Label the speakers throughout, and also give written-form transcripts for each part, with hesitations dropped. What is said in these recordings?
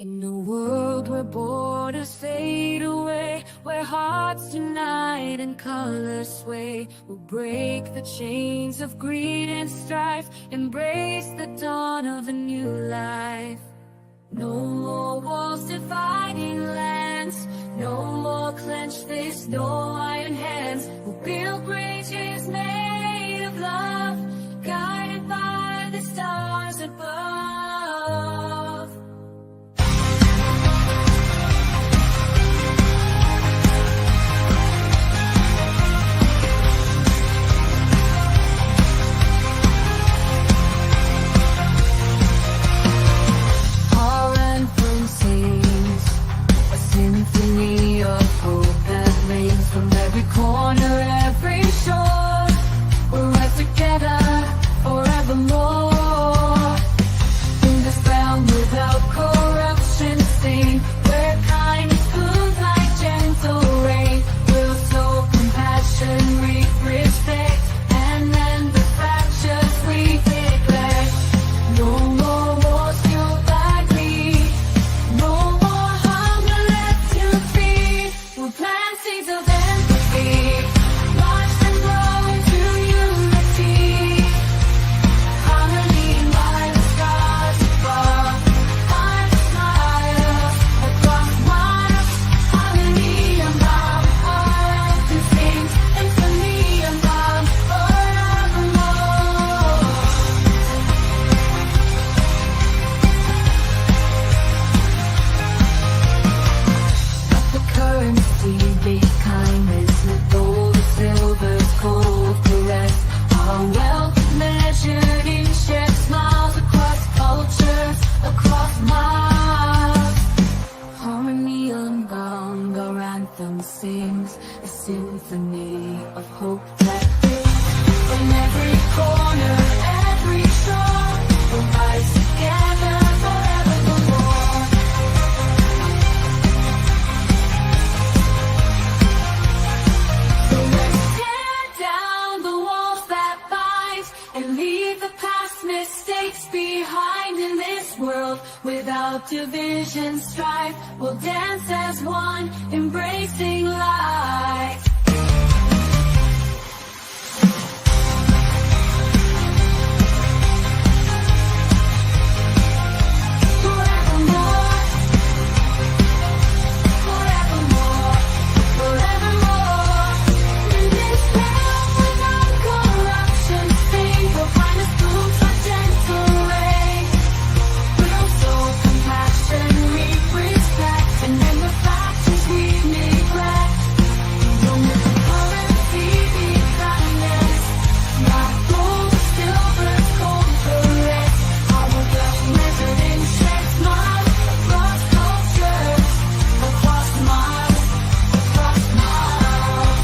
Speaker 1: In a world where borders fade away, where hearts unite and colors sway, we'll break the chains of greed and strife, embrace the dawn of a new life. No more walls dividing lands, no more clenched fists, no iron hands. We'll build bridges made of love, guided by the stars above. Symphony of hope that rings from every corner, every shore. We're right together forevermore. In this realm without corruption sing, where kindness flows like gentle rain. We'll sow compassion, reap respect, and then the fractures we declare. No more wars fueled by greed, no more hunger left to feed. We'll plant seeds of empathy, watch them grow into unity. Harmony by the stars above, find a smile across miles. Harmony and love, all who sings infamy and love forevermore. The currency be kindness, let gold and silver's cold caress. Our wealth measured in shared smiles across cultures, across miles. Harmony unbound, our anthem sings a symphony of hope that rings from every corner, every shore. We'll rise together forevermore. So let's tear down the walls that bind and leave the past mistakes behind. In this world without division, strife, we'll dance as one, embracing light. Forevermore, forevermore, forevermore. In this realm without corruption, sing where kindness blooms like gentle rain. We'll sow compassion, reap respect, and then the factors we neglect. Don't let the currency be kindness, not gold or silver's cold caress. Our wealth measured in shared smiles across cultures, across miles, across miles.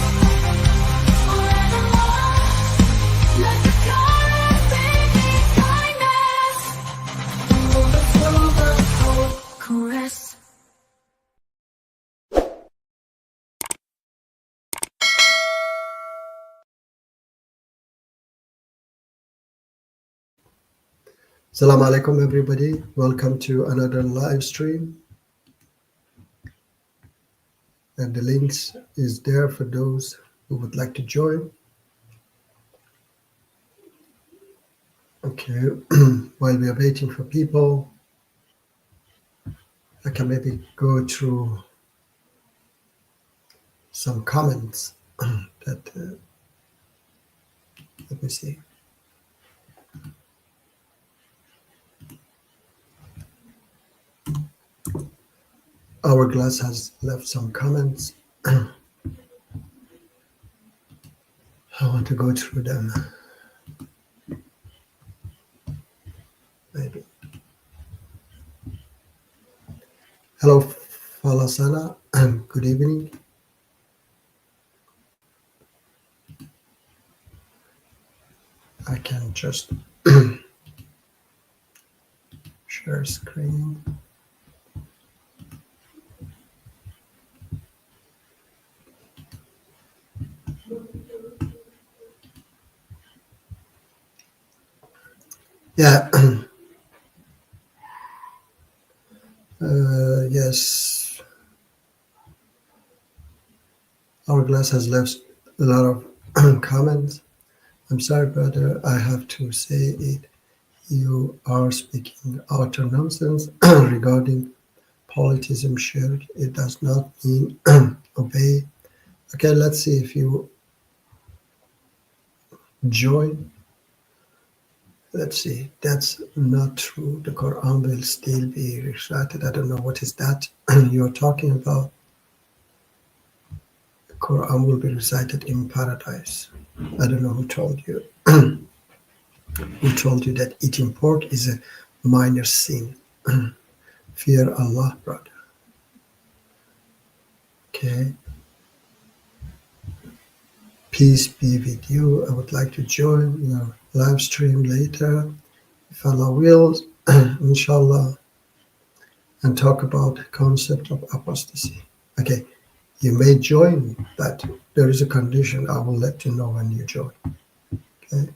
Speaker 1: Forevermore, let the currency be kindness, gold or silver's cold caress.
Speaker 2: Assalamu alaikum, everybody. Welcome to another live stream. And the links is there for those who would like to join. Okay, while we are waiting for people, I can maybe go through some comments that, let me see. Hourglass has left some comments. I want to go through them. Maybe. Hello, Falasana. Good evening. I can just share screen. Yeah. Yes, Hourglass has left a lot of comments. I'm sorry, brother, I have to say it. You are speaking utter nonsense regarding politism shared. It does not mean obey. Okay, let's see if you join. Let's see. That's not true. The Quran will still be recited. I don't know what is that you're talking about. The Quran will be recited in paradise. I don't know who told you. Who told you that eating pork is a minor sin. Fear Allah, brother. Okay. Peace be with you. I would like to join your live stream later, if Allah wills, inshallah, and talk about the concept of apostasy. Okay, you may join, but there is a condition. I will let you know when you join. Okay.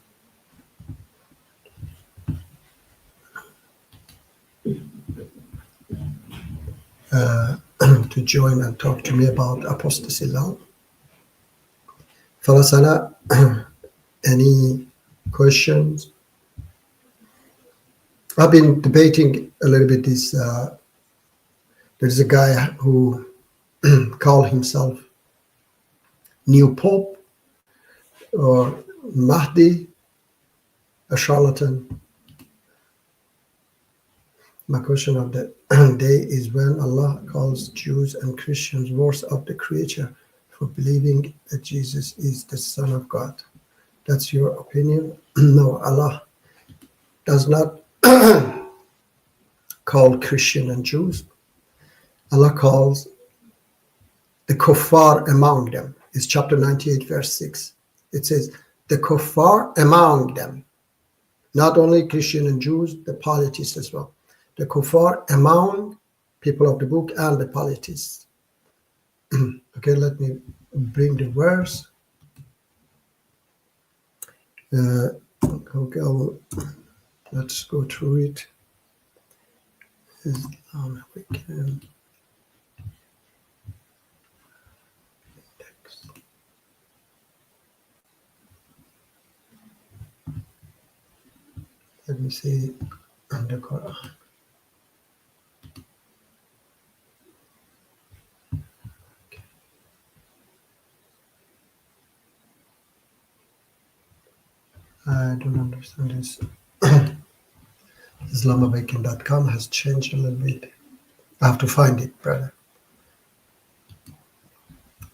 Speaker 2: To join and talk to me about apostasy law. Falasana, any questions? I've been debating a little bit this. There's a guy who called himself New Pope or Mahdi, a charlatan. My question of the day is when Allah calls Jews and Christians worse of the creature for believing that Jesus is the Son of God. That's your opinion? No, Allah does not call Christian and Jews. Allah calls the kuffar among them. It's chapter 98, verse 6. It says, the kuffar among them. Not only Christian and Jews, the polytheists as well. The kuffar among people of the book and the polytheists. Okay, let me bring the verse. Okay, let's go through it. We can. Let me see the Quran. I don't understand this. Islamawaken.com has changed a little bit. I have to find it, brother.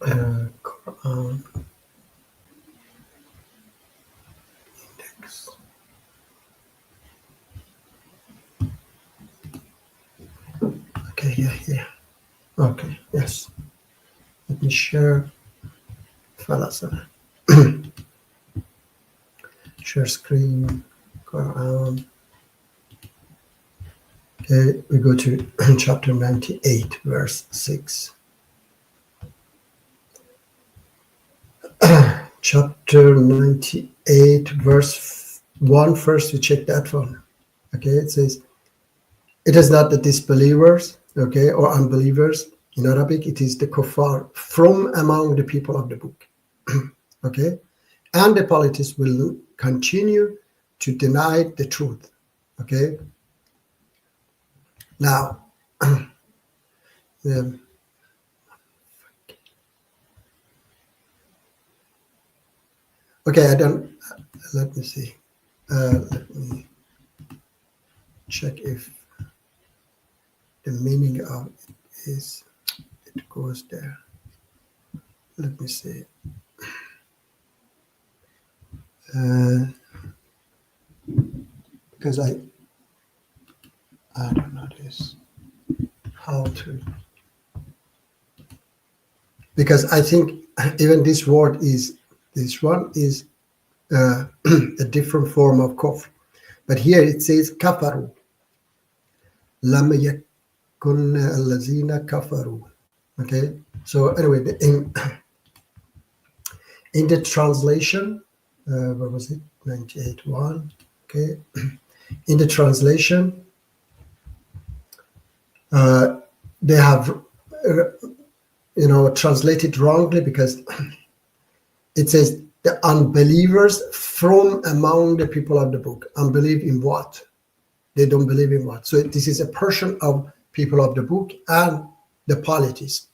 Speaker 2: Quran index. Okay, yeah. Okay, yes. Let me share. Falasana. Share screen. Quran. Okay, we go to chapter 98, verse 6. Chapter 98, verse 1. First, we check that one. Okay, it says, it is not the disbelievers, okay, or unbelievers. In Arabic, it is the kuffar from among the people of the book. Okay, and the polytheists will continue to deny the truth. Okay. Now, okay, let me see. Let me check if the meaning of it is, it goes there. Let me see. Because I don't know this. How to, because I think even this word is, this one is a different form of kufr. But here it says kafaru. Lam yakun allazina kafaru. Okay, so anyway, in the translation, what was it? 98.1. Okay, in the translation, They have, translated wrongly, because it says the unbelievers from among the people of the book. Unbelieve in what? They don't believe in what? So this is a portion of people of the book and the polytheists.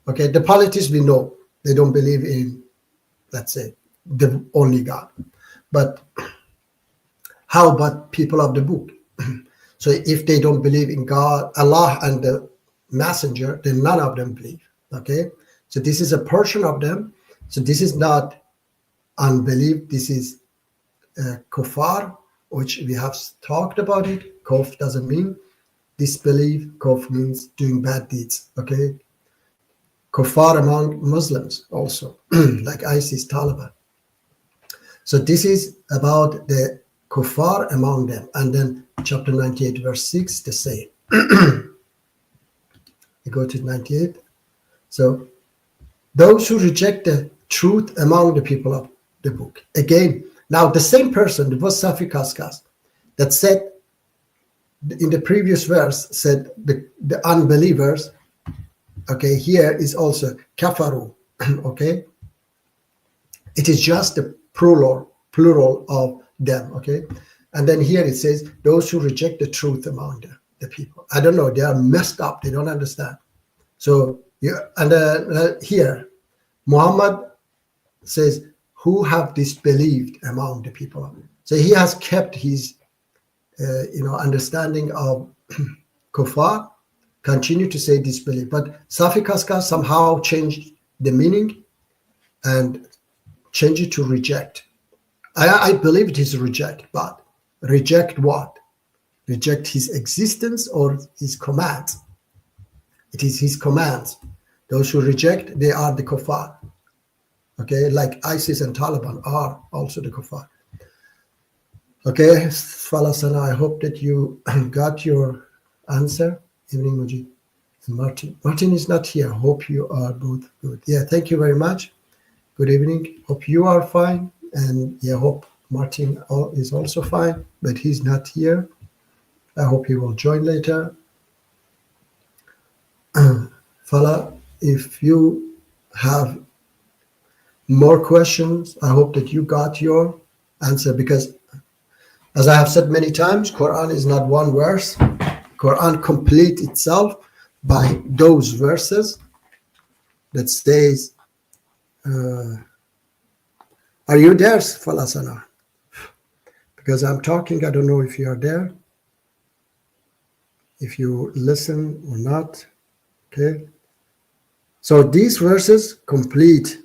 Speaker 2: Okay, the polytheists, we know they don't believe in, let's say, the only God. But how about people of the book? So if they don't believe in God, Allah, and the messenger, then none of them believe. Okay, so this is a portion of them. So this is not unbelief. This is kufar, which we have talked about it. Kuf doesn't mean disbelief. Kuf means doing bad deeds. Okay, kufar among Muslims also, like ISIS, Taliban. So this is about the kufar among them. And then chapter 98, verse 6, the same. We go to 98. So those who reject the truth among the people of the book. Again, now the same person, it was Safi Kaskas, that said in the previous verse, said the unbelievers. Okay, here is also kafaru. Okay, it is just the plural of them. Okay, and then here it says those who reject the truth among the people. I don't know, they are messed up, they don't understand. So here Muhammad says who have disbelieved among the people. So he has kept his understanding of kufar, continue to say disbelief, but Safi Kaskas somehow changed the meaning and changed it to reject. I believe it is reject, but reject what? Reject his existence or his commands? It is his commands. Those who reject, they are the kuffar. Okay, like ISIS and Taliban are also the kuffar. Okay, Falasana, I hope that you got your answer. Evening, Mujib and Martin. Martin is not here. Hope you are both good. Yeah, thank you very much. Good evening. Hope you are fine. And yeah, hope Martin is also fine, but he's not here. I hope he will join later. Fala, if you have more questions, I hope that you got your answer, because as I have said many times, Quran is not one verse. Quran complete itself by those verses that stays. Are you there, Falasana? Because I'm talking, I don't know if you are there, if you listen or not. Okay. So these verses complete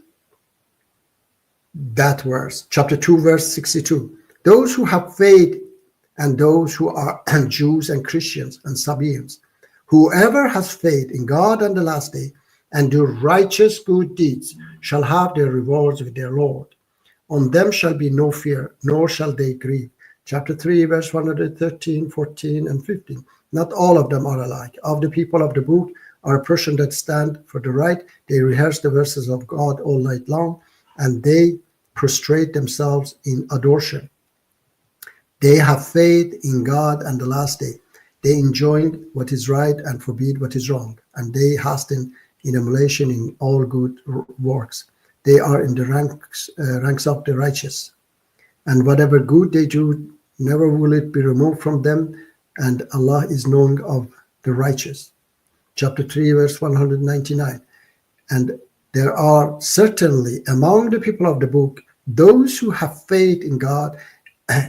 Speaker 2: that verse, chapter 2, verse 62. Those who have faith and those who are Jews and Christians and Sabians, whoever has faith in God and the last day and do righteous good deeds shall have their rewards with their Lord. On them shall be no fear, nor shall they grieve. Chapter 3, verse 113, 14, and 15. Not all of them are alike. Of the people of the book are a person that stand for the right. They rehearse the verses of God all night long, and they prostrate themselves in adoration. They have faith in God and the last day. They enjoin what is right and forbid what is wrong, and they hasten in emulation in all good works. They are in the ranks of the righteous, and whatever good they do, never will it be removed from them, and Allah is knowing of the righteous. Chapter 3, verse 199. And there are certainly among the people of the book those who have faith in God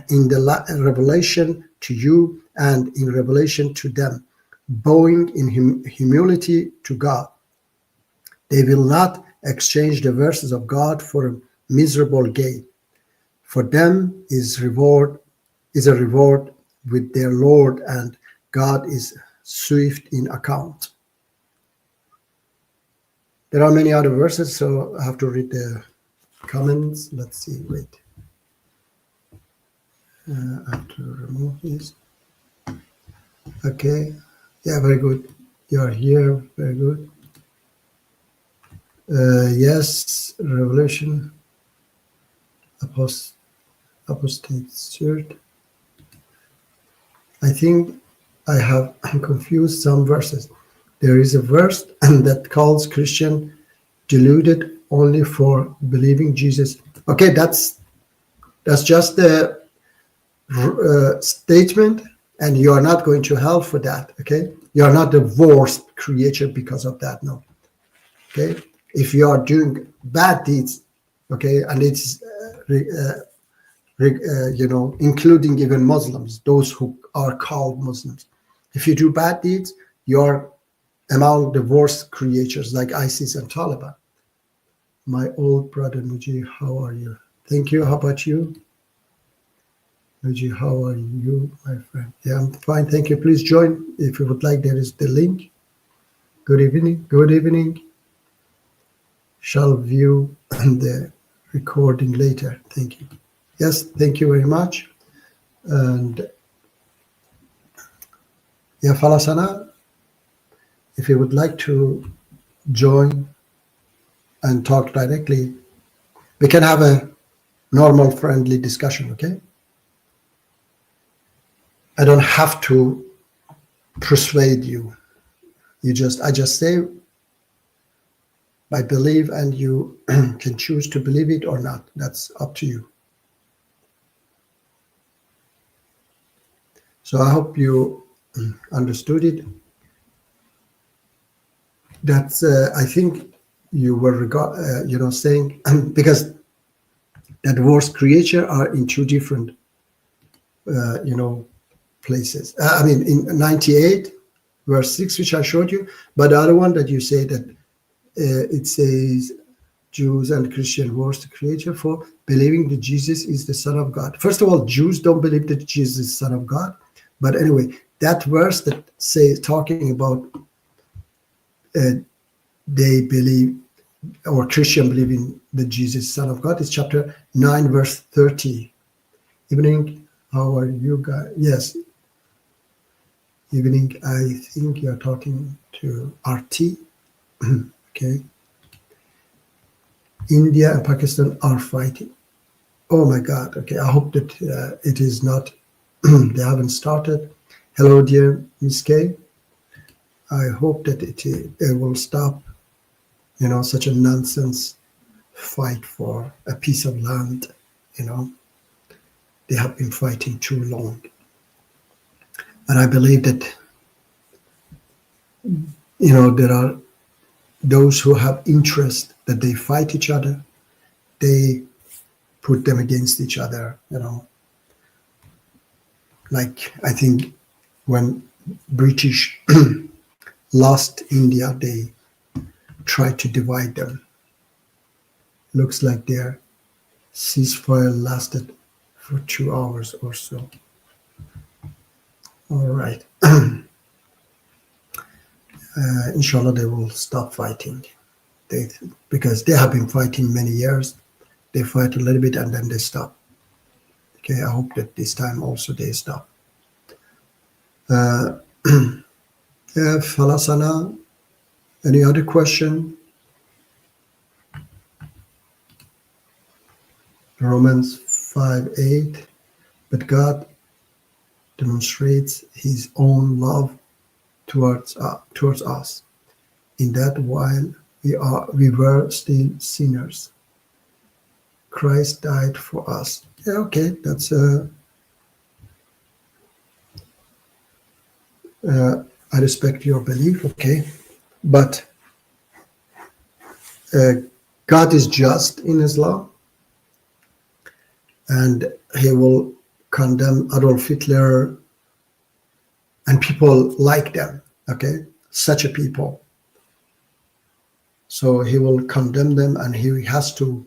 Speaker 2: in the revelation to you and in revelation to them, bowing in humility to God. They will not exchange the verses of God for a miserable gain. For them is a reward with their Lord, and God is swift in account. There are many other verses, so I have to read the comments. Let's see, wait. I have to remove this. Okay, yeah, very good. You are here, very good. Yes, Revelation, apostate shirt. I think I have confused some verses. There is a verse that calls Christian deluded only for believing Jesus. Okay, that's just the statement, and you are not going to hell for that. Okay, you are not the worst creature because of that. No. Okay, if you are doing bad deeds, okay, and it's including even Muslims, those who are called Muslims. If you do bad deeds, you're among the worst creatures like ISIS and Taliban. My old brother Muji, how are you? Thank you. How about you? Muji, how are you, my friend? Yeah, I'm fine. Thank you. Please join if you would like. There is the link. Good evening. Good evening. Shall view the recording later. Thank you. Yes, thank you very much. And yeah, Falasana, if you would like to join and talk directly, we can have a normal, friendly discussion, okay? I don't have to persuade you. I just say, I believe, and you can choose to believe it or not. That's up to you. So I hope you understood it. That's, I think you were, saying, because that worst creature are in two different, places. I mean, in 98, verse 6, which I showed you, but the other one that you say that it says Jews and Christian worst creature for believing that Jesus is the Son of God. First of all, Jews don't believe that Jesus is the Son of God. But anyway, that verse that says, talking about they believe, or Christian believing that Jesus is Son of God, is chapter 9, verse 30. Evening, how are you guys? Yes. Evening, I think you're talking to RT. Okay. India and Pakistan are fighting. Oh my God. Okay. I hope that it is not, they haven't started. Hello, dear Miss K. I hope that it will stop, such a nonsense fight for a piece of land. They have been fighting too long. And I believe that, there are those who have interest that they fight each other. They put them against each other, Like, I think when British lost India, they tried to divide them. Looks like their ceasefire lasted for 2 hours or so. All right. Inshallah, they will stop fighting. Because they have been fighting many years. They fight a little bit and then they stop. Okay, I hope that this time also they stop. Falasana, any other question? Romans 5:8. But God demonstrates his own love towards us, in that while we were still sinners, Christ died for us. Yeah, okay, that's I respect your belief, okay, but God is just in his law, and he will condemn Adolf Hitler and people like them, okay, such a people. So he will condemn them, and he has to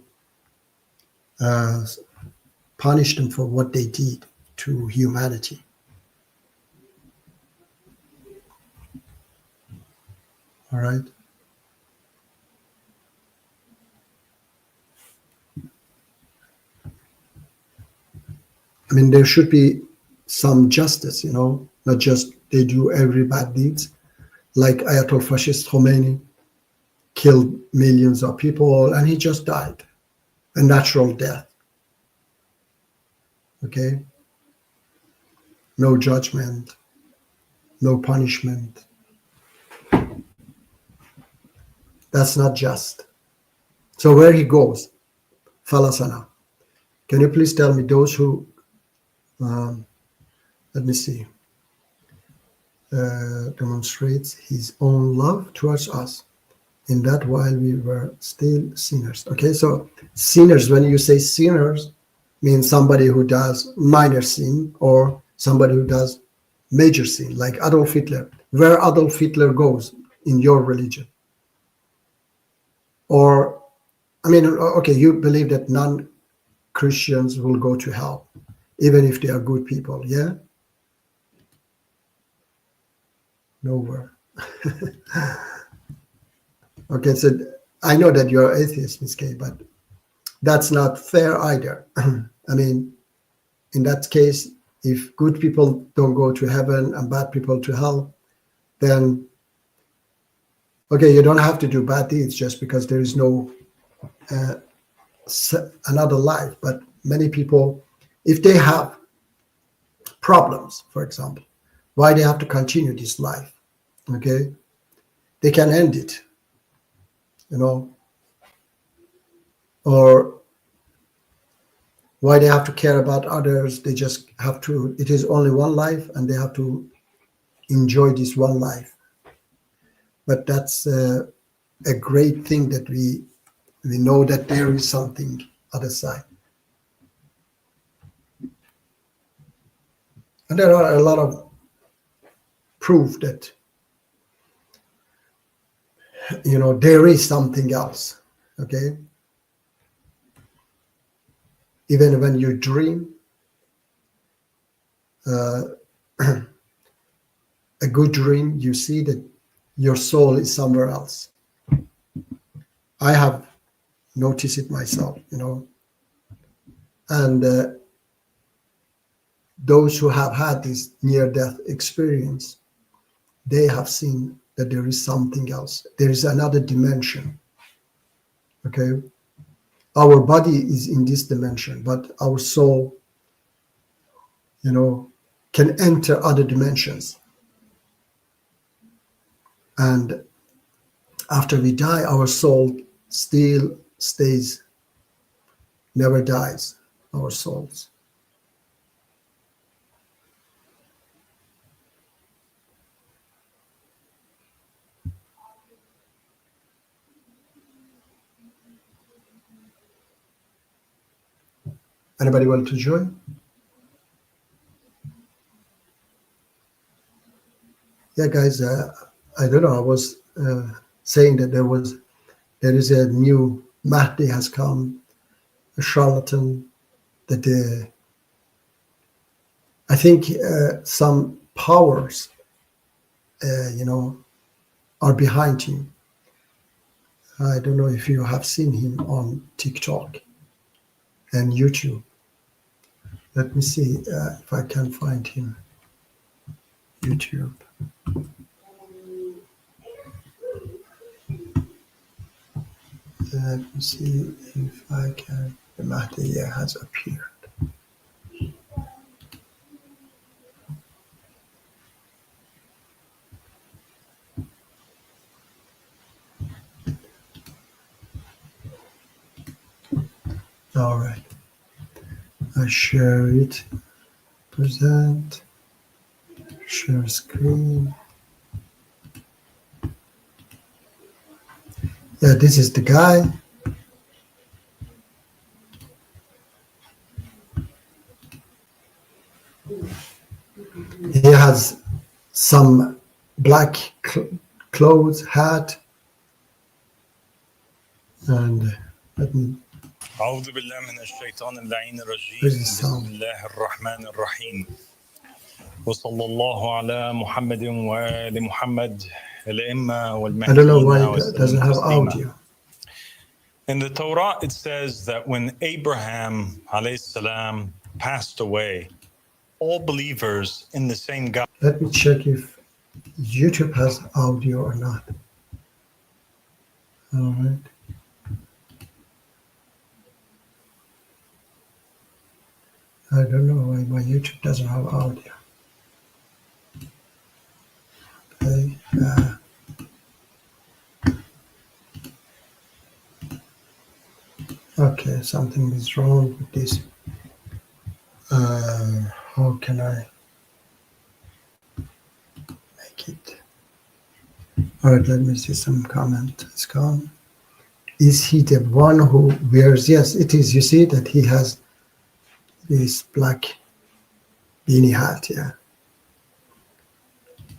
Speaker 2: punish them for what they did to humanity. All right. I mean, there should be some justice, not just they do every bad deeds. Like Ayatollah Fascist Khomeini killed millions of people and he just died, a natural death. Okay? No judgment. no punishment. That's not just. So where he goes, Falasana. Can you please tell me those who, let me see, demonstrates his own love towards us, in that while we were still sinners. Okay, so sinners, when you say sinners, means somebody who does minor sin or somebody who does major sin, like Adolf Hitler. Where Adolf Hitler goes in your religion? Or, I mean, okay, you believe that non-Christians will go to hell, even if they are good people, yeah? Nowhere. Okay, so I know that you're atheist, Ms. K, but that's not fair either. I mean, in that case, if good people don't go to heaven and bad people to hell, then, okay, you don't have to do bad deeds just because there is no another life. But many people, if they have problems, for example, why they have to continue this life, okay? They can end it, you know, or why they have to care about others. They just have to, it is only one life and they have to enjoy this one life. But that's a great thing that we know that there is something other side. And there are a lot of proof that, you know, there is something else, okay? Even when you dream, a good dream, you see that your soul is somewhere else. I have noticed it myself, you know, and those who have had this near-death experience, they have seen that there is something else. There is another dimension, okay? Our body is in this dimension, but our soul, you know, can enter other dimensions. And after we die, our soul still stays, never dies, our souls. Anybody want to join? Yeah, guys, I don't know. I was saying that there is a new Mahdi has come, a charlatan, that I think some powers, you know, are behind him. I don't know if you have seen him on TikTok and YouTube. Let me see if I can find him. YouTube. Let me see if I can. The Mahdi has appeared. All right. I share it. Present. Share screen. Yeah, this is the guy. He has some black clothes, hat, and let me.
Speaker 3: أعوذ بالله من الشيطان اللعين الرجيم
Speaker 2: Where's the
Speaker 3: بسم
Speaker 2: sound?
Speaker 3: الله الرحمن الرحيم وصلى الله على محمد وآل محمد الأئمة
Speaker 2: I don't know why
Speaker 3: والمهديين
Speaker 2: it doesn't
Speaker 3: وسلم
Speaker 2: have
Speaker 3: تسليما.
Speaker 2: audio.
Speaker 3: In the Torah it says that when Abraham alayhi salam passed away, all believers in the same God.
Speaker 2: Let me check if YouTube has audio or not. All right. I don't know why my YouTube doesn't have audio. Okay. Okay, something is wrong with this. How can I make it? All right, let me see some comment. It's gone. Is he the one who wears? Yes, it is. You see that he has this black beanie hat. Yeah.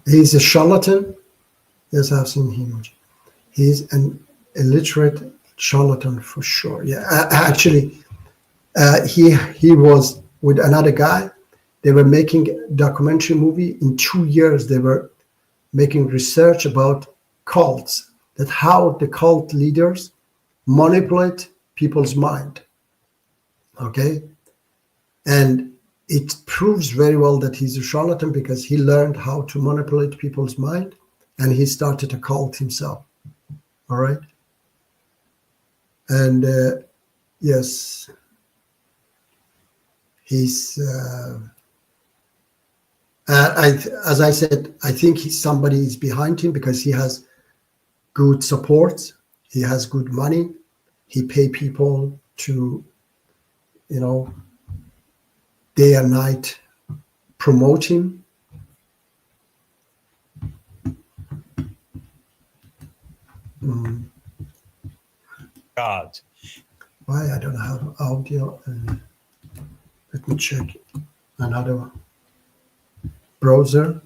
Speaker 2: He's a charlatan. Yes, I've seen him. He's an illiterate charlatan for sure. Yeah, actually, he was with another guy. They were making a documentary movie. In 2 years, they were making research about cults, that how the cult leaders manipulate people's mind. Okay, and it proves very well that he's a charlatan because he learned how to manipulate people's mind, and he started a cult himself. All right, and yes, he's. As I said, I think somebody is behind him because he has good support. He has good money. He pay people to, day and night promote him.
Speaker 3: God.
Speaker 2: Why I don't have audio? Let me check another browser.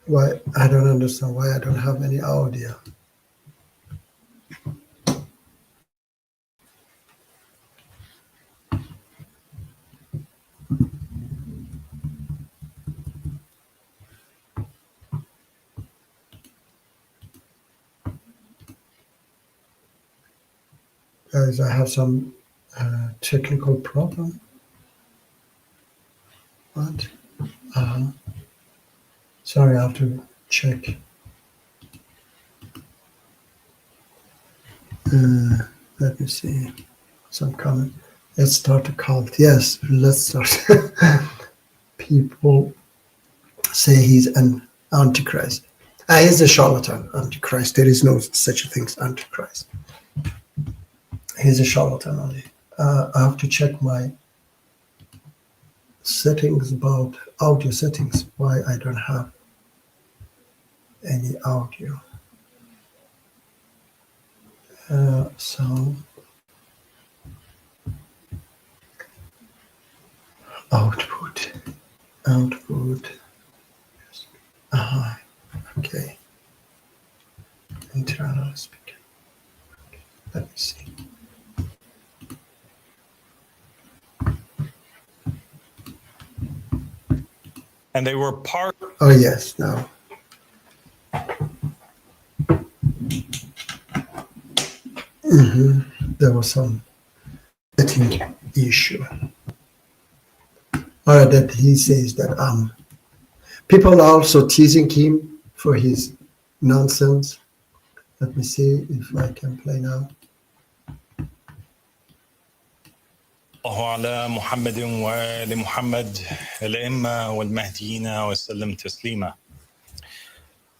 Speaker 2: Why I don't understand why I don't have any audio. Guys, I have some technical problem. What? Sorry, I have to check. Let me see. Some comment. Let's start a cult. Yes, let's start. People say he's an antichrist. He's a charlatan, antichrist. There is no such a thing as antichrist. He's a charlatan only. I have to check my settings about audio settings. Why I don't have any audio. So output. Okay. Internal speaker. Okay. Let me see.
Speaker 3: And they were part.
Speaker 2: Oh yes, now. There was some setting issue. All right, that he says that people are also teasing him for his nonsense. Let me see if I can play now.
Speaker 3: الله على محمد وآل محمد الأئمة والمهديين وسلم تسليما.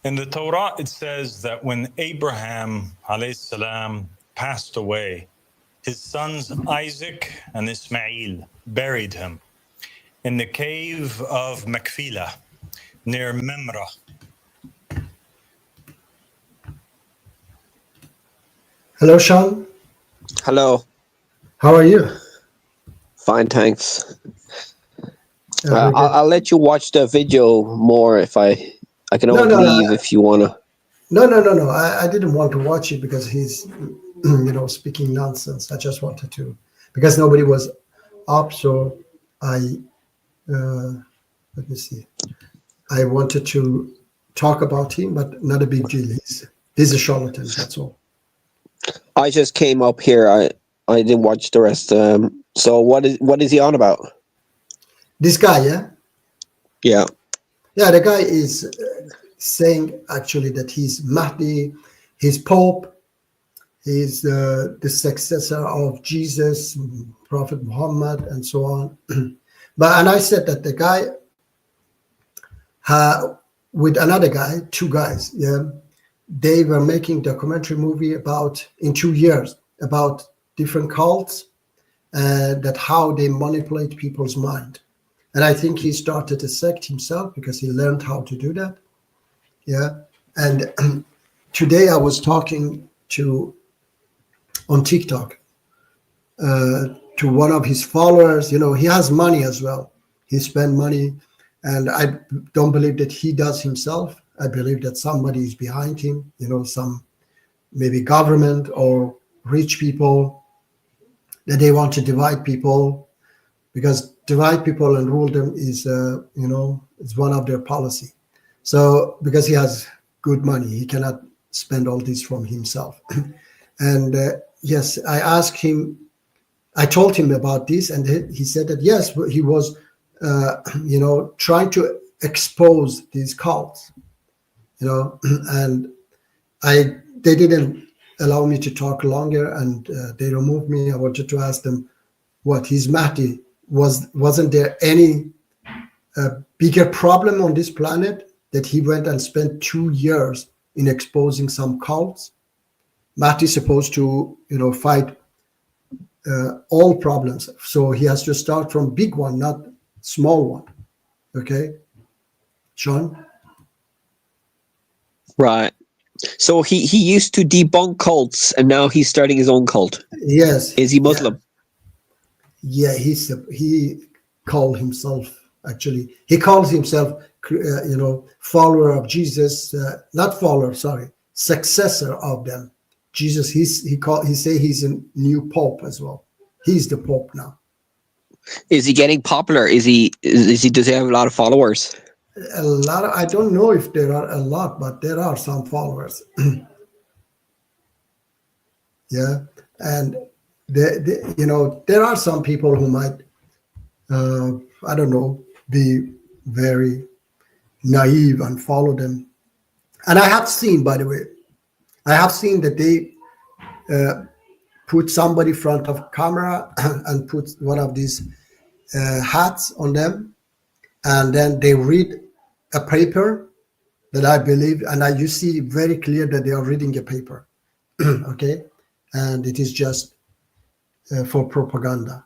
Speaker 3: In the Torah, it says that when Abraham alayhi salam passed away, his sons Isaac and Ismail buried him in the cave of Makfila near Memra.
Speaker 2: Hello, Sean.
Speaker 4: Hello.
Speaker 2: How are you?
Speaker 4: Fine, thanks.
Speaker 2: Very good.
Speaker 4: I'll let you watch the video more if I can always leave if you wanna.
Speaker 2: No. I didn't want to watch it because he's, speaking nonsense. I just wanted to, because nobody was up, so I, let me see. I wanted to talk about him, but not a big deal. He's a charlatan, that's all.
Speaker 4: I just came up here. I didn't watch the rest. So what is he on about?
Speaker 2: This guy, yeah?
Speaker 4: Yeah.
Speaker 2: Yeah, the guy is saying actually that he's Mahdi, he's Pope, he's the successor of Jesus, Prophet Muhammad, and so on. And I said that the guy, with another guy, two guys, yeah, they were making documentary movie in 2 years about different cults, that how they manipulate people's mind. And I think he started a sect himself because he learned how to do that. Yeah. And today I was talking on TikTok to one of his followers. You know, he has money as well. He spent money, and I don't believe that he does himself. I believe that somebody is behind him, you know, some maybe government or rich people, that they want to divide people, because divide people and rule them is, it's one of their policy. So because he has good money, he cannot spend all this from himself. And yes, I told him about this, and he said that yes, he was, trying to expose these cults, and they didn't allow me to talk longer, and they removed me. I wanted to ask them what his Mahdi wasn't there any bigger problem on this planet that he went and spent 2 years in exposing some cults? Mahdi is supposed to, fight all problems. So he has to start from big one, not small one. Okay, Sean?
Speaker 4: Right. So he used to debunk cults, and now he's starting his own cult.
Speaker 2: Yes.
Speaker 4: Is he Muslim?
Speaker 2: Yeah, he called himself, actually. He calls himself, follower of Jesus. Not follower, sorry, successor of them. Jesus, he say he's a new pope as well. He's the pope now.
Speaker 4: Is he getting popular? Does he have a lot of followers?
Speaker 2: A lot. I don't know if there are a lot, but there are some followers. Yeah, and there are some people who might, I don't know, be very naive and follow them. And I have seen, by the way, that they put somebody in front of camera and put one of these hats on them, and then they read a paper that I believe, and you see very clear that they are reading a paper. Okay, and it is just for propaganda.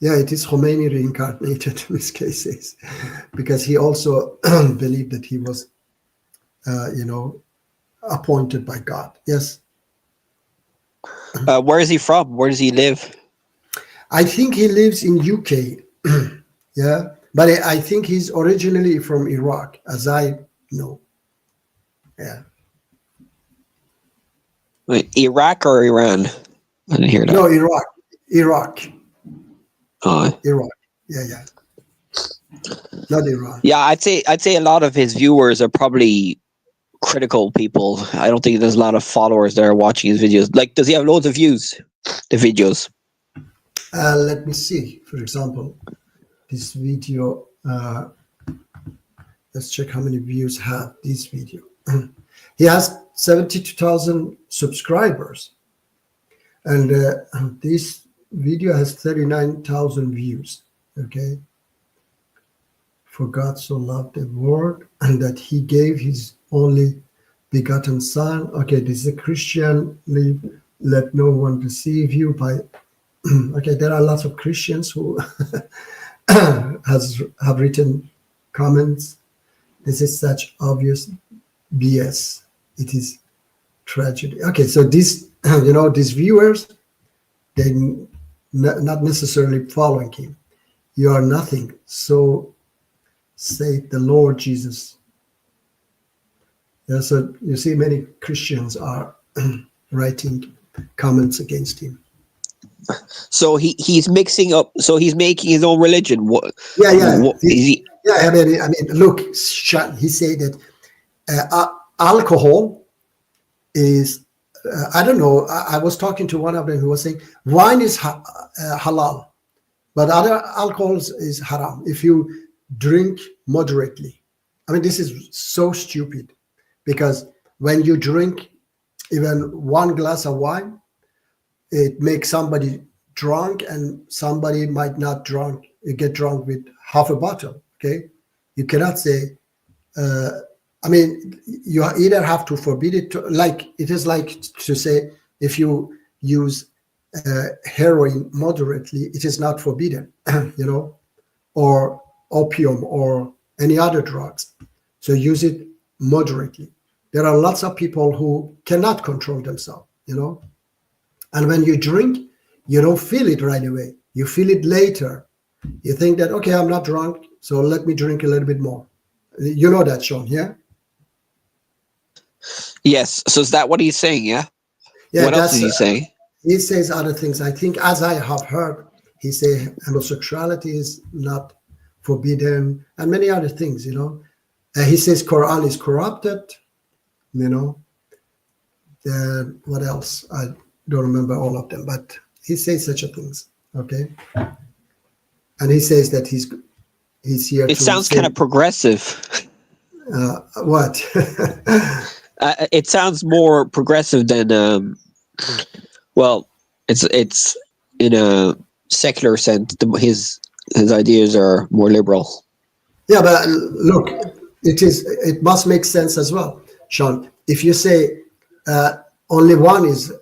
Speaker 2: Yeah, it is Khomeini reincarnated in this case, because he also believed that he was, appointed by God. Yes.
Speaker 4: Where is he from? Where does he live?
Speaker 2: I think he lives in UK. Yeah, but I think he's originally from Iraq, as I know. Yeah.
Speaker 4: Wait, Iraq or Iran? I didn't hear that.
Speaker 2: No, Iraq.
Speaker 4: Oh.
Speaker 2: Iraq. Yeah. Not Iran.
Speaker 4: Yeah, I'd say a lot of his viewers are probably critical people. I don't think there's a lot of followers that are watching his videos. Like, does he have loads of views? The videos.
Speaker 2: Let me see. For example, this video. Let's check how many views have this video. He has 72,000 subscribers, and this video has 39,000 views. Okay. For God so loved the world, and that he gave his only begotten son. Okay, this is a Christian. Let no one deceive you by. Okay, there are lots of Christians who have written comments. This is such obvious BS. It is tragedy. Okay, so these viewers, they not necessarily following him. You are nothing. So say the Lord Jesus. Yeah, so you see many Christians are writing comments against him.
Speaker 4: So he's mixing up. So he's making his own religion. What?
Speaker 2: Yeah.
Speaker 4: What, is he?
Speaker 2: Yeah, I mean, look, he said that alcohol is. I don't know. I was talking to one of them who was saying wine is halal. But other alcohols is haram if you drink moderately. I mean, this is so stupid, because when you drink even one glass of wine, it makes somebody drunk, and somebody might not get drunk with half a bottle. Okay, you cannot say. I mean, you either have to forbid it. Like it is like to say, if you use heroin moderately, it is not forbidden, you know, or opium or any other drugs. So use it moderately. There are lots of people who cannot control themselves, you know. And when you drink, you don't feel it right away. You feel it later. You think that, okay, I'm not drunk, so let me drink a little bit more. You know that, Sean, yeah?
Speaker 4: Yes. So is that what he's saying? Yeah.
Speaker 2: Yeah,
Speaker 4: What else is he saying?
Speaker 2: He says other things. I think, as I have heard, he says homosexuality is not forbidden, and many other things, you know. He says Quran is corrupted, you know. What else? I don't remember all of them, but he says such a things, okay? And he says that he's here.
Speaker 4: It sounds kind of progressive.
Speaker 2: What?
Speaker 4: It sounds more progressive than well, it's in a secular sense. His ideas are more liberal.
Speaker 2: Yeah, but look, it must make sense as well, Sean. If you say only one is,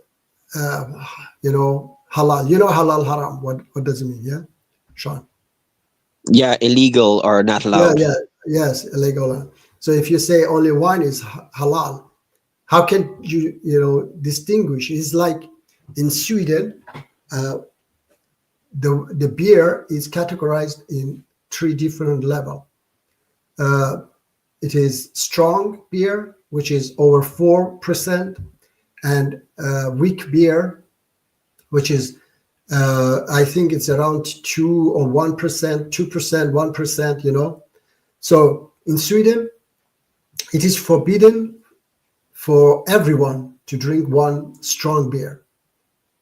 Speaker 2: you know, halal. You know halal haram. What does it mean? Yeah, Sean.
Speaker 4: Yeah, illegal or not allowed.
Speaker 2: Yes, illegal. So if you say only one is halal, how can you distinguish? It's like in Sweden, the beer is categorized in 3 different levels. It is strong beer, which is over 4%, and weak beer, which is I think it's around 2 or 1%, 2%, 1%, you know. So in Sweden, it is forbidden for everyone to drink one strong beer,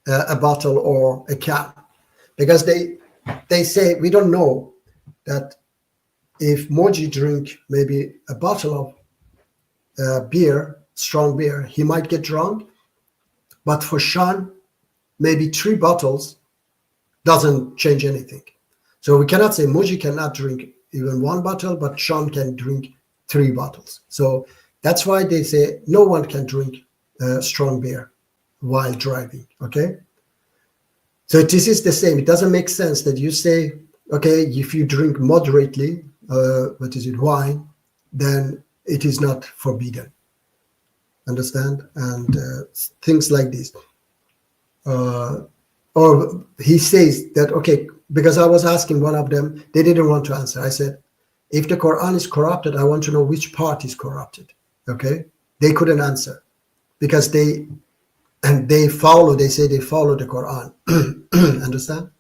Speaker 2: a bottle or a can, because they say, we don't know that if Moji drink maybe a bottle of beer, strong beer, he might get drunk, but for Sean, maybe 3 bottles doesn't change anything. So we cannot say Moji cannot drink even 1 bottle, but Sean can drink 3 bottles. So that's why they say no one can drink strong beer while driving, okay? So this is the same. It doesn't make sense that you say, okay, if you drink moderately, wine, then it is not forbidden. Understand? And things like this. Or he says that, okay, because I was asking one of them, they didn't want to answer. I said, if the Quran is corrupted, I want to know which part is corrupted. Okay? They couldn't answer because they say they follow the Quran. Understand?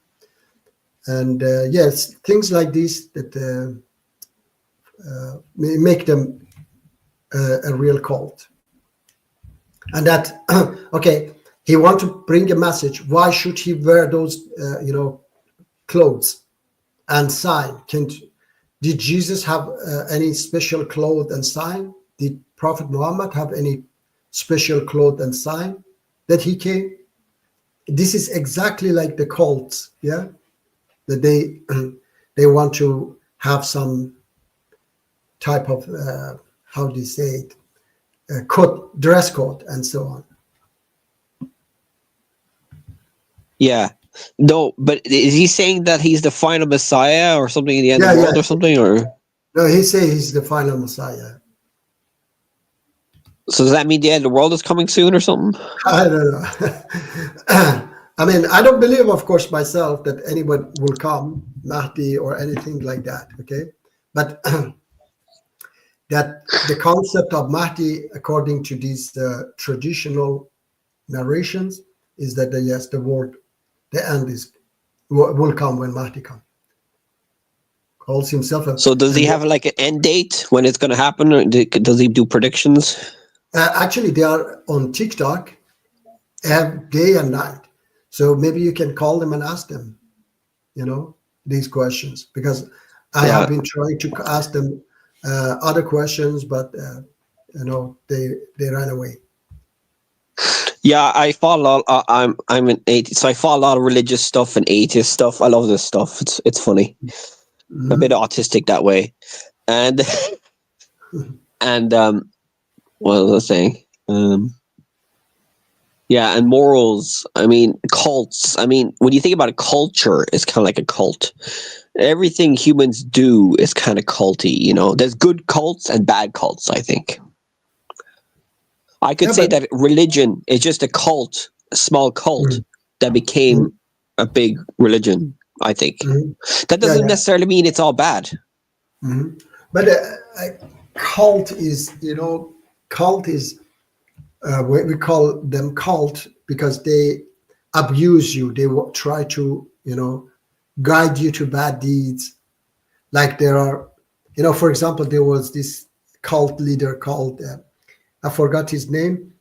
Speaker 2: And yes, things like this that make them a real cult. And that, okay, he want to bring a message. Why should he wear those, clothes and sign? Did Jesus have any special clothes and sign? Did Prophet Muhammad have any special clothes and sign that he came? This is exactly like the cults, yeah? That they want to have some type of, how do you say it, dress code and so on.
Speaker 4: Yeah. No, but is he saying that he's the final Messiah or something in the end of the world or something? Or
Speaker 2: no, he says he's the final Messiah.
Speaker 4: So does that mean the end of the world is coming soon or something?
Speaker 2: I don't know. I mean, I don't believe, of course, myself that anyone will come, Mahdi or anything like that, okay? But that the concept of Mahdi, according to these traditional narrations, is that the end will come when Mahdi comes. Calls himself
Speaker 4: So does he have like an end date when it's going to happen? Or does he do predictions?
Speaker 2: Actually, they are on TikTok day and night. So maybe you can call them and ask them, these questions, because I have been trying to ask them other questions, but they ran away.
Speaker 4: Yeah, I follow. I'm an atheist, so I follow a lot of religious stuff and atheist stuff. I love this stuff. It's funny. I'm a bit autistic that way, and and what was I saying? Yeah, and morals. I mean, cults. I mean, when you think about a culture, it's kind of like a cult. Everything humans do is kind of culty. You know, there's good cults and bad cults, I think. I could say that religion is just a cult, a small cult that became a big religion, I think. That doesn't necessarily mean it's all bad.
Speaker 2: But cult is, cult is, we call them cult because they abuse you. They try to, guide you to bad deeds. Like there are, for example, there was this cult leader called, I forgot his name,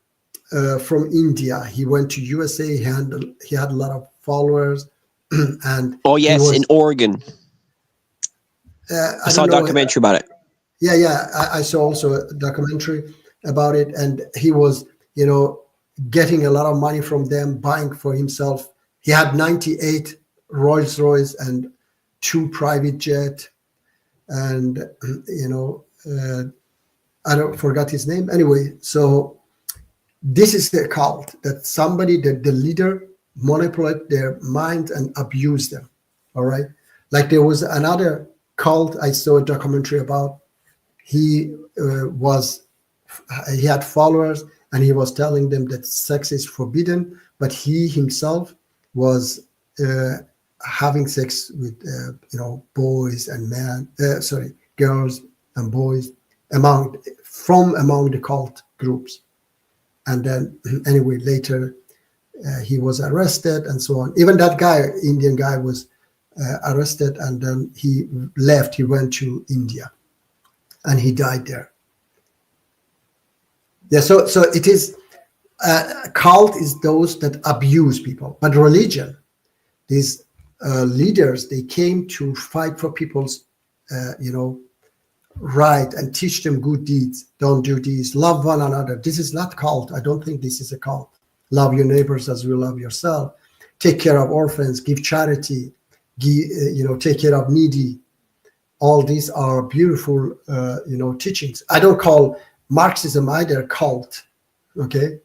Speaker 2: from India. He went to USA. He had a lot of followers. And
Speaker 4: in Oregon. I saw a documentary about it.
Speaker 2: Yeah. I saw also a documentary about it. And he was, getting a lot of money from them, buying for himself. He had 98 Rolls Royce and 2 private jets. And, I don't forgot his name. Anyway, so this is the cult, that somebody, the leader, manipulate their mind and abuse them. All right. Like there was another cult I saw a documentary about. He had followers and he was telling them that sex is forbidden, but he himself was having sex with boys and girls and boys from among the cult groups. And then anyway, later he was arrested and so on. Even that guy, Indian guy, was arrested, and then he left. He went to India and he died there. Yeah, so it is, cult is those that abuse people. But religion, these leaders, they came to fight for people's, right, and teach them good deeds. Don't do these. Love one another. This is not cult. I don't think this is a cult. Love your neighbors as you love yourself. Take care of orphans. Give charity. Take care of needy. All these are beautiful, teachings. I don't call Marxism either cult. Okay,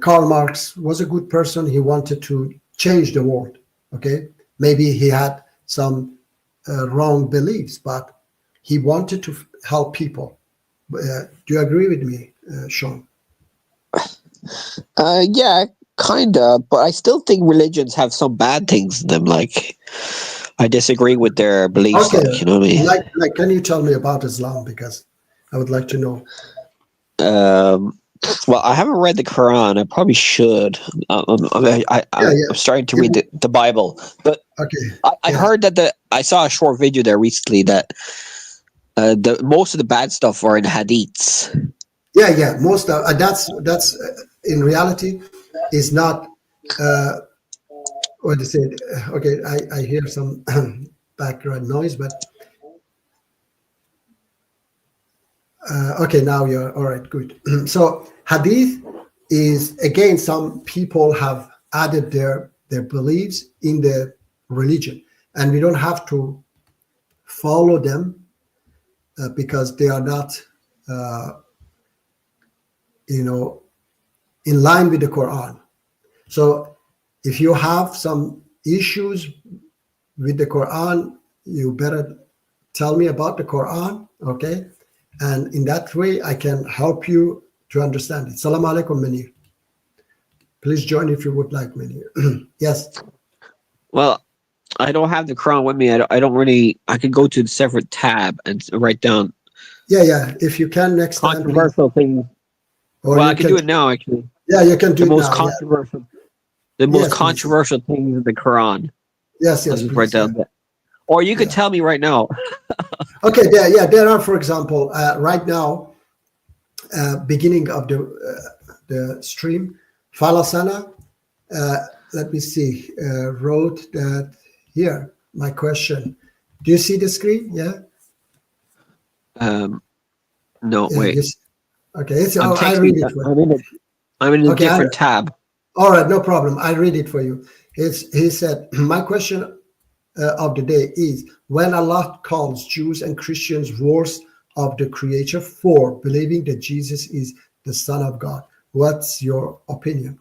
Speaker 2: Karl Marx was a good person. He wanted to change the world. Okay, maybe he had some wrong beliefs, but he wanted to help people. Do you agree with me, Sean?
Speaker 4: Yeah, kind of. But I still think religions have some bad things in them. Like, I disagree with their beliefs.
Speaker 2: Okay.
Speaker 4: Like, you know what I mean?
Speaker 2: Like, can you tell me about Islam? Because I would like to know.
Speaker 4: Well, I haven't read the Quran. I probably should. I'm starting to read the Bible. But I heard that I saw a short video there recently that most of the bad stuff are in hadiths.
Speaker 2: Yeah. Most of that's in reality is not what they said. Okay, I hear some background noise, but okay, now you're all right. Good. So hadith is, again, some people have added their beliefs in the religion, and we don't have to follow them because they are not in line with the Quran. So if you have some issues with the Quran, you better tell me about the Quran, okay? And in that way, I can help you to understand it. Salam alaikum, Manir. Please join if you would like, Manir. Yes.
Speaker 4: Well, I don't have the Quran with me. I don't really. I could go to a separate tab and write down.
Speaker 2: Yeah. If you can next
Speaker 4: controversial things. Well, I can do it now. Actually.
Speaker 2: Yeah, you can do
Speaker 4: the
Speaker 2: it
Speaker 4: most
Speaker 2: now.
Speaker 4: Controversial. The most controversial things in the Quran.
Speaker 2: Yes.
Speaker 4: I'll just write down that. Or you could tell me right now.
Speaker 2: Okay. There are, for example, right now, beginning of the stream, Falasana. Let me see. Wrote that here. my question. Do you see the screen? Yeah.
Speaker 4: No,
Speaker 2: Yeah.
Speaker 4: wait.
Speaker 2: Okay. It's,
Speaker 4: I'm
Speaker 2: I
Speaker 4: texting.
Speaker 2: read it for you.
Speaker 4: I'm in a
Speaker 2: Okay,
Speaker 4: different tab.
Speaker 2: All right, no problem. I read it for you. He said, my question of the day is, when Allah calls Jews and Christians wars of the Creator for believing that Jesus is the Son of God, what's your opinion?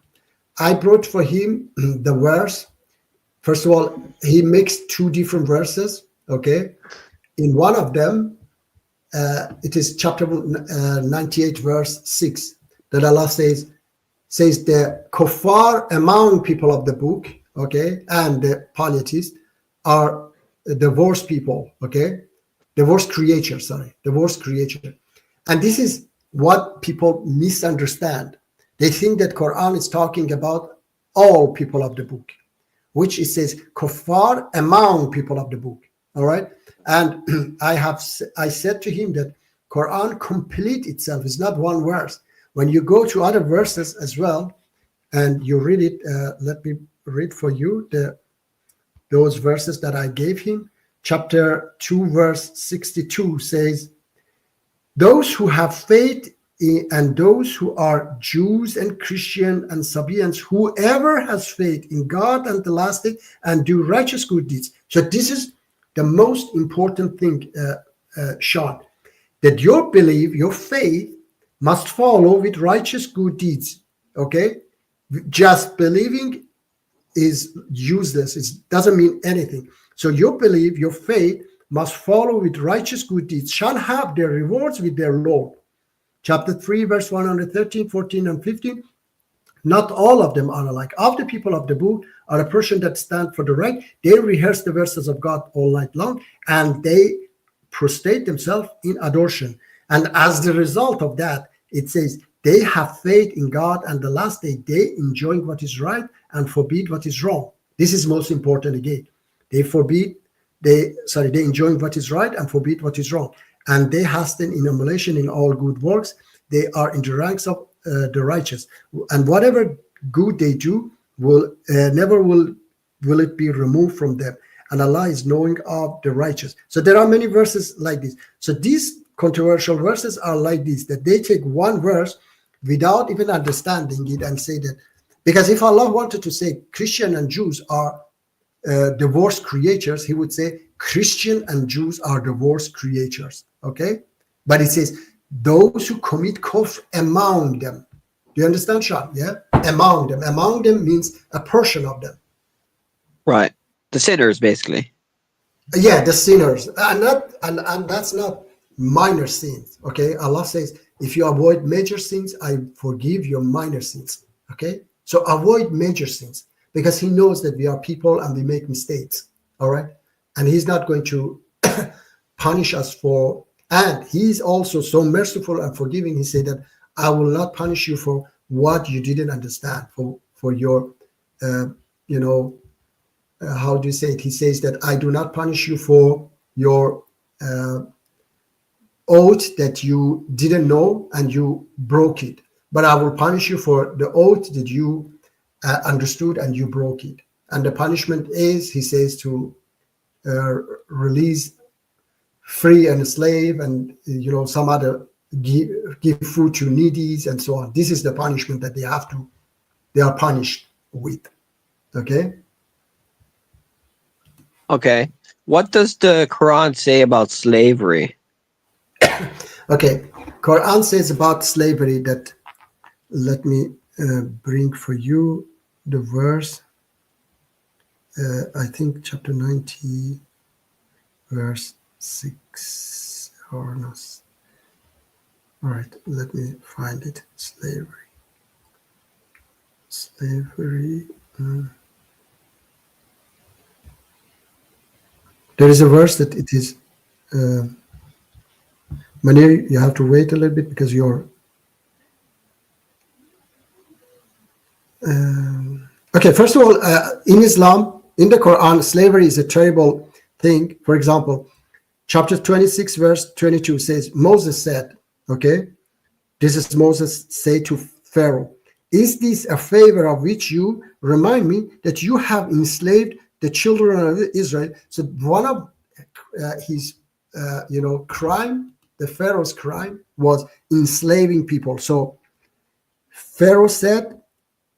Speaker 2: I brought for him the verse. First of all, he mixed two different verses. Okay, in one of them, it is chapter 98, verse 6, that Allah says the kuffar among people of the book, okay, and the polytheists are the worst people, okay, the worst creature, the worst creature. And this is what people misunderstand. They think that Quran is talking about all people of the book, which it says kuffar among people of the book. All right. And I said to him that Quran complete itself is not one verse. When you go to other verses as well, and you read it, let me read for you those verses that I gave him. Chapter 2, verse 62 says, those who have faith and those who are Jews and Christian and Sabians, whoever has faith in God and the last day and do righteous good deeds. So this is the most important thing, Sean, that your belief, your faith must follow with righteous good deeds. Okay, just believing is useless. It doesn't mean anything. So your belief, your faith must follow with righteous good deeds, shall have their rewards with their Lord. Chapter 3, verse 113, 14, and 15. Not all of them are alike. Of the people of the book are a person that stand for the right. They rehearse the verses of God all night long, and they prostrate themselves in adoration. And as the result of that, it says, they have faith in God and the last day. They enjoy what is right and forbid what is wrong. This is most important again. They enjoy what is right and forbid what is wrong. And they hasten in emulation in all good works. They are in the ranks of the righteous. And whatever good they do will it be removed from them. And Allah is knowing of the righteous. So there are many verses like this. So these controversial verses are like this, that they take one verse without even understanding it and say that, because if Allah wanted to say Christian and Jews are the worst creatures, he would say Christian and Jews are the worst creatures. Okay, but it says those who commit kufr among them. Do you understand, Sean? Yeah, among them. Among them means a portion of them.
Speaker 4: Right, the sinners, basically.
Speaker 2: Yeah, the sinners, and that's not minor sins. Okay, Allah says, if you avoid major sins, I forgive your minor sins. Okay, so avoid major sins, because he knows that we are people and we make mistakes. All right, and he's not going to punish us for, and he's also so merciful and forgiving. He said that I will not punish you for what you didn't understand, for your how do you say it? He says that I do not punish you for your oath that you didn't know and you broke it, but I will punish you for the oath that you understood and you broke it. And the punishment is, he says, to release free and slave, and some other give food to needies and so on. This is the punishment that they are punished with.
Speaker 4: Okay, what does the Quran say about slavery?
Speaker 2: Okay, Quran says about slavery that, let me bring for you the verse. I think chapter 90, verse 6 or no. All right, let me find it. Slavery. There is a verse that it is. Manir, you have to wait a little bit because you're. Okay, first of all, in Islam, in the Quran, slavery is a terrible thing. For example, chapter 26, verse 22 says, Moses said, okay, this is Moses say to Pharaoh, is this a favor of which you remind me that you have enslaved the children of Israel. So one of his crime, the Pharaoh's crime, was enslaving people. So Pharaoh said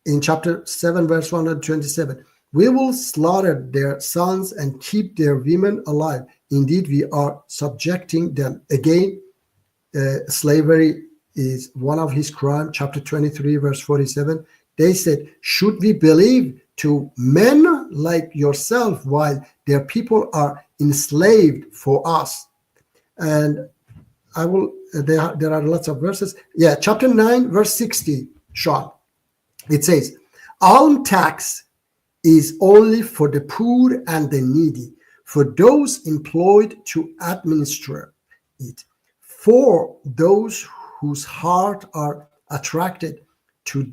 Speaker 2: in chapter 7 verse 127, we will slaughter their sons and keep their women alive. Indeed, we are subjecting them. Again, slavery is one of his crimes. Chapter 23 verse 47, they said, should we believe to men like yourself while their people are enslaved for us? And I will, there are lots of verses. Yeah, chapter 9 verse 60, Sean. It says, alms tax is only for the poor and the needy, for those employed to administer it, for those whose heart are attracted to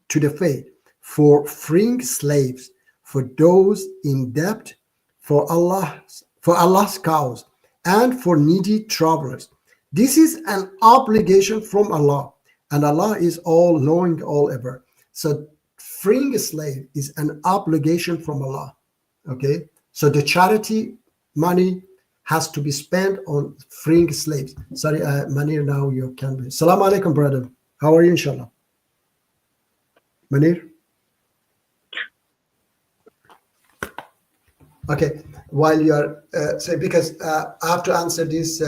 Speaker 2: the faith, for freeing slaves, for those in debt, for Allah's cause, and for needy travelers. This is an obligation from Allah, and Allah is all knowing, all ever. So freeing a slave is an obligation from Allah. Okay, so the charity money has to be spent on freeing slaves. Sorry, Manir, now you can be. Salaam alaikum, brother. How are you, inshallah? Manir? Okay, while you are, because I have to answer this,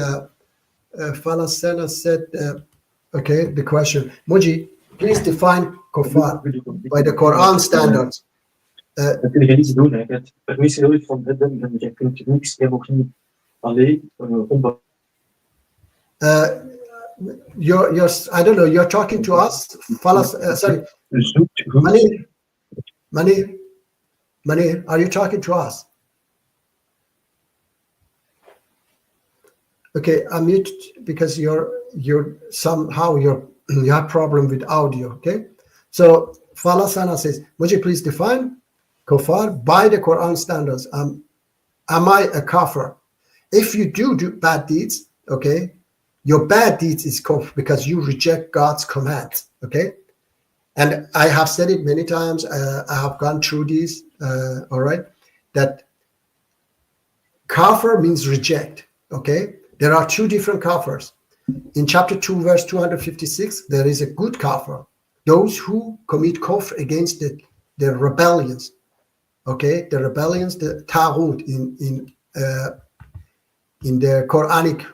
Speaker 2: Falasena said, okay, the question. Muji, please define Kufar by the Quran standards. You're I don't know, you're talking to us? Sorry. Manir, are you talking to us? Okay, unmute because you have problem with audio. Okay, so Falasana says, would you please define Kufar by the Quran standards? Am I a kafir? If you do bad deeds, okay, your bad deeds is kufr because you reject God's commands. Okay, and I have said it many times. I have gone through this. All right, that kafir means reject. Okay. There are two different kafirs. In chapter 2, verse 256, there is a good kafir. Those who commit kufr against the rebellions. Okay, the rebellions, the taghut in the Quranic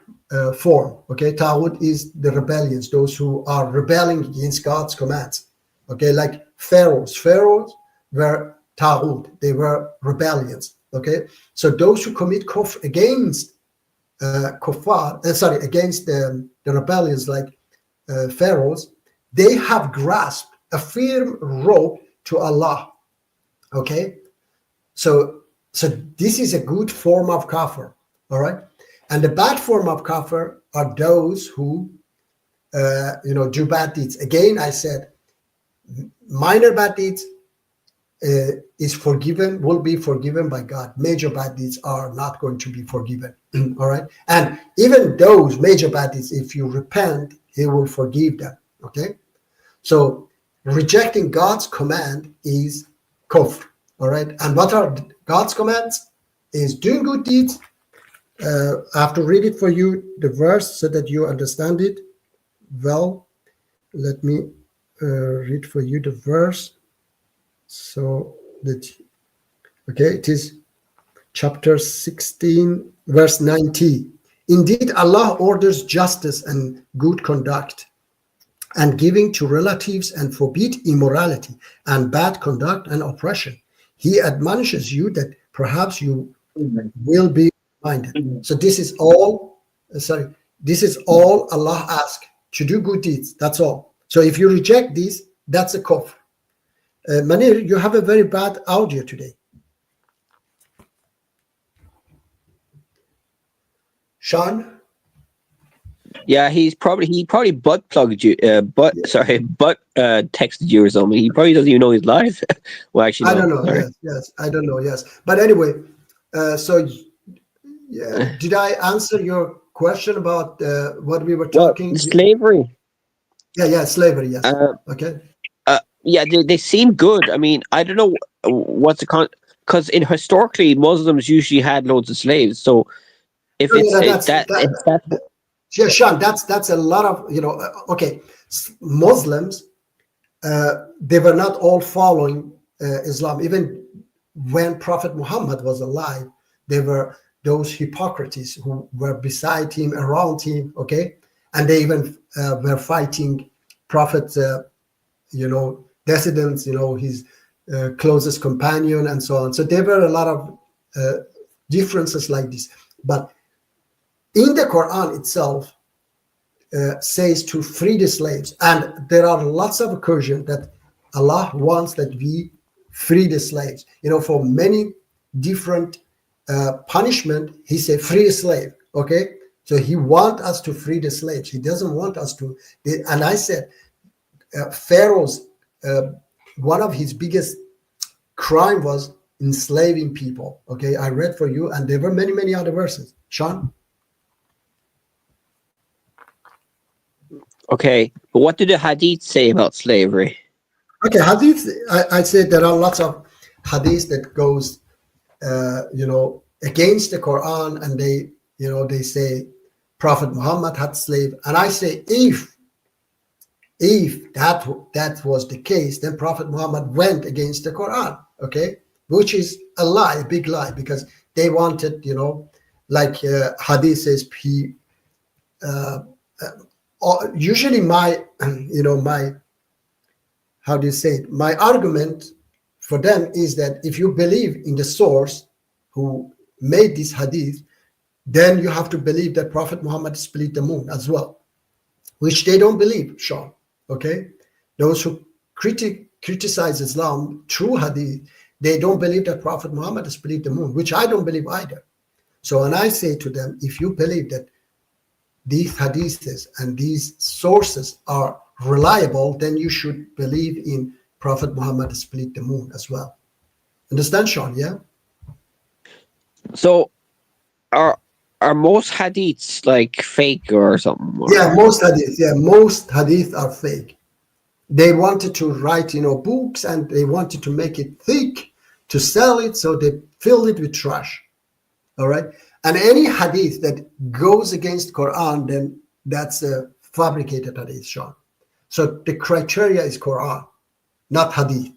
Speaker 2: form. Okay, taghut is the rebellions, those who are rebelling against God's commands. Okay, like pharaohs. Pharaohs were taghut. They were rebellions. Okay, so those who commit kufr against against the rebellions like pharaohs, they have grasped a firm rope to Allah. Okay, so this is a good form of kafir. All right, and the bad form of kafir are those who do bad deeds. Again, I said minor bad deeds will be forgiven by God. Major bad deeds are not going to be forgiven. All right, and even those major bad deeds, if you repent, He will forgive them. Okay, so rejecting God's command is kufr. All right, and what are God's commands? Is doing good deeds. I have to read it for you, the verse, so that you understand it well. Let me read for you the verse. So that, okay, it is chapter 16, verse 90. Indeed, Allah orders justice and good conduct and giving to relatives and forbid immorality and bad conduct and oppression. He admonishes you that perhaps you will be minded. So this is all, Allah asks, to do good deeds. That's all. So if you reject this, that's a kufr. Manir, you have a very bad audio today. Sean?
Speaker 4: Yeah, he probably butt plugged you, texted you or something. He probably doesn't even know he's live. Well, actually,
Speaker 2: I don't know. Yes, I don't know. Yes, but anyway, did I answer your question about what we were talking?
Speaker 4: Slavery.
Speaker 2: Yeah, slavery. Yes. Okay.
Speaker 4: Yeah, they seem good. I mean, I don't know what's because in historically Muslims usually had loads of slaves. So if
Speaker 2: No,
Speaker 4: it's
Speaker 2: no, yeah, Sean, that's a lot of, okay, Muslims, they were not all following Islam. Even when Prophet Muhammad was alive, there were those hypocrites who were beside him, around him, okay? And they even were fighting Prophet's, descendants, his closest companion and so on. So there were a lot of differences like this. But in the Quran itself, says to free the slaves, and there are lots of occasions that Allah wants that we free the slaves. For many different punishment, He said free a slave. Okay, so He wants us to free the slaves. He doesn't want us to. And I said, Pharaoh's one of his biggest crime was enslaving people. Okay, I read for you, and there were many other verses. Sean.
Speaker 4: Okay, but what do the hadith say about slavery?
Speaker 2: Okay, hadith. I said there are lots of hadiths that goes, against the Quran, and they say Prophet Muhammad had slave, and I say if that was the case, then Prophet Muhammad went against the Quran. Okay, which is a lie, a big lie, because they wanted, like hadith says, he. Usually my how do you say it? My argument for them is that if you believe in the source who made this hadith, then you have to believe that Prophet Muhammad split the moon as well, which they don't believe, Sean. Okay, those who criticize Islam through hadith, they don't believe that Prophet Muhammad split the moon, which I don't believe either. So when I say to them, if you believe that these hadiths and these sources are reliable, then you should believe in Prophet Muhammad split the moon as well. Understand, Sean? Yeah.
Speaker 4: So, are most hadiths like fake or something? Or?
Speaker 2: Yeah, most hadiths. Yeah, most hadiths are fake. They wanted to write, books, and they wanted to make it thick to sell it, so they filled it with trash. All right. And any hadith that goes against Quran, then that's a fabricated hadith, Sean. So the criteria is Quran, not hadith.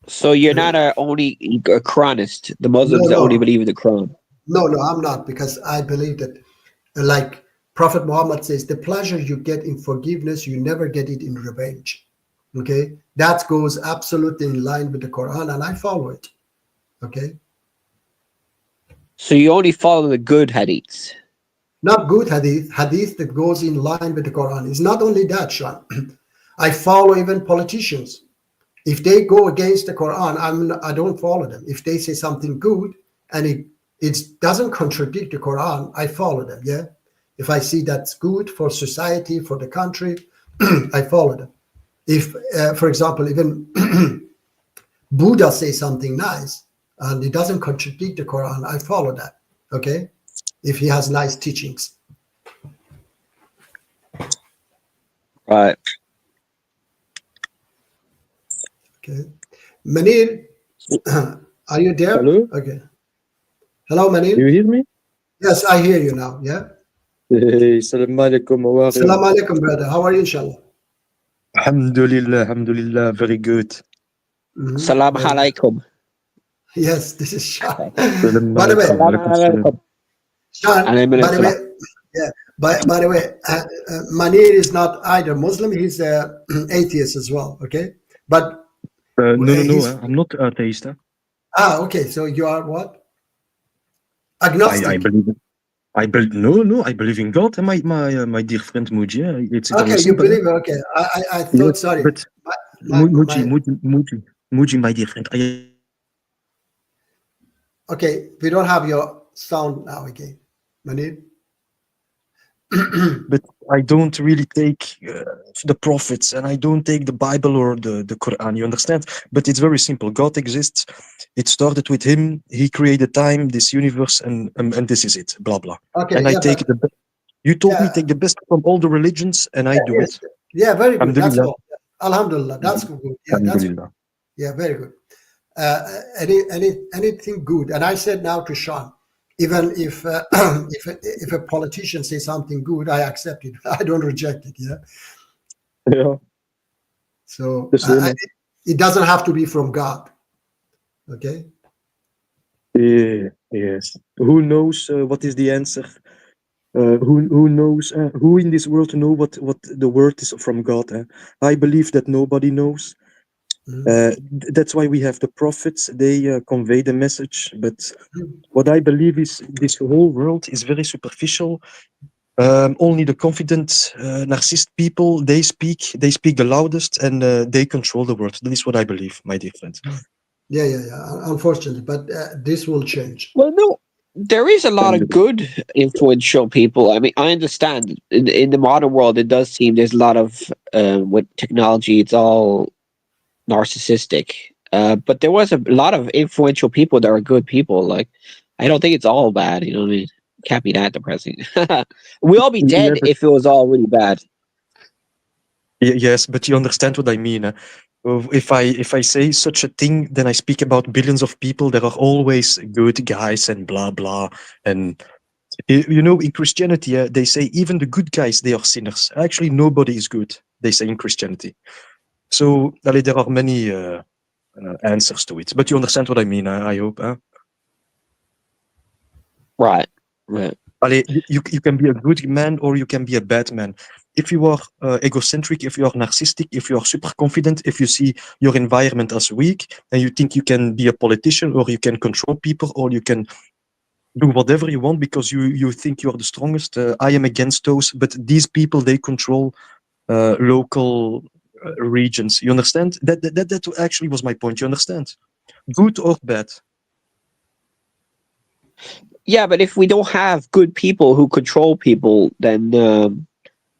Speaker 4: So you're not only a Quranist. The Muslims that only believe in the Quran.
Speaker 2: No, I'm not, because I believe that, like Prophet Muhammad says, the pleasure you get in forgiveness, you never get it in revenge. Okay, that goes absolutely in line with the Quran, and I follow it. Okay.
Speaker 4: So you only follow the good hadiths?
Speaker 2: Not good hadith that goes in line with the Quran. It's not only that, Sean. I follow even politicians. If they go against the Quran, I don't follow them. If they say something good and it doesn't contradict the Quran, I follow them. Yeah. If I see that's good for society, for the country, I follow them. If, for example, even Buddha says something nice, and it doesn't contradict the Quran, I follow that. Okay, if he has nice teachings.
Speaker 4: Right.
Speaker 2: Okay, Manir, are you there?
Speaker 5: Hello.
Speaker 2: Okay. Hello, Manir.
Speaker 5: Do you hear me?
Speaker 2: Yes, I hear you now. Yeah.
Speaker 5: Hey, Assalamu alaikum. How are you?
Speaker 2: Assalamu alaikum, brother. How are you, inshallah?
Speaker 5: Alhamdulillah, very good.
Speaker 4: Salam alaikum.
Speaker 2: Yes, this is Sean.
Speaker 5: Salam
Speaker 2: By the way,
Speaker 5: alaikum.
Speaker 2: Sean, by the way, yeah, by the way, Manir is not either Muslim, he's an atheist as well, okay? But
Speaker 5: No, I'm not atheist. Huh?
Speaker 2: okay, so you are what? Agnostic.
Speaker 5: I believe in God. And my dear friend Muji, it's very
Speaker 2: Okay,
Speaker 5: simple.
Speaker 2: you believe, okay. I thought,
Speaker 5: Yes,
Speaker 2: sorry.
Speaker 5: but Muji, my dear friend,
Speaker 2: Okay, we don't have your sound now again, Manir.
Speaker 5: but I don't really take the prophets, and I don't take the Bible or the Quran. You understand? But it's very simple. God exists. It started with Him. He created time, this universe, and this is it. Blah blah.
Speaker 2: Okay,
Speaker 5: And I take the best. You told me take the best from all the religions, and I do it.
Speaker 2: Yeah, very good. That's
Speaker 5: Alhamdulillah.
Speaker 2: all. Alhamdulillah. That's good. Yeah, that's good.
Speaker 5: Alhamdulillah.
Speaker 2: Yeah, very good. anything good. And I said now to Sean, even if if a politician says something good, I accept it. I don't reject it. Yeah.
Speaker 5: Yeah.
Speaker 2: So
Speaker 5: The same.
Speaker 2: it doesn't have to be from God. Okay.
Speaker 5: Yeah, yes. Who knows what is the answer? Who knows? Who in this world know what the word is from God? I believe that nobody knows. That's why we have the prophets. They convey the message. But what I believe is this whole world is very superficial. Only the confident, narcissist people, they speak the loudest, and they control the world. That is what I believe, my dear friends.
Speaker 2: Yeah. Unfortunately, but this will change.
Speaker 4: Well, no, there is a lot of good influential people. I mean, I understand in the modern world, it does seem there's a lot of with technology, it's all narcissistic. But there was a lot of influential people that are good people. Like, I don't think it's all bad. You know what I mean? Can't be that depressing. We'd all be dead if it was all really bad.
Speaker 5: Yes, but you understand what I mean. If I say such a thing, then I speak about billions of people. There are always good guys and blah blah. And you know, in Christianity, they say even the good guys, they are sinners. Actually, nobody is good. They say in Christianity. So there are many answers to it. But you understand what I mean. I hope.
Speaker 4: Right.
Speaker 5: You can be a good man or you can be a bad man. If you are egocentric, if you are narcissistic, if you are super confident, if you see your environment as weak and you think you can be a politician or you can control people or you can do whatever you want because you think you are the strongest, I am against those. But these people, they control local regions. You understand? That actually was my point. You understand? Good or bad?
Speaker 4: Yeah, but if we don't have good people who control people, then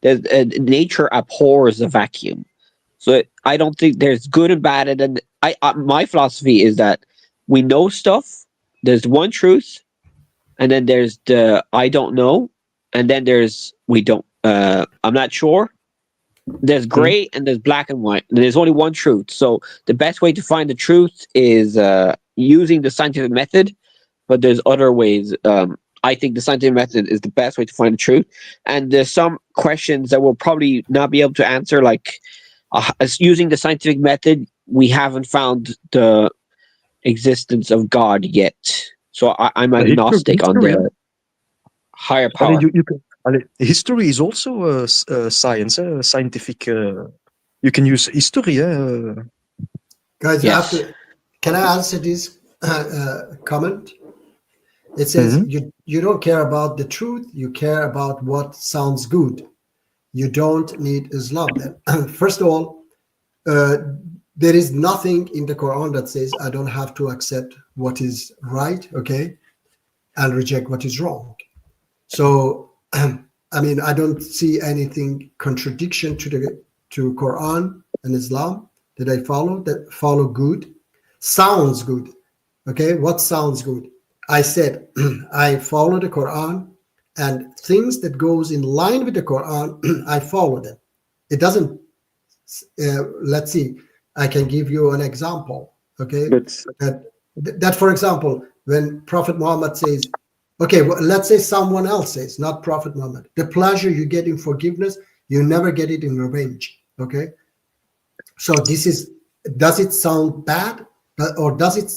Speaker 4: nature abhors a vacuum. So I don't think there's good and bad. And then my philosophy is that we know stuff. There's one truth, and then there's the I don't know, and then there's we don't. I'm not sure. There's gray and there's black and white. And there's only one truth. So the best way to find the truth is using the scientific method. But there's other ways. I think the scientific method is the best way to find the truth. And there's some questions that we'll probably not be able to answer, like using the scientific method, we haven't found the existence of God yet. So I'm agnostic on the higher power.
Speaker 5: History is also a science, scientific. You can use history.
Speaker 2: Guys,
Speaker 4: Yes.
Speaker 2: can I answer this comment? It says you don't care about the truth, you care about what sounds good. You don't need Islam then. First of all, there is nothing in the Quran that says I don't have to accept what is right, okay, and reject what is wrong. So, I mean, I don't see anything contradiction to Quran and Islam that I follow, that follow good. Sounds good, okay? What sounds good? I said I follow the Quran, and things that goes in line with the Quran, I follow them. It doesn't. Let's see. I can give you an example. Okay, that for example, when Prophet Muhammad says, okay, well, let's say someone else says, not Prophet Muhammad, the pleasure you get in forgiveness, you never get it in revenge. Okay, so this is. Does it sound bad, or does it?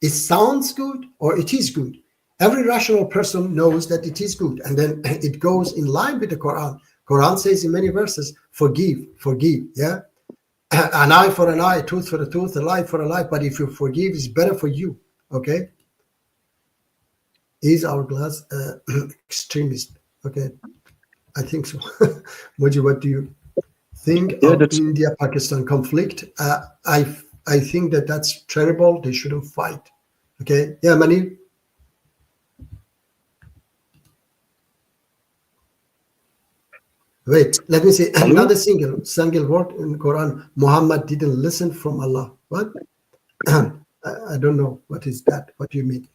Speaker 2: It sounds good or it is good. Every rational person knows that it is good. And then it goes in line with the Quran. Quran says in many verses, forgive, yeah? An eye for an eye, a tooth for a tooth, a life for a life. But if you forgive, it's better for you, okay? Is our glass extremist? Okay, I think so. What do you think of India Pakistan conflict? I think that's terrible. They shouldn't fight. Okay, yeah, Mani. Wait, let me say another single word in Quran. Muhammad didn't listen from Allah. What? I don't know. What is that? What do you mean?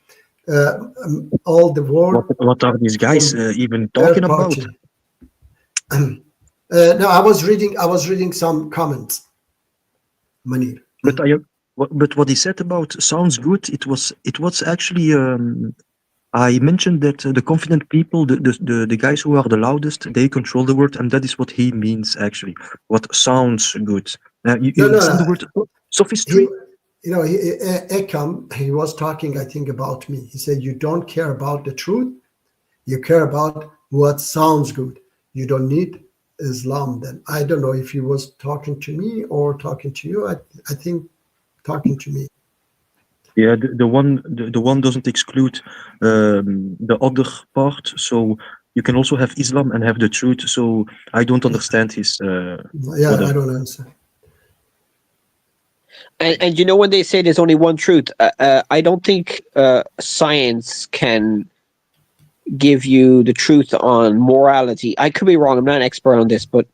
Speaker 2: All the word.
Speaker 5: What are these guys even talking about?
Speaker 2: No, I was reading some comments. Manir.
Speaker 5: But But what he said about sounds good. It was actually. I mentioned that the confident people, the guys who are the loudest, they control the word, and that is what he means actually. What sounds good. You
Speaker 2: No, no,
Speaker 5: understand
Speaker 2: no.
Speaker 5: the word sophistry?
Speaker 2: Ekam, he was talking, I think, about me. He said, you don't care about the truth. You care about what sounds good. You don't need Islam then. I don't know if he was talking to me or talking to you. I think talking to me.
Speaker 5: Yeah, the one doesn't exclude the other part. So you can also have Islam and have the truth. So I don't understand his.
Speaker 2: Yeah,
Speaker 5: whatever.
Speaker 2: I don't understand.
Speaker 4: And you know, when they say there's only one truth, I don't think science can give you the truth on morality. I could be wrong. I'm not an expert on this, but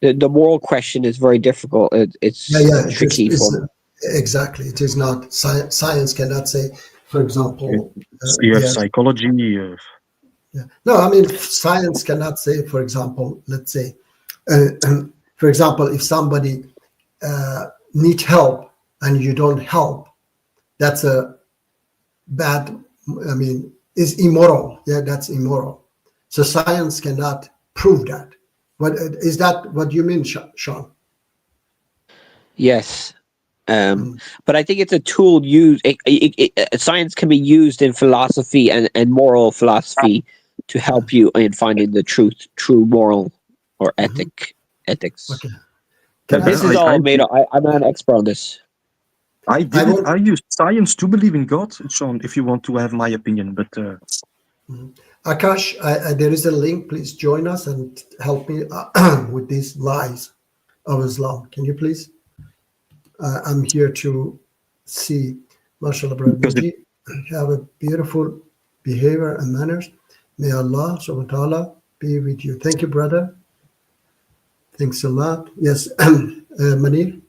Speaker 4: the moral question is very difficult. It's
Speaker 2: Yeah,
Speaker 4: tricky for me.
Speaker 2: exactly. It is not science cannot say, for example,
Speaker 5: You have
Speaker 2: yes.
Speaker 5: psychology.
Speaker 2: Yeah. No, I mean, science cannot say, for example, let's say, for example, if somebody needs help and you don't help, that's a bad, I mean, is immoral. Yeah, that's immoral. So science cannot prove that. But is that what you mean, Sean?
Speaker 4: Yes. But I think it's a tool used. Science can be used in philosophy and moral philosophy to help you in finding the true moral or ethics.
Speaker 2: Okay. Can I
Speaker 4: This is
Speaker 2: say,
Speaker 4: all made up. I'm not an expert on this.
Speaker 5: I did it.
Speaker 2: won't-
Speaker 5: I used science to believe in God, Sean. If you want to have my opinion, but
Speaker 2: Akash, there is a link. Please join us and help me with these lies of Islam. Can you please? I'm here to see, mashallah, brother
Speaker 5: because
Speaker 2: Muji, have a beautiful behavior and manners. May Allah subhanahu wa ta'ala be with you. Thank you, brother. Thanks a lot. Yes, Manir.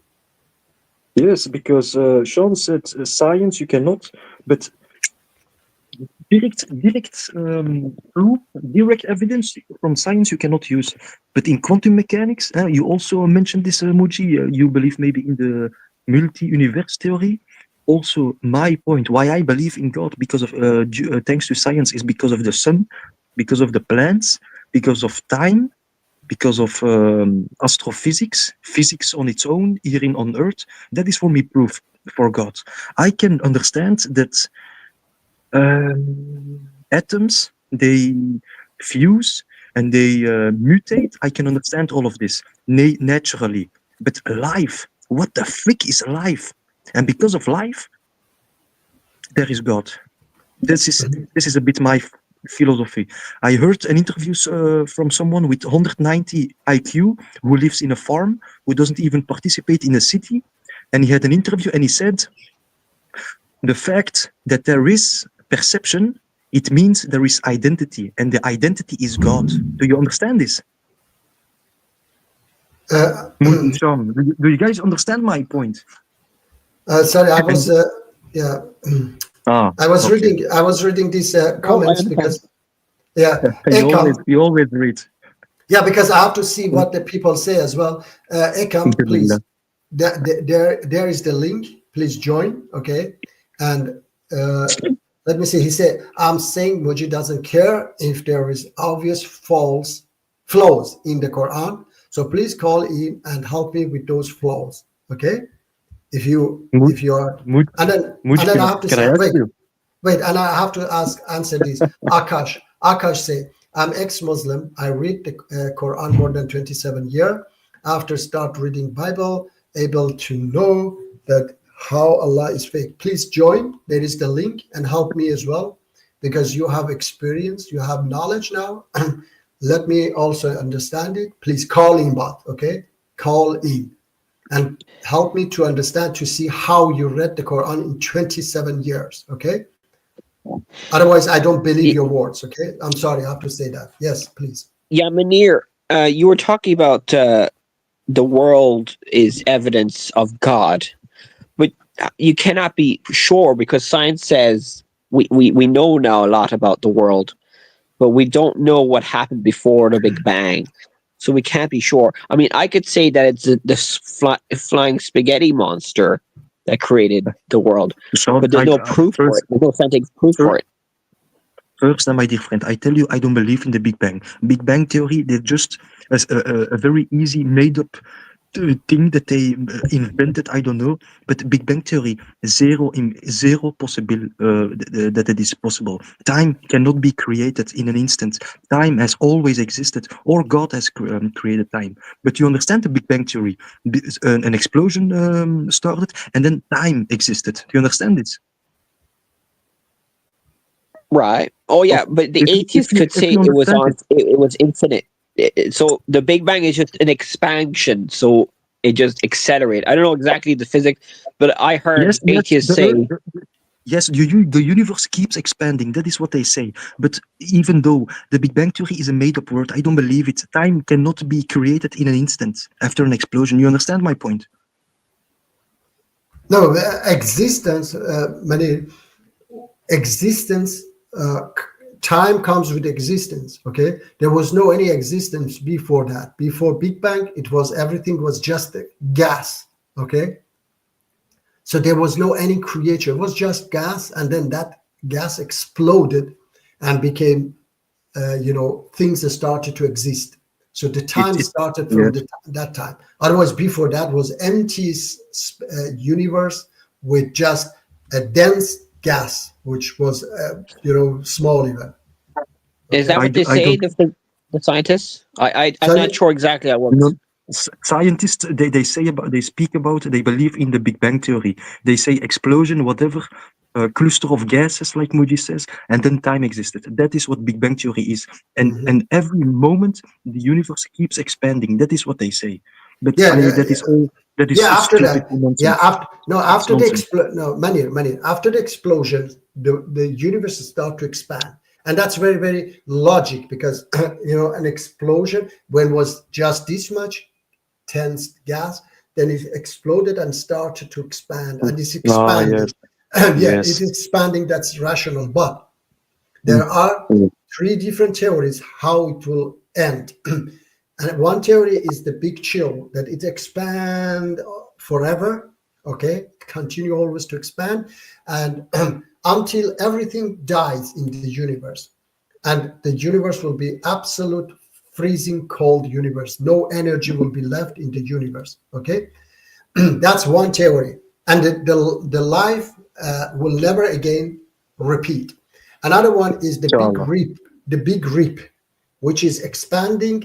Speaker 5: yes, because Sean said science you cannot, but direct proof, direct evidence from science you cannot use. But in quantum mechanics, you also mentioned this, Muji. You believe maybe in the multi-universe theory. Also, my point why I believe in God because of thanks to science is because of the sun, because of the plants, because of time, because of astrophysics, physics on its own here on Earth. That is for me proof for God. I can understand that atoms they fuse and they mutate. I can understand all of this naturally, but life, what the frick is life? And because of life there is God. This is a bit my philosophy. I heard an interview from someone with 190 IQ who lives in a farm, who doesn't even participate in a city, and he had an interview and he said the fact that there is perception, it means there is identity, and the identity is God. Do you understand this? Sean, do you guys understand my point?
Speaker 2: Sorry, I was yeah. I was
Speaker 5: okay.
Speaker 2: reading these
Speaker 4: I
Speaker 2: comments
Speaker 4: understand.
Speaker 2: because yeah,
Speaker 5: You always read.
Speaker 2: yeah, because I have to see what the people say as well. Ekam, please. There is the link. Please join. Okay, and let me see. He said, "I'm saying Muji doesn't care if there is obvious flaws in the Quran. So please call in and help me with those flaws. Okay, if you are, and then I have to say, wait, and I have to answer this. Akash say, I'm ex-Muslim. I read the Quran more than 27 years. After start reading Bible, able to know that how Allah is fake. Please join. There is the link and help me as well, because you have experience, you have knowledge now. Let me also understand it. Please call in, bot. Okay, call in and help me to understand, to see how you read the Quran in 27 years. Okay. Otherwise, I don't believe your words. Okay. I'm sorry. I have to say that. Yes, please.
Speaker 4: Yeah, Manir, you were talking about the world is evidence of God, but you cannot be sure because science says we know now a lot about the world, but we don't know what happened before the Big Bang. So we can't be sure. I mean, I could say that it's this flying spaghetti monster, that created the world,
Speaker 5: So
Speaker 4: but there's no proof for it. There's no scientific proof for it.
Speaker 5: First, my dear friend, I tell you, I don't believe in the Big Bang. Big Bang theory, they're just a very easy, made-up thing that they invented. I don't know, but Big Bang theory, zero possible that it is possible. Time cannot be created in an instant. Time has always existed, or God has created time. But you understand the Big Bang theory? An explosion started, and then time existed. Do you understand this?
Speaker 4: Right. Oh yeah, but the atheists could say it was it was infinite. So the Big Bang is just an expansion. So it just accelerated. I don't know exactly the physics, but I heard atheists say.
Speaker 5: Yes, the universe keeps expanding. That is what they say. But even though the Big Bang theory is a made-up word, I don't believe it. Time cannot be created in an instant after an explosion. You understand my point?
Speaker 2: No, existence, time comes with existence. Okay, there was no any existence before that. Before Big Bang, everything was just gas. Okay, so there was no any creature. It was just gas, and then that gas exploded and became, things that started to exist. So the time started from that time. Otherwise, before that was empty universe with just a dense gas, which was, small even. Okay?
Speaker 4: Is that what they say, the scientists? I'm not sure exactly how it works.
Speaker 5: Scientists, they speak about, they believe in the Big Bang theory. They say explosion, whatever, cluster of gases, like Moody says, and then time existed. That is what Big Bang theory is. And every moment the universe keeps expanding. That is what they say. But that is all. That is
Speaker 2: after
Speaker 5: stupid
Speaker 2: that.
Speaker 5: nonsense.
Speaker 2: After the explosion, the universe started to expand. And that's very, very logic, because an explosion, when was just this much dense gas, then it exploded and started to expand, and it's expanding. It is expanding. That's rational. But there are three different theories how it will end. And one theory is the big chill, that it expand forever. Okay, continue always to expand, and until everything dies in the universe, and the universe will be absolute freezing cold universe. No energy will be left in the universe. Okay, that's one theory, and the life will never again repeat. Another one is the big rip, which is expanding,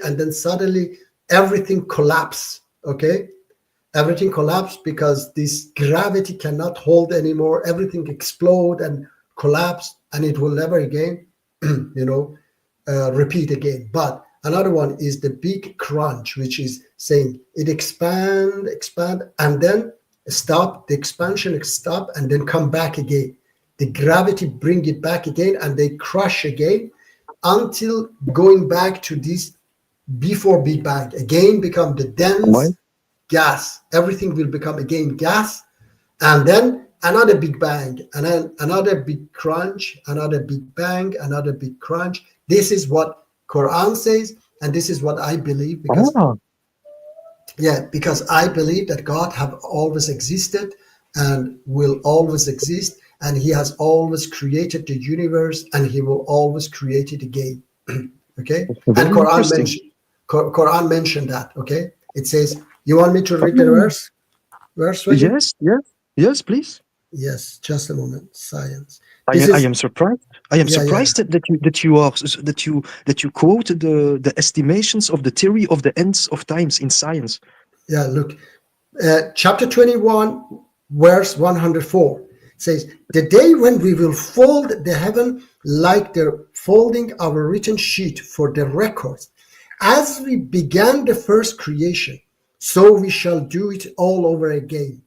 Speaker 2: and then suddenly everything collapses. Okay, everything collapsed because this gravity cannot hold anymore. Everything explode and collapse, and it will never again, repeat again. But another one is the big crunch, which is saying it expand, and then stop. The expansion stop, and then come back again. The gravity bring it back again, and they crush again until going back to this before Big Bang again, become the dense gas. Everything will become again gas, and then another Big Bang, and then another big crunch, another Big Bang, another big crunch. This is what Quran says, and this is what I believe, because because I believe that God have always existed and will always exist, and he has always created the universe, and he will always create it again. Okay, and Quran mentioned that. Okay, it says, you want me to read the verse for you?
Speaker 5: Yes, please.
Speaker 2: Yes, just a moment. Science.
Speaker 5: I am surprised. I am surprised that you quote the estimations of the theory of the ends of times in science.
Speaker 2: Yeah, look, chapter 21, verse 104 says, the day when we will fold the heaven like the folding of a written sheet for the records, as we began the first creation, so we shall do it all over again.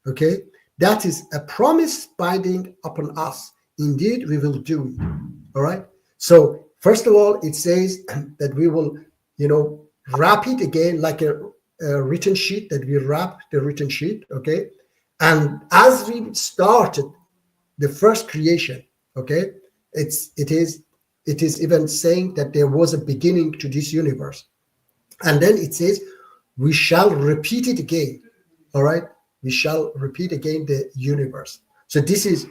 Speaker 2: Okay, that is a promise binding upon us. Indeed, we will do it. All right. So first of all, it says that we will, wrap it again like a written sheet, that we wrap the written sheet. Okay. And as we started the first creation, okay, it is even saying that there was a beginning to this universe. And then it says, we shall repeat it again. All right. we shall repeat again the universe. So this is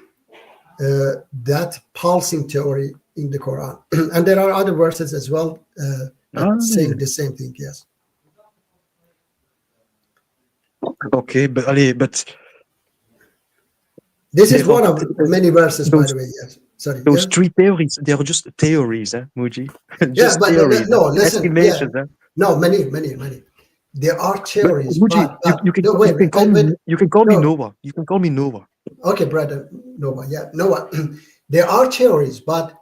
Speaker 2: that pulsing theory in the Quran. And there are other verses as well saying the same thing, yes.
Speaker 5: Okay, but
Speaker 2: this is one of many verses, by the way, yes. Sorry.
Speaker 5: Those three theories, they are just theories, Muji.
Speaker 2: Just
Speaker 5: but theories,
Speaker 2: no, listen.
Speaker 5: estimations.
Speaker 2: No, many. There are theories.
Speaker 5: Muji, you can call me Noah. You can call me Noah.
Speaker 2: Okay, brother Noah. Yeah, Noah. There are theories, but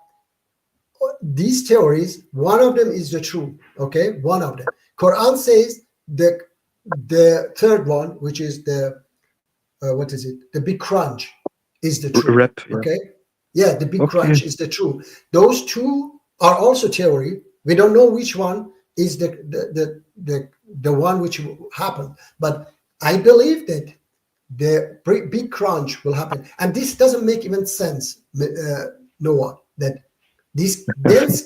Speaker 2: these theories, one of them is the truth. Okay, one of them. Quran says the third one, which is the what is it? The big crunch is the truth. Okay. Yeah, the big crunch is the truth. Those two are also theory. We don't know which one is the one which will happen. But I believe that the big crunch will happen. And this doesn't make even sense, Noah, that this dense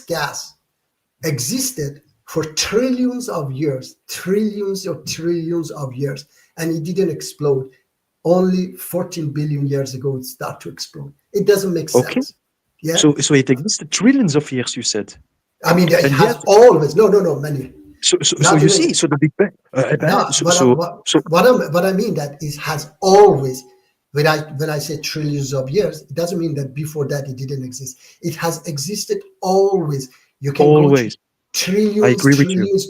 Speaker 2: gas existed for trillions of years, trillions of years, and it didn't explode. Only 14 billion years ago it started to explode. It doesn't make sense.
Speaker 5: Okay.
Speaker 2: Yeah.
Speaker 5: So it existed trillions of years, you said.
Speaker 2: I mean, it has always many.
Speaker 5: So you see, so the Big Bang.
Speaker 2: What I mean that is has always. When I say trillions of years, it doesn't mean that before that it didn't exist. It has existed always. You can
Speaker 5: always.
Speaker 2: Trillions years.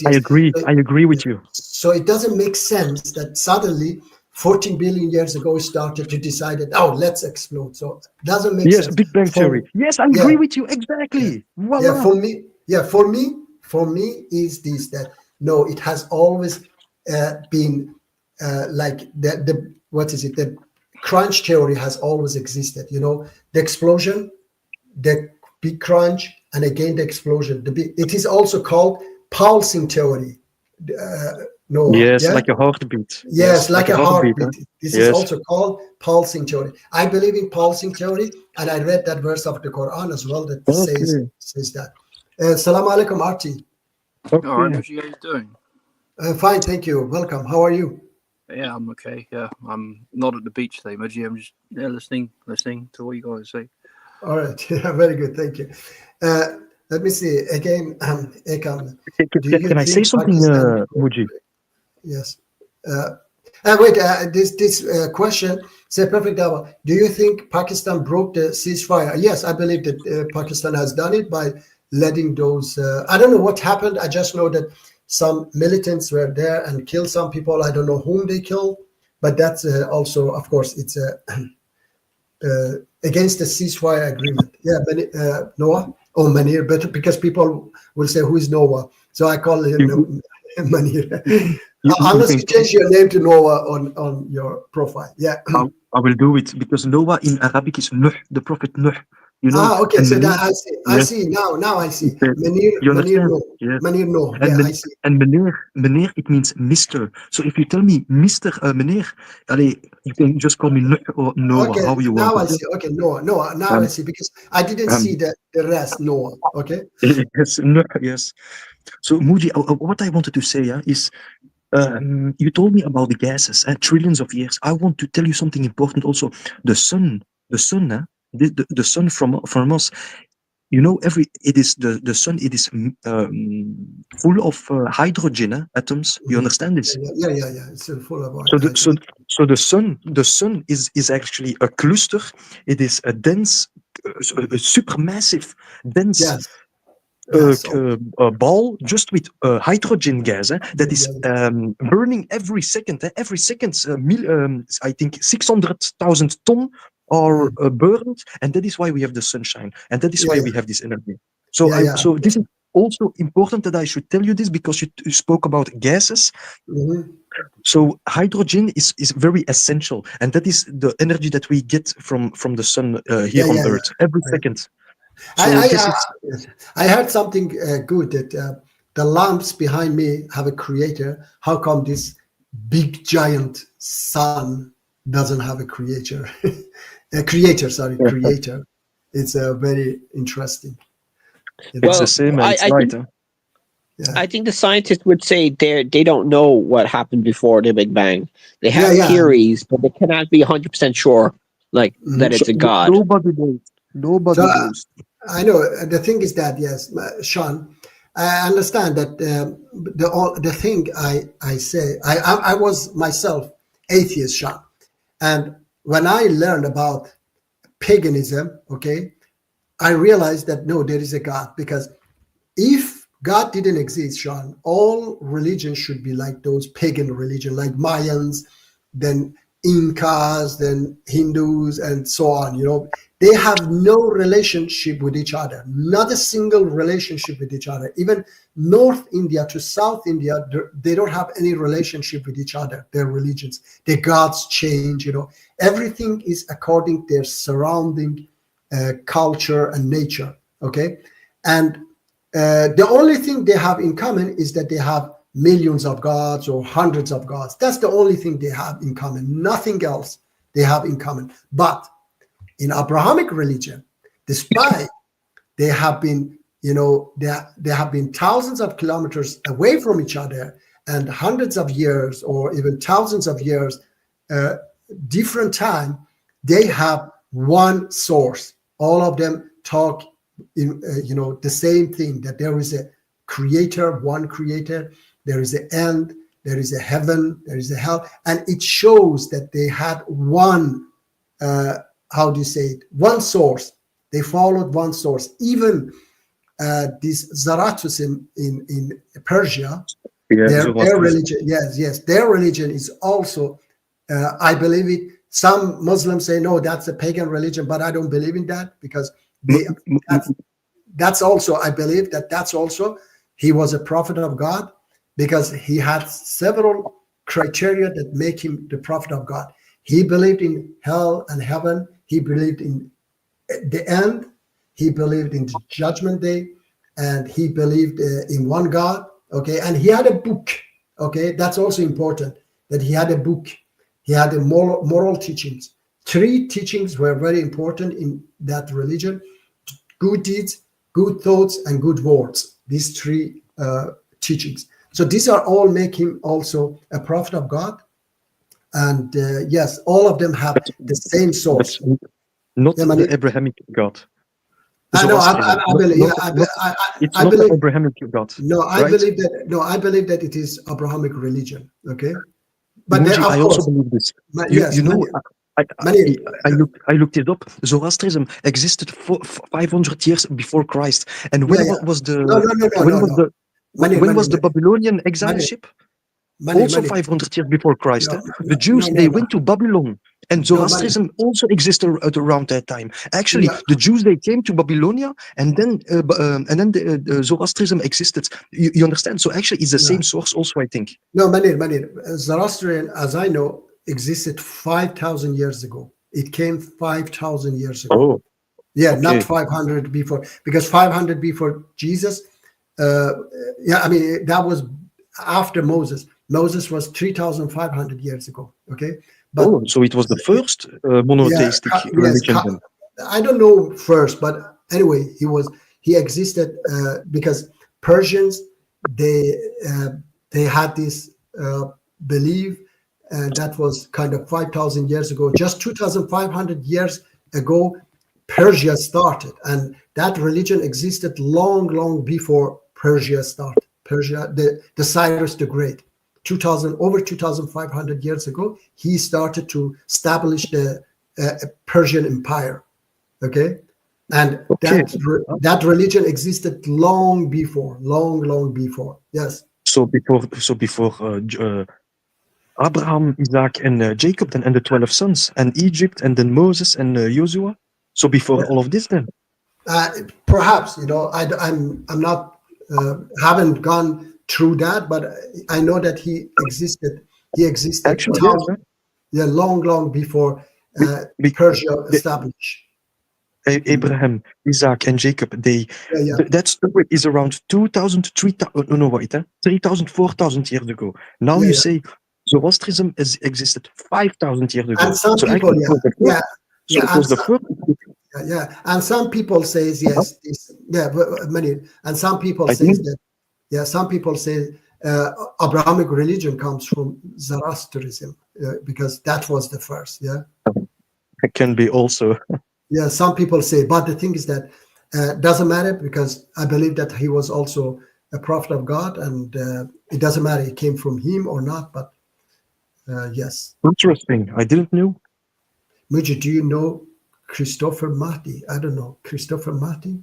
Speaker 5: I agree with you.
Speaker 2: So it doesn't make sense that suddenly 14 billion years ago started to decide that, oh, let's explode. So it doesn't make sense.
Speaker 5: Yes, Big Bang theory. Yes, I agree with you exactly.
Speaker 2: Yeah, for me is this, that no, it has always been like the what is it? The crunch theory has always existed. You know, the explosion, the big crunch, and again the explosion. It is also called pulsing theory.
Speaker 5: Like a heartbeat.
Speaker 2: Yes, like a heartbeat. This is also called pulsing theory. I believe in pulsing theory, and I read that verse of the Quran as well that says that. Assalamu alaikum, Arti.
Speaker 6: Okay. All right, how are you doing?
Speaker 2: Fine, thank you. Welcome. How are you?
Speaker 6: Yeah, I'm okay. Yeah, I'm not at the beach today, Maji. I'm just listening to what you guys say.
Speaker 2: All right. Yeah, very good. Thank you. Let me see again. Ekam,
Speaker 5: can I say something, Muji?
Speaker 2: Yes. Wait. This question. Say perfect double. Do you think Pakistan broke the ceasefire? Yes, I believe that Pakistan has done it by letting those. I don't know what happened. I just know that some militants were there and killed some people. I don't know whom they killed, but that's also, of course, it's against the ceasefire agreement. Yeah, Noah or Manir, but because people will say, who is Noah? So I call him Manir. Unless you change your name to Noah on your profile. Yeah.
Speaker 5: I will do it, because Noah in Arabic is Nuh, the prophet Nuh. You know,
Speaker 2: okay, so that I see. Now I see. Manir no. Yes. Manir no.
Speaker 5: And
Speaker 2: I see.
Speaker 5: And Manir, it means Mr. So if you tell me Mr. Manir, you can just call me Nuh or Noah,
Speaker 2: okay,
Speaker 5: how you want.
Speaker 2: Now I see. Okay, Noah. Now I see, because I didn't see the rest, Noah. Okay.
Speaker 5: Yes, Nuh, yes. So Muji, what I wanted to say is, you told me about the gases and trillions of years. I want to tell you something important also. The sun, the sun from us, you know, the sun, it is full of hydrogen atoms. You understand this?
Speaker 2: Yeah. It's full of hydrogen.
Speaker 5: So the sun is actually a cluster. It is a dense, a supermassive, dense ball just with hydrogen gas that is burning every second. Every second, I think 600,000 tons are burned, and that is why we have the sunshine, and that is why we have this energy. So so this is also important that I should tell you this, because you spoke about gases. So hydrogen is very essential, and that is the energy that we get from the sun here on Earth every second. So
Speaker 2: I heard something good, that the lamps behind me have a creator. How come this big giant sun doesn't have a creator? Creator. It's very interesting.
Speaker 5: It's the same. It's right.
Speaker 2: Yeah.
Speaker 4: I think the scientists would say they don't know what happened before the Big Bang. They have
Speaker 2: Yeah, yeah.
Speaker 4: theories, but they cannot be 100% sure, like that it's a god.
Speaker 5: Nobody knows. Nobody
Speaker 2: So,
Speaker 5: knows.
Speaker 2: I know the thing is that, yes, Sean, I understand that the thing I say, I was myself atheist, Sean, and when I learned about paganism, okay, I realized that no, there is a God, because if God didn't exist, Sean, all religions should be like those pagan religions, like Mayans, then Incas, then Hindus, and so on. You know, they have no relationship with each other, not a single relationship with each other. Even North India to South India, they don't have any relationship with each other, their religions. Their gods change, you know. Everything is according to their surrounding culture and nature, okay? And the only thing they have in common is that they have millions of gods or hundreds of gods. That's the only thing they have in common. Nothing else they have in common. But in Abrahamic religion, despite they have been, you know, they have been thousands of kilometers away from each other and hundreds of years or even thousands of years, different time, they have one source. All of them talk in, you know, the same thing, that there is a creator, one creator, there is an end, there is a heaven, there is a hell, and it shows that they had one, how do you say it, one source. They followed one source. Even this Zarathustra in Persia, their religion, yes, their religion is also, I believe it. Some Muslims say, no, that's a pagan religion, but I don't believe in that, because that's also, I believe that's also, he was a prophet of God, because he had several criteria that make him the prophet of God. He believed in hell and heaven. He believed in the end. He believed in the judgment day, and he believed in one God. Okay, and he had a book. Okay, that's also important, that he had a book. He had the moral teachings. 3 teachings were very important in that religion: good deeds, good thoughts, and good words. These 3 teachings. So these are all make him also a prophet of God. And yes, all of them have the same source.
Speaker 5: Not the Abrahamic God.
Speaker 2: I know. I believe.
Speaker 5: It's
Speaker 2: I
Speaker 5: not
Speaker 2: believe,
Speaker 5: the Abrahamic God.
Speaker 2: No, I
Speaker 5: right?
Speaker 2: believe that. No, I believe that it is Abrahamic religion. Okay, but
Speaker 5: Muji,
Speaker 2: there, of
Speaker 5: I
Speaker 2: course,
Speaker 5: also believe this.
Speaker 2: yes,
Speaker 5: You know,
Speaker 2: many,
Speaker 5: I looked it up. Zoroastrianism existed 500 years before Christ. And when was the when was the Babylonian exile ship? Also 500 years before Christ. The Jews, they went to Babylon, and Zoroastrianism also existed at around that time. Actually, the Jews, they came to Babylonia, and then the Zoroastrianism existed. You understand? So actually, it's the same source also, I think.
Speaker 2: No, Manir. Zoroastrian, as I know, existed 5,000 years ago. It came 5,000 years ago.
Speaker 5: Oh.
Speaker 2: Yeah,
Speaker 5: Okay.
Speaker 2: not 500 before, because 500 before Jesus, I mean, that was after Moses. Moses was 3,500 years ago. Okay,
Speaker 5: but so it was the first monotheistic religion. Then.
Speaker 2: I don't know first, but anyway, he existed because Persians they had this belief, and that was kind of 5,000 years ago. Just 2,500 years ago, Persia started, and that religion existed long before Persia started. Persia, the Cyrus the Great, over 2,500 years ago, he started to establish the Persian Empire. Okay, and that religion existed long before. Yes.
Speaker 5: So before Abraham, Isaac, and Jacob, then, and the 12 sons, and Egypt, and then Moses and Joshua. So before all of this, then.
Speaker 2: Perhaps, you know, I'm not haven't gone through that, but I know that he existed. He existed
Speaker 5: actually,
Speaker 2: long before Persia established.
Speaker 5: Abraham, Isaac, and Jacob. That story is around 2,000, 3,000. No, wait, 3,000, 4,000 years ago. Now you say Zoroastrianism has existed 5,000 years ago.
Speaker 2: And some
Speaker 5: so
Speaker 2: people,
Speaker 5: it was the first.
Speaker 2: And some people says yes, and some people says that Yeah, some people say Abrahamic religion comes from Zoroastrianism because that was the first. Yeah.
Speaker 5: It can be also.
Speaker 2: Yeah, some people say, but the thing is that doesn't matter because I believe that he was also a prophet of God, and it doesn't matter it came from him or not. But yes.
Speaker 5: Interesting. I didn't know.
Speaker 2: Muji, do you know Christopher Mahdi? I don't know. Christopher Mahdi?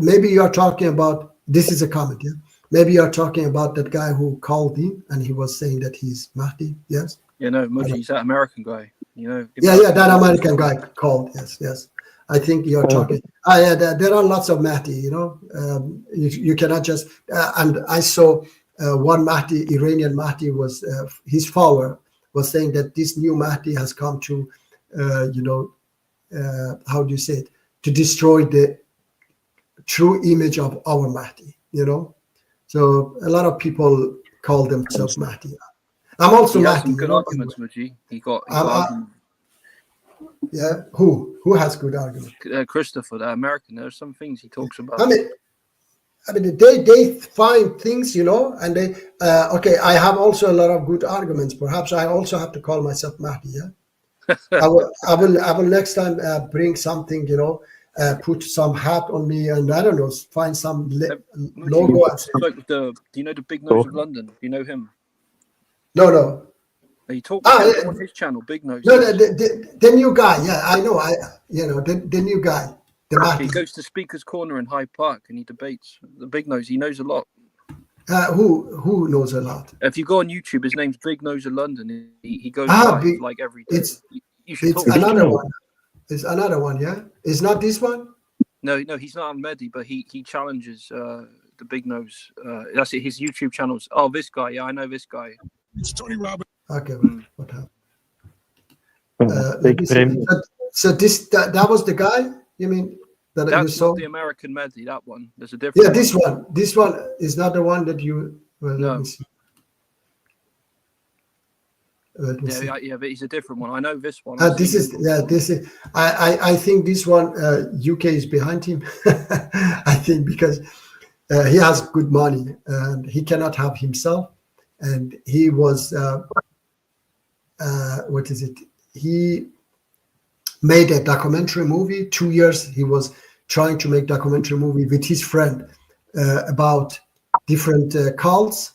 Speaker 2: Maybe you are talking about, this is a comment, yeah? Maybe you are talking about that guy who called in and he was saying that he's Mahdi, yes?
Speaker 6: Yeah, no, Mudgy's that American guy. You know.
Speaker 2: Yeah, that American guy called, yes. I think you're talking. Yeah, there are lots of Mahdi, you know. You cannot just, and I saw one Mahdi, Iranian Mahdi was, his follower was saying that this new Mahdi has come to, how do you say it, to destroy the true image of our Mahdi, you know. So a lot of people call themselves Mahdi. I'm also
Speaker 6: He has
Speaker 2: Mahdi.
Speaker 6: some good arguments, Mudgy. He got arguments.
Speaker 2: Yeah, who has good argument?
Speaker 6: Christopher, that American. There's some things he talks about.
Speaker 2: I mean, they find things, you know, and they. Okay, I have also a lot of good arguments. Perhaps I also have to call myself Mahdi. Yeah, I will next time bring something, you know, put some hat on me, and I don't know, find some logo.
Speaker 6: Do you know the Big Nose of London? Do you know him?
Speaker 2: No.
Speaker 6: He talks on his channel, Big Nose.
Speaker 2: No, the new guy. Yeah, I know. The new guy.
Speaker 6: He goes to Speaker's Corner in Hyde Park and he debates. The Big Nose. He knows a lot.
Speaker 2: Who knows a lot?
Speaker 6: If you go on YouTube, his name's Big Nose of London. He goes live like every day. You should
Speaker 2: it's another one. It's another one. Yeah, it's not this one.
Speaker 6: No, he's not on Mehdi, but he challenges the Big Nose. That's it. His YouTube channels. Oh, this guy. Yeah, I know this guy.
Speaker 7: It's Tony Robbins.
Speaker 2: Okay, what happened? So that was the guy. You mean that you saw?
Speaker 6: Not the American Mehdi. That one. There's a different.
Speaker 2: Yeah, this one. This one is not the one that you. Well,
Speaker 6: no.
Speaker 2: Let me see.
Speaker 6: Yeah, but he's a different one. I know this one.
Speaker 2: This is. I think this one. UK is behind him. I think because he has good money and he cannot have himself, and he was. What is it? He made a documentary movie. 2 years he was trying to make documentary movie with his friend about different cults,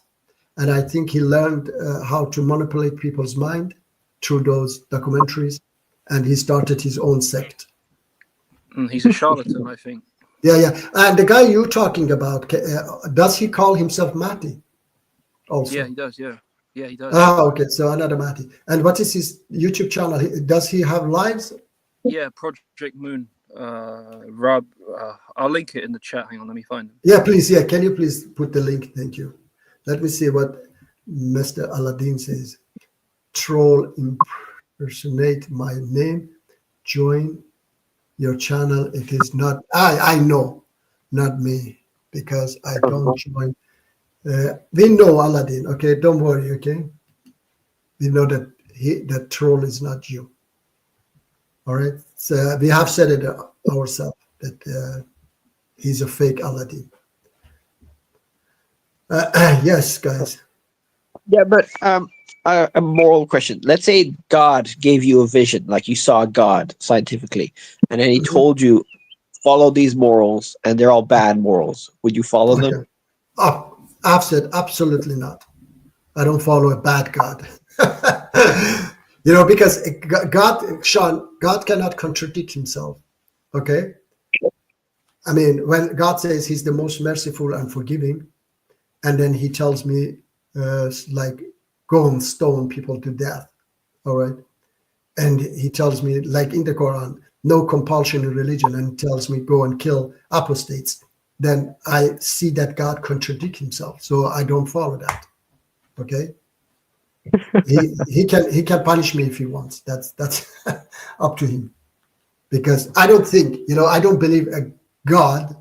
Speaker 2: and I think he learned how to manipulate people's mind through those documentaries, and he started his own sect.
Speaker 6: He's a charlatan, I think.
Speaker 2: Yeah. And the guy you're talking about, does he call himself Mahdi? Also.
Speaker 6: Yeah, he does. Yeah, he does.
Speaker 2: Okay. So another Mahdi. And what is his YouTube channel? Does he have lives?
Speaker 6: Yeah, Project Moon. Rob, I'll link it in the chat. Hang on, let me find him.
Speaker 2: Yeah, please. Yeah, can you please put the link? Thank you. Let me see what Mr. Aladdin says. Troll impersonate my name. Join your channel. It is not. I know, not me, because I don't join. We know Aladdin. Okay, don't worry. Okay, we know that that troll is not you. All right. So we have said it ourselves that he's a fake Aladdin. Yes, guys.
Speaker 4: Yeah, but a moral question. Let's say God gave you a vision, like you saw God scientifically, and then he told you, follow these morals, and they're all bad morals. Would you follow them?
Speaker 2: Oh, I've said absolutely not. I don't follow a bad God. Because God cannot contradict himself. Okay? I mean, when God says he's the most merciful and forgiving, and then he tells me, like, go and stone people to death. All right? And he tells me, like in the Quran, no compulsion in religion, and tells me go and kill apostates. Then I see that God contradicts himself. So I don't follow that. Okay? he can punish me if he wants. That's up to him, because I don't think I don't believe a God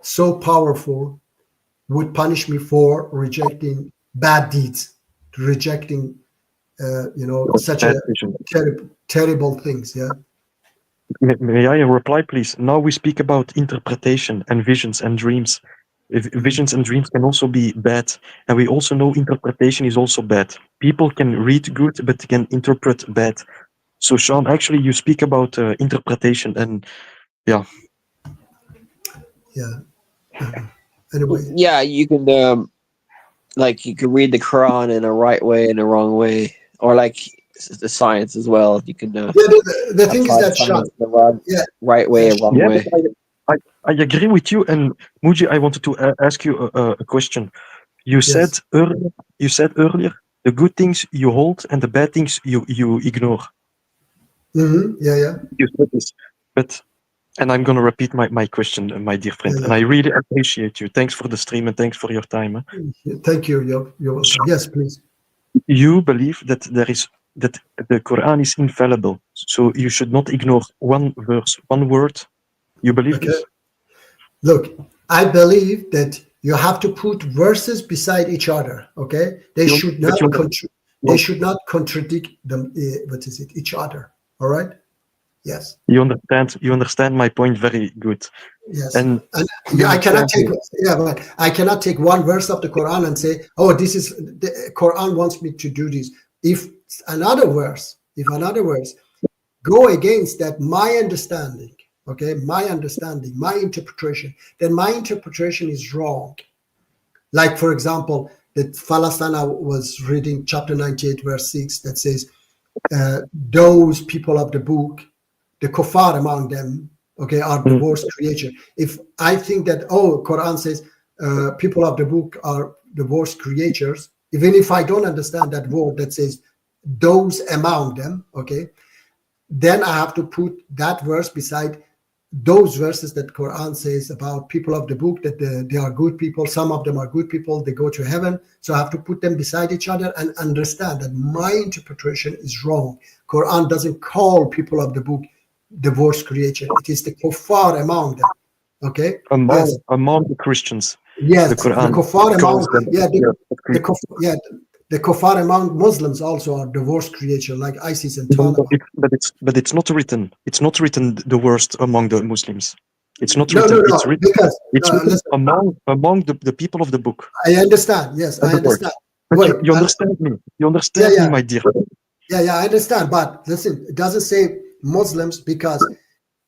Speaker 2: so powerful would punish me for rejecting bad deeds, rejecting such a terrible things. Yeah.
Speaker 5: May I reply, please? Now we speak about interpretation and visions and dreams. Visions and dreams can also be bad, and we also know interpretation is also bad. People can read good, but can interpret bad. So, Sean, actually, you speak about interpretation, and
Speaker 2: Yeah. Anyway,
Speaker 4: Yeah, you can like you can read the Quran in a right way and a wrong way, or like the science as well. You can
Speaker 2: yeah, the thing is
Speaker 4: apply
Speaker 2: that Sean,
Speaker 4: science the
Speaker 2: yeah,
Speaker 4: right way and wrong
Speaker 5: yeah,
Speaker 4: way.
Speaker 5: but I agree with you. And Muji, I wanted to ask you a question. You said
Speaker 2: yes,
Speaker 5: earlier the good things you hold and the bad things you ignore.
Speaker 2: yeah,
Speaker 5: You said this, but and I'm gonna repeat my question, my dear friend.
Speaker 2: Yeah,
Speaker 5: And I really appreciate you. Thanks for the stream and thanks for your time.
Speaker 2: thank you. You're welcome. Yes, please.
Speaker 5: You believe that that the Quran is infallible, so you should not ignore one verse, one word. You believe
Speaker 2: Okay.
Speaker 5: this?
Speaker 2: Look, I believe that you have to put verses beside each other. Okay, they
Speaker 5: You-
Speaker 2: should
Speaker 5: but
Speaker 2: not
Speaker 5: you-
Speaker 2: they should not contradict them. Each other. All right. Yes.
Speaker 5: You understand my point very good.
Speaker 2: Yes.
Speaker 5: And you
Speaker 2: I cannot take
Speaker 5: understand
Speaker 2: but I cannot take one verse of the Quran and say, oh, this is the Quran wants me to do this. If another verse go against that, my understanding, okay, my interpretation, then my interpretation is wrong. Like, for example, that Falasana was reading chapter 98, verse 6, that says, those people of the book, the kuffar among them, okay, are the worst creature. If I think that, oh, Quran says people of the book are the worst creatures, even if I don't understand that word that says those among them, okay, then I have to put that verse beside those verses that Quran says about people of the book, that they are good people. Some of them are good people, they go to heaven. So I have to put them beside each other and understand that my interpretation is wrong. Quran doesn't call people of the book the worst creature. It is the kuffar among them. Okay?
Speaker 5: among the Christians.
Speaker 2: Yes,
Speaker 5: The Quran
Speaker 2: the kuffar among,
Speaker 5: calls them
Speaker 2: the kuffar among Muslims also are the worst creature, like ISIS and Taliban.
Speaker 5: but it's not written. It's not written the worst among the Muslims. It's not
Speaker 2: No,
Speaker 5: written.
Speaker 2: no, no,
Speaker 5: It's written.
Speaker 2: because
Speaker 5: It's written
Speaker 2: listen,
Speaker 5: among the people of the book.
Speaker 2: I understand. Yes, I
Speaker 5: The word.
Speaker 2: understand.
Speaker 5: But
Speaker 2: Wait,
Speaker 5: you understand me. You understand
Speaker 2: yeah.
Speaker 5: me, my dear.
Speaker 2: Yeah, I understand. But listen, it doesn't say Muslims, because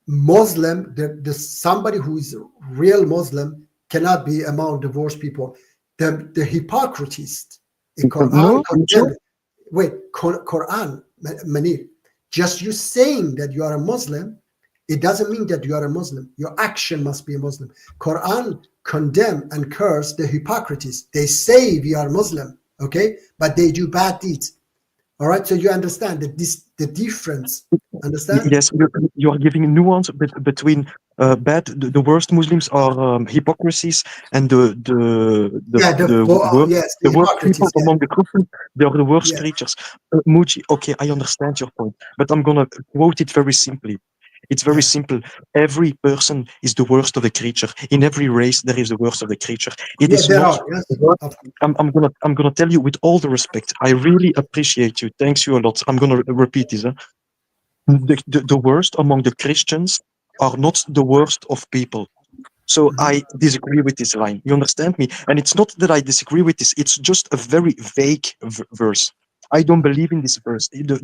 Speaker 2: Muslim, the somebody who is real Muslim cannot be among the worst people. The hypocrites in Quran
Speaker 5: No,
Speaker 2: condemn. Wait, Quran, Manir, just you saying that you are a Muslim, it doesn't mean that you are a Muslim. Your action must be a Muslim. Quran condemn and curse the hypocrites. They say we are Muslim, okay, but they do bad deeds. All right, so you understand that the difference. Understand?
Speaker 5: yes, you are giving nuance between bad. The worst Muslims are hypocrisies, and
Speaker 2: Yeah, yes, the
Speaker 5: the worst people
Speaker 2: hypocrites. Yeah,
Speaker 5: among the Christians, they are the worst
Speaker 2: yeah.
Speaker 5: creatures. Muji, okay, I understand your point, but I'm gonna quote it very simply. It's very simple. Every person is the worst of a creature. In every race, there is the worst of a creature. It
Speaker 2: Yeah,
Speaker 5: is
Speaker 2: there
Speaker 5: not.
Speaker 2: are. Yes.
Speaker 5: I'm gonna tell you with all the respect. I really appreciate you. Thanks you a lot. I'm gonna repeat this. The worst among the Christians are not the worst of people. So I disagree with this line. You understand me? And it's not that I disagree with this. It's just a very vague verse. I don't believe in this verse. The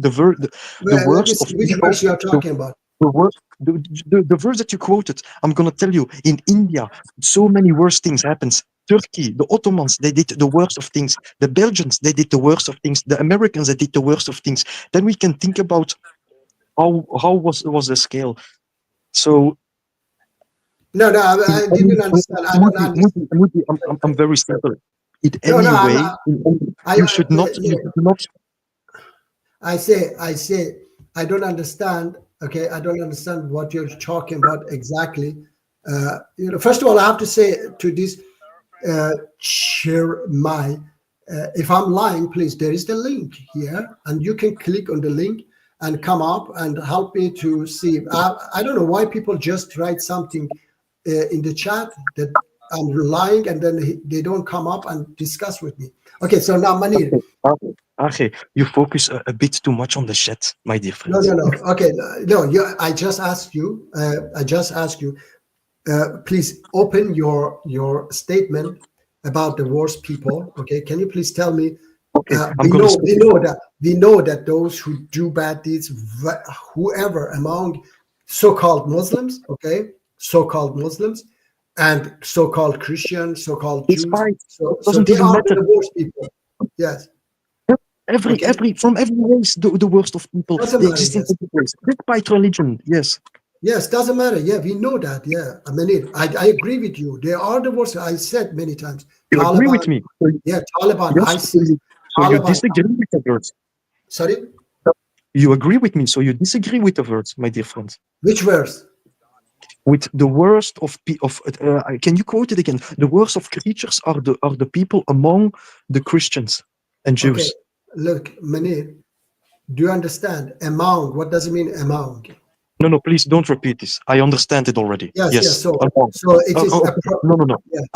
Speaker 2: Well, let me
Speaker 5: worst of
Speaker 2: see which
Speaker 5: people.
Speaker 2: verse you are talking about.
Speaker 5: The verse that you quoted. I'm gonna tell you. In India, so many worse things happens. Turkey, the Ottomans, they did the worst of things. The Belgians, they did the worst of things. The Americans, they did the worst of things. Then we can think about how was the scale. So
Speaker 2: No, I didn't understand. I don't understand.
Speaker 5: I'm very simple. In
Speaker 2: No,
Speaker 5: any way, you should not.
Speaker 2: yeah.
Speaker 5: You should not.
Speaker 2: I say, I don't understand. Okay, I don't understand what you're talking about exactly. First of all, I have to say to this, if I'm lying, please, there is the link here, and you can click on the link and come up and help me to see. I don't know why people just write something in the chat that I'm lying, and then they don't come up and discuss with me. Okay, so now Manir.
Speaker 5: Okay, you focus a bit too much on the chat, my dear friend.
Speaker 2: No. Okay, no. I just asked you. please open your statement about the worst people. Okay, can you please tell me?
Speaker 5: Okay,
Speaker 2: We know that those who do bad deeds, whoever among so-called Muslims, okay, so-called Muslims, and so-called Christians, so-called Jews,
Speaker 5: Despite,
Speaker 2: so
Speaker 5: it doesn't
Speaker 2: they
Speaker 5: even
Speaker 2: are
Speaker 5: matter.
Speaker 2: the worst people. Yes. Okay.
Speaker 5: From every race, the worst of people,
Speaker 2: Doesn't
Speaker 5: they
Speaker 2: matter,
Speaker 5: exist in
Speaker 2: yes.
Speaker 5: every race. Despite religion, yes.
Speaker 2: Yes, doesn't matter. Yeah, we know that. Yeah, I mean, I agree with you. They are the worst. I said many times.
Speaker 5: You agree with
Speaker 2: Taliban,
Speaker 5: me?
Speaker 2: yeah, Taliban,
Speaker 5: Yes,
Speaker 2: ISIS,
Speaker 5: so you
Speaker 2: Taliban.
Speaker 5: disagree with the words.
Speaker 2: Sorry,
Speaker 5: You agree with me, so you disagree with the words, my dear friends.
Speaker 2: which verse?
Speaker 5: With the worst of can you quote it again? The worst of creatures are the people among the Christians and Jews.
Speaker 2: Okay, look, Manir, do you understand? Among, what does it mean, among?
Speaker 5: No, please don't repeat this. I understand it already.
Speaker 2: Yes. So
Speaker 5: Among.
Speaker 2: it is.
Speaker 5: No.
Speaker 2: Yeah.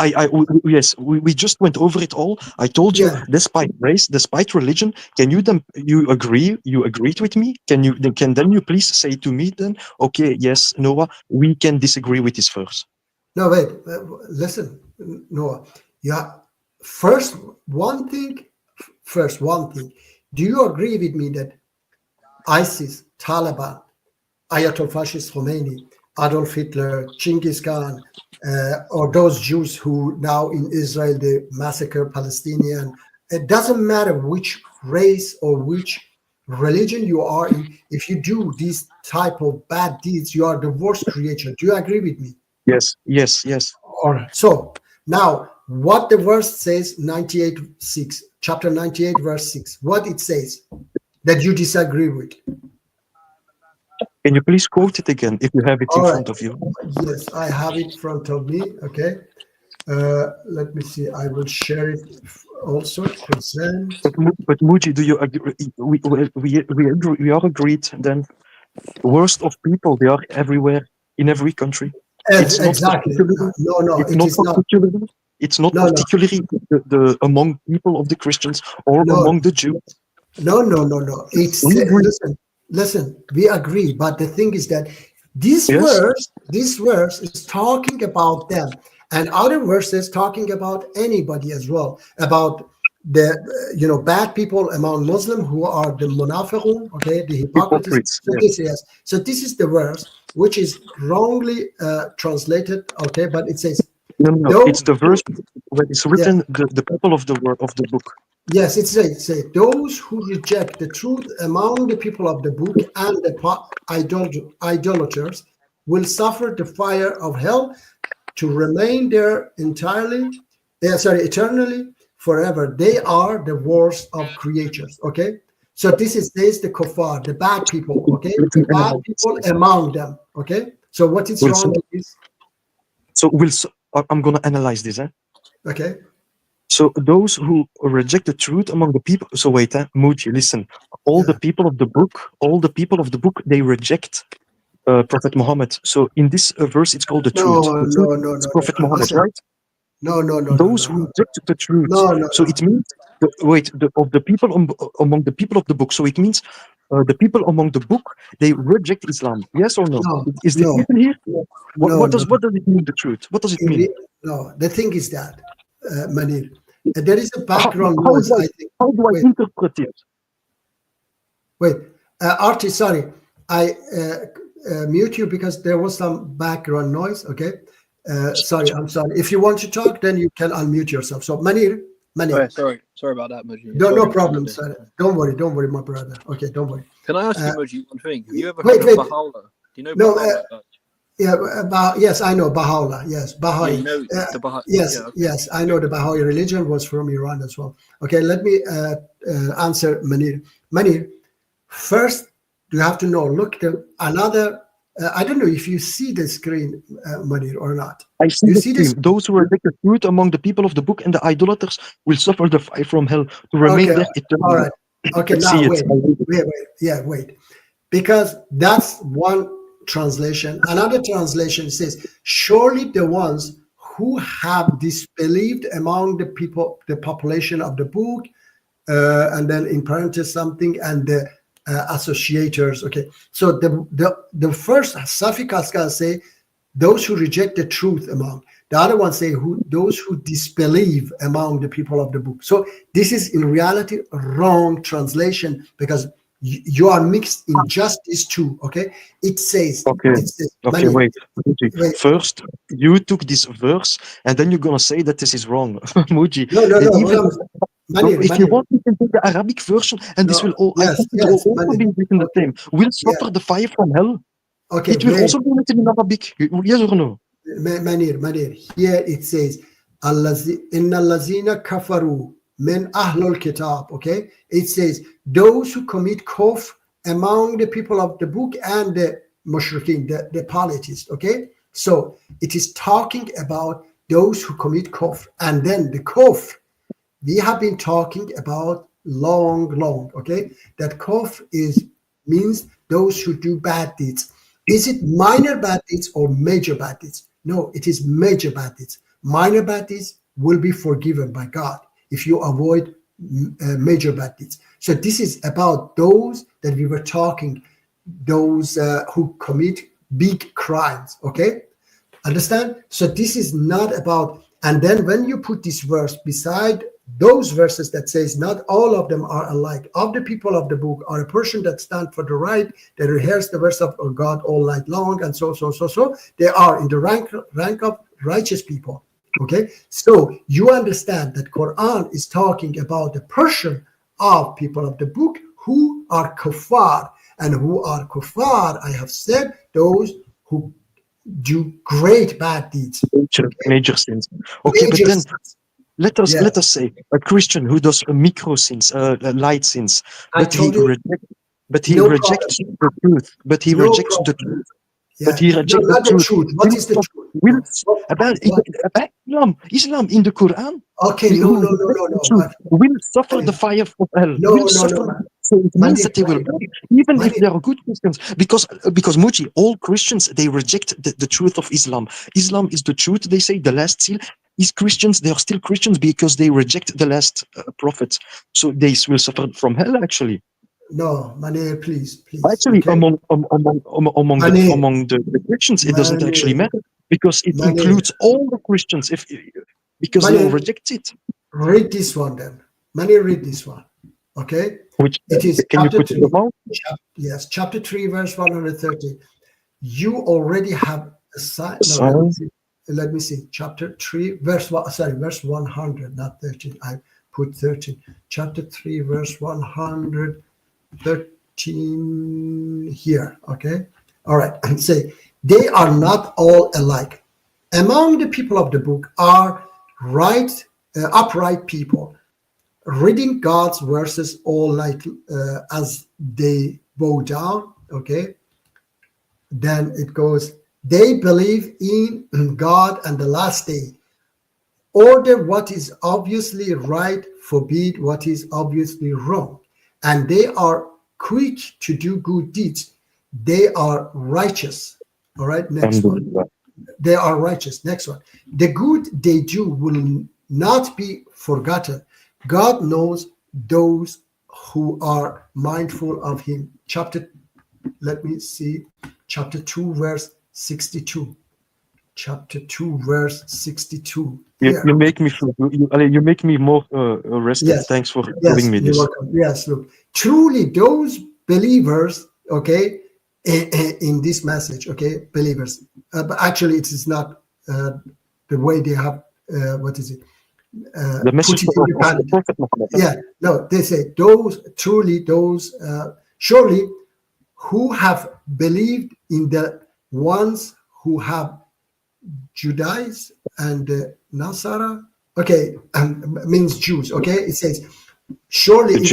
Speaker 5: Yes, we just went over it all. I told you,
Speaker 2: Yeah.
Speaker 5: despite race, despite religion, can you then you agreed with me? Can you please say to me then, okay, yes, Noah, we can disagree with this verse.
Speaker 2: No, wait. Listen, Noah. Yeah. First, one thing. Do you agree with me that ISIS, Taliban, Ayatollah Fascist Khomeini, Adolf Hitler, Genghis Khan, or those Jews who now in Israel they massacre Palestinian. It doesn't matter which race or which religion you are in. If you do these type of bad deeds, you are the worst creature. Do you agree with me?
Speaker 5: Yes.
Speaker 2: All right. So now, what the verse says, 98:6, chapter 98, verse 6. What it says that you disagree with.
Speaker 5: Can you please quote it again if you have it in front of you?
Speaker 2: Yes, I have it in front of me. Okay. Let me see. I will share it also. Present.
Speaker 5: But Muji, do you agree? We are agreed then. The worst of people, they are everywhere in every country. It's not
Speaker 2: Exactly. No,
Speaker 5: it's
Speaker 2: it
Speaker 5: not
Speaker 2: is not.
Speaker 5: particularly. It's not
Speaker 2: No.
Speaker 5: particularly the among people of the Christians or
Speaker 2: No.
Speaker 5: among the Jews.
Speaker 2: No. It's listen. We agree, but the thing is that this verse is talking about them, and other verses talking about anybody as well, about the bad people among Muslim who are the munafiqun, okay, the hypocrites. So this is the verse which is wrongly translated, okay, but it says
Speaker 5: no. It's the verse where it's written the people of the book.
Speaker 2: Yes, it says those who reject the truth among the people of the book and the idolaters will suffer the fire of hell to remain there eternally, forever. They are the worst of creatures. Okay, so this is the kuffar, the bad people. Okay, the bad people among them. Okay, so what is wrong with this?
Speaker 5: So I'm gonna analyze this.
Speaker 2: Okay.
Speaker 5: So those who reject the truth among the people. So wait, Muji, listen. All the people of the book, they reject Prophet Muhammad. So in this verse, it's called the truth.
Speaker 2: No.
Speaker 5: It's Prophet Muhammad, right?
Speaker 2: No.
Speaker 5: Those who reject the truth. So it means the people among the people of the book. So it means the people among the book, they reject Islam. Yes or no? Is this written here? What does it mean? The truth. What does it mean?
Speaker 2: No. The thing is that, Manir, there is a background noise. I think.
Speaker 5: How do I interpret it?
Speaker 2: Wait, Artie, sorry, I mute you because there was some background noise. Okay, sorry, I'm sorry. If you want to talk, then you can unmute yourself. So Manir.
Speaker 6: Oh, sorry about that, Muji.
Speaker 2: No problem, sir. Don't worry, my brother. Okay, don't worry.
Speaker 6: Can I ask you, Muji, one thing? Have you ever heard of Baha'u'llah? Do you know Baha'u'llah?
Speaker 2: Yes, I know Baha'u'llah. Yes, Baha'i.
Speaker 6: You know the Baha'i.
Speaker 2: Yes, I know the Baha'i religion was from Iran as well. Okay, let me answer Manir. Manir, first you have to know. Look, another. I don't know if you see the screen, Manir, or not.
Speaker 5: I see the screen. Those who reject the truth among the people of the book and the idolaters will suffer the fire from hell to remain there eternally.
Speaker 2: All right. Okay, now wait. Because that's one translation. Another translation says, surely the ones who have disbelieved among the people, the population of the book, and then in parentheses something, and the associators. Okay, so the first Safi Kaskal say those who reject the truth among. The other one say those who disbelieve among the people of the book. So this is in reality wrong translation, because you are mixed in just these two. Okay, it says.
Speaker 5: Okay.
Speaker 2: It says,
Speaker 5: Okay, wait.
Speaker 2: Wait.
Speaker 5: First, you took this verse, and then you're gonna say that this is wrong, Muji.
Speaker 2: No.
Speaker 5: If you want, you can take the Arabic version, and this will all.
Speaker 2: Yes,
Speaker 5: I think it will also
Speaker 2: Manir.
Speaker 5: be written the same. Will suffer the fire from hell.
Speaker 2: Okay,
Speaker 5: It will
Speaker 2: wait.
Speaker 5: also be written in Arabic. Yes or no?
Speaker 2: Manir. Here it says, Inna allazina kafaru min ahlul kitab. Okay, it says those who commit kufr among the people of the book and the mushrikeen, the polytheists. Okay, so it is talking about those who commit kufr, and then the kufr we have been talking about long. Okay, that kufr means those who do bad deeds. Is it minor bad deeds or major bad deeds? No, it is major bad deeds. Minor bad deeds will be forgiven by God if you avoid major bad deeds. So this is about those that we were talking, those who commit big crimes. Okay, understand? So this is not about. And then when you put this verse beside those verses that says not all of them are alike, of the people of the book are a person that stand for the right, that rehearse the verse of God all night long, and so they are in the rank of righteous people. Okay, so you understand that Quran is talking about the portion of people of the book who are kuffar, and who are kuffar, I have said, those who do great bad deeds,
Speaker 5: major sins. Okay,
Speaker 2: major
Speaker 5: but then
Speaker 2: sins.
Speaker 5: let us say a Christian who does micro sins, light sins, but he rejects the truth. But he rejects the truth. But he rejects the truth.
Speaker 2: What is the truth?
Speaker 5: About Islam in the Quran.
Speaker 2: Okay, no.
Speaker 5: Will suffer the fire of hell.
Speaker 2: No.
Speaker 5: So it means that they will go, even if they are good Christians. Because Muji, all Christians, they reject the truth of Islam. Islam is the truth, they say, the last seal. Is Christians, they are still Christians because they reject the last prophet. So they will suffer from hell, actually.
Speaker 2: No, Manir, please.
Speaker 5: Actually,
Speaker 2: okay?
Speaker 5: among the Christians, it doesn't actually matter, because it includes all the Christians, because they all reject it.
Speaker 2: Read this one then. Manir, read this one. Okay?
Speaker 5: Which
Speaker 2: it is
Speaker 5: can you put it about?
Speaker 2: Yes, chapter 3, verse 130. You already have a sign. Let me see. Chapter 3, verse 100, not 13. I put 13. Chapter 3, verse 113 here. Okay? All right. And say, they are not all alike. Among the people of the book are upright people, reading God's verses all night as they bow down. Okay? Then it goes, they believe in God and the last day, order what is obviously right, forbid what is obviously wrong, and they are quick to do good deeds. They are righteous. All right, next one. They are righteous. Next one. The good they do will not be forgotten. God knows those who are mindful of him. Let me see. Chapter 2, verse 62. Chapter 2, verse 62.
Speaker 5: You make me feel, you make me more rested.
Speaker 2: Yes.
Speaker 5: Thanks for giving me this.
Speaker 2: Welcome. Yes, look. Truly, those believers, okay, in this message, okay, believers. But actually, it is not the way they have, what is it?
Speaker 5: The message of the Prophet Muhammad.
Speaker 2: Yeah, no, they say, those, surely, who have believed in the ones who have Judaism and Nasara, okay, means Jews, okay? It says, surely, in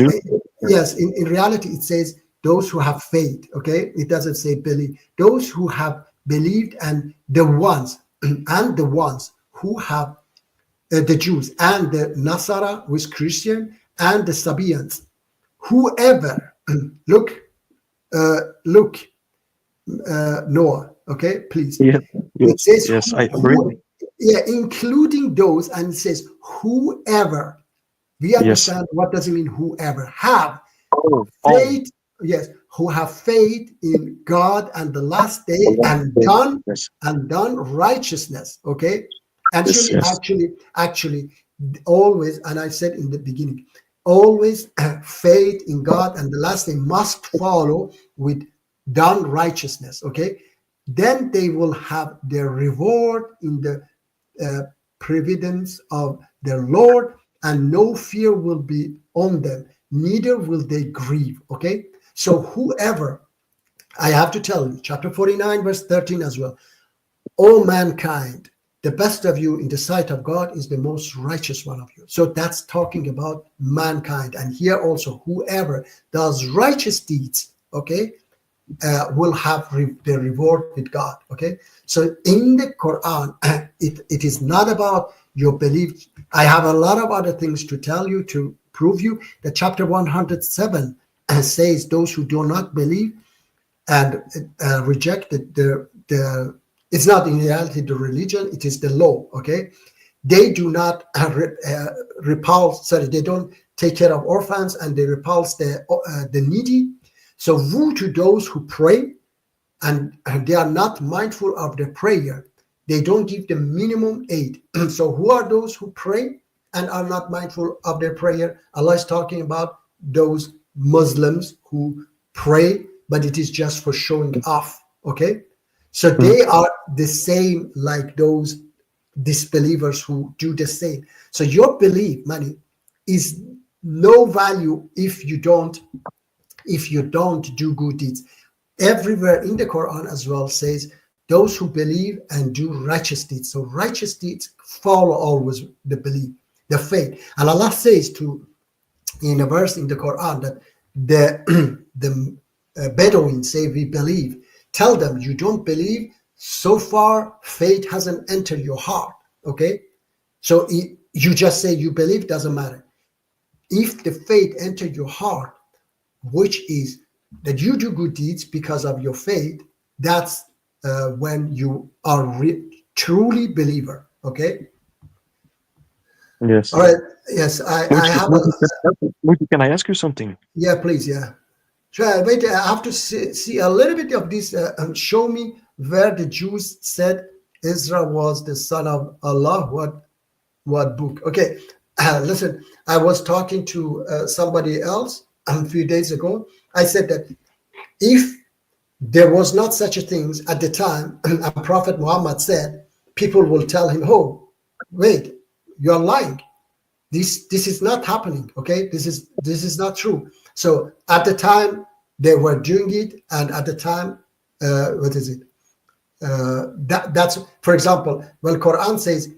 Speaker 2: reality, it says those who have faith, okay? It doesn't say believe. Those who have believed, and the ones who have the Jews and the Nasara with Christian and the Sabians, whoever, look, Noah, okay, please. It says,
Speaker 5: yes, I agree.
Speaker 2: Including those, and it says, whoever. We understand what does it mean, whoever have faith. Yes, who have faith in God and the last day and done righteousness. Okay, actually, always, and I said in the beginning, always faith in God and the last day must follow with done righteousness. Okay, then they will have their reward in the providence of their Lord, and no fear will be on them, neither will they grieve. Okay, so whoever, I have to tell you, chapter 49 verse 13 as well, all mankind, the best of you in the sight of God is the most righteous one of you. So that's talking about mankind. And here also, whoever does righteous deeds, okay, will have the reward with God. Okay, so in the Quran, it is not about your belief. I have a lot of other things to tell you to prove you that chapter 107 says those who do not believe and reject the it's not in reality the religion, it is the law. Okay, they do not repulse, sorry, they don't take care of orphans, and they repulse the needy. So woe to those who pray and they are not mindful of their prayer. They don't give the minimum aid. So who are those who pray and are not mindful of their prayer? Allah is talking about those Muslims who pray, but it is just for showing off. Okay, so they are the same like those disbelievers who do the same. So your belief, money, is no value if you don't do good deeds. Everywhere in the Quran as well says those who believe and do righteous deeds. So righteous deeds follow always the belief, the faith. And Allah says in a verse in the Quran that the Bedouins say, we believe. Tell them, you don't believe, so far faith hasn't entered your heart. Okay, so you just say you believe, doesn't matter. If the faith entered your heart, which is that you do good deeds because of your faith, that's when you are truly believer. Okay.
Speaker 5: Yes.
Speaker 2: All right. Yes, I have.
Speaker 5: Can I ask you something?
Speaker 2: Yeah, please. Yeah. Sure. Wait, I have to see a little bit of this and show me where the Jews said Israel was the son of Allah. What book? Okay. Listen, I was talking to somebody else a few days ago. I said that if there was not such a thing at the time, and Prophet Muhammad said, people will tell him, oh, wait, you're lying. This is not happening. Okay, this is not true. So at the time they were doing it, and at the time, what is it? That's, for example, when Quran says,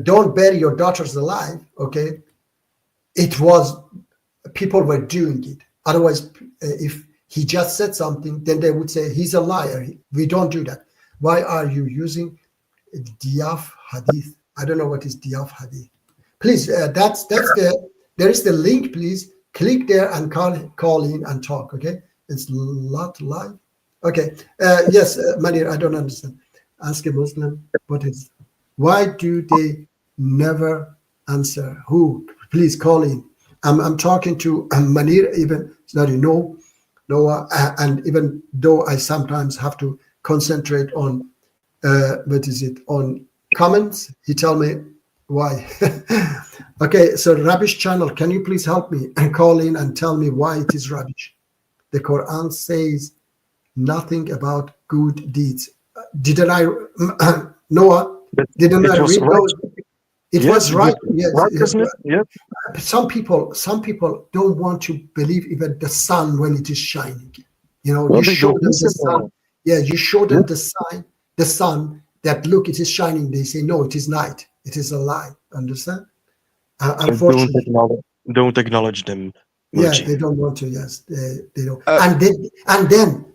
Speaker 2: don't bury your daughters alive. Okay, it was, people were doing it. Otherwise, if he just said something, then they would say he's a liar. We don't do that. Why are you using Diaf Hadith? I don't know what is Diaf Hadith. Please, that's there is the link. Please click there and call in and talk. Okay, it's not live. Okay, yes, Manir, I don't understand. Ask a Muslim what is. Why do they never answer? Who? Please call in. I'm talking to Manir, even sorry, Noah, and even though I sometimes have to concentrate on on comments, he tell me why. Okay, so rubbish channel, can you please help me and call in and tell me why it is rubbish? The Quran says nothing about good deeds. Didn't I, Noah? Didn't I read those? It was right. Yes,
Speaker 5: yes.
Speaker 2: Some people don't want to believe even the sun when it is shining. You know, you show them the sun. Yeah, you show them the sun that look, it is shining. They say no, it is night. It is a lie. Understand? Unfortunately,
Speaker 5: don't acknowledge them.
Speaker 2: Yeah, they don't want to. Yes, they don't. And then.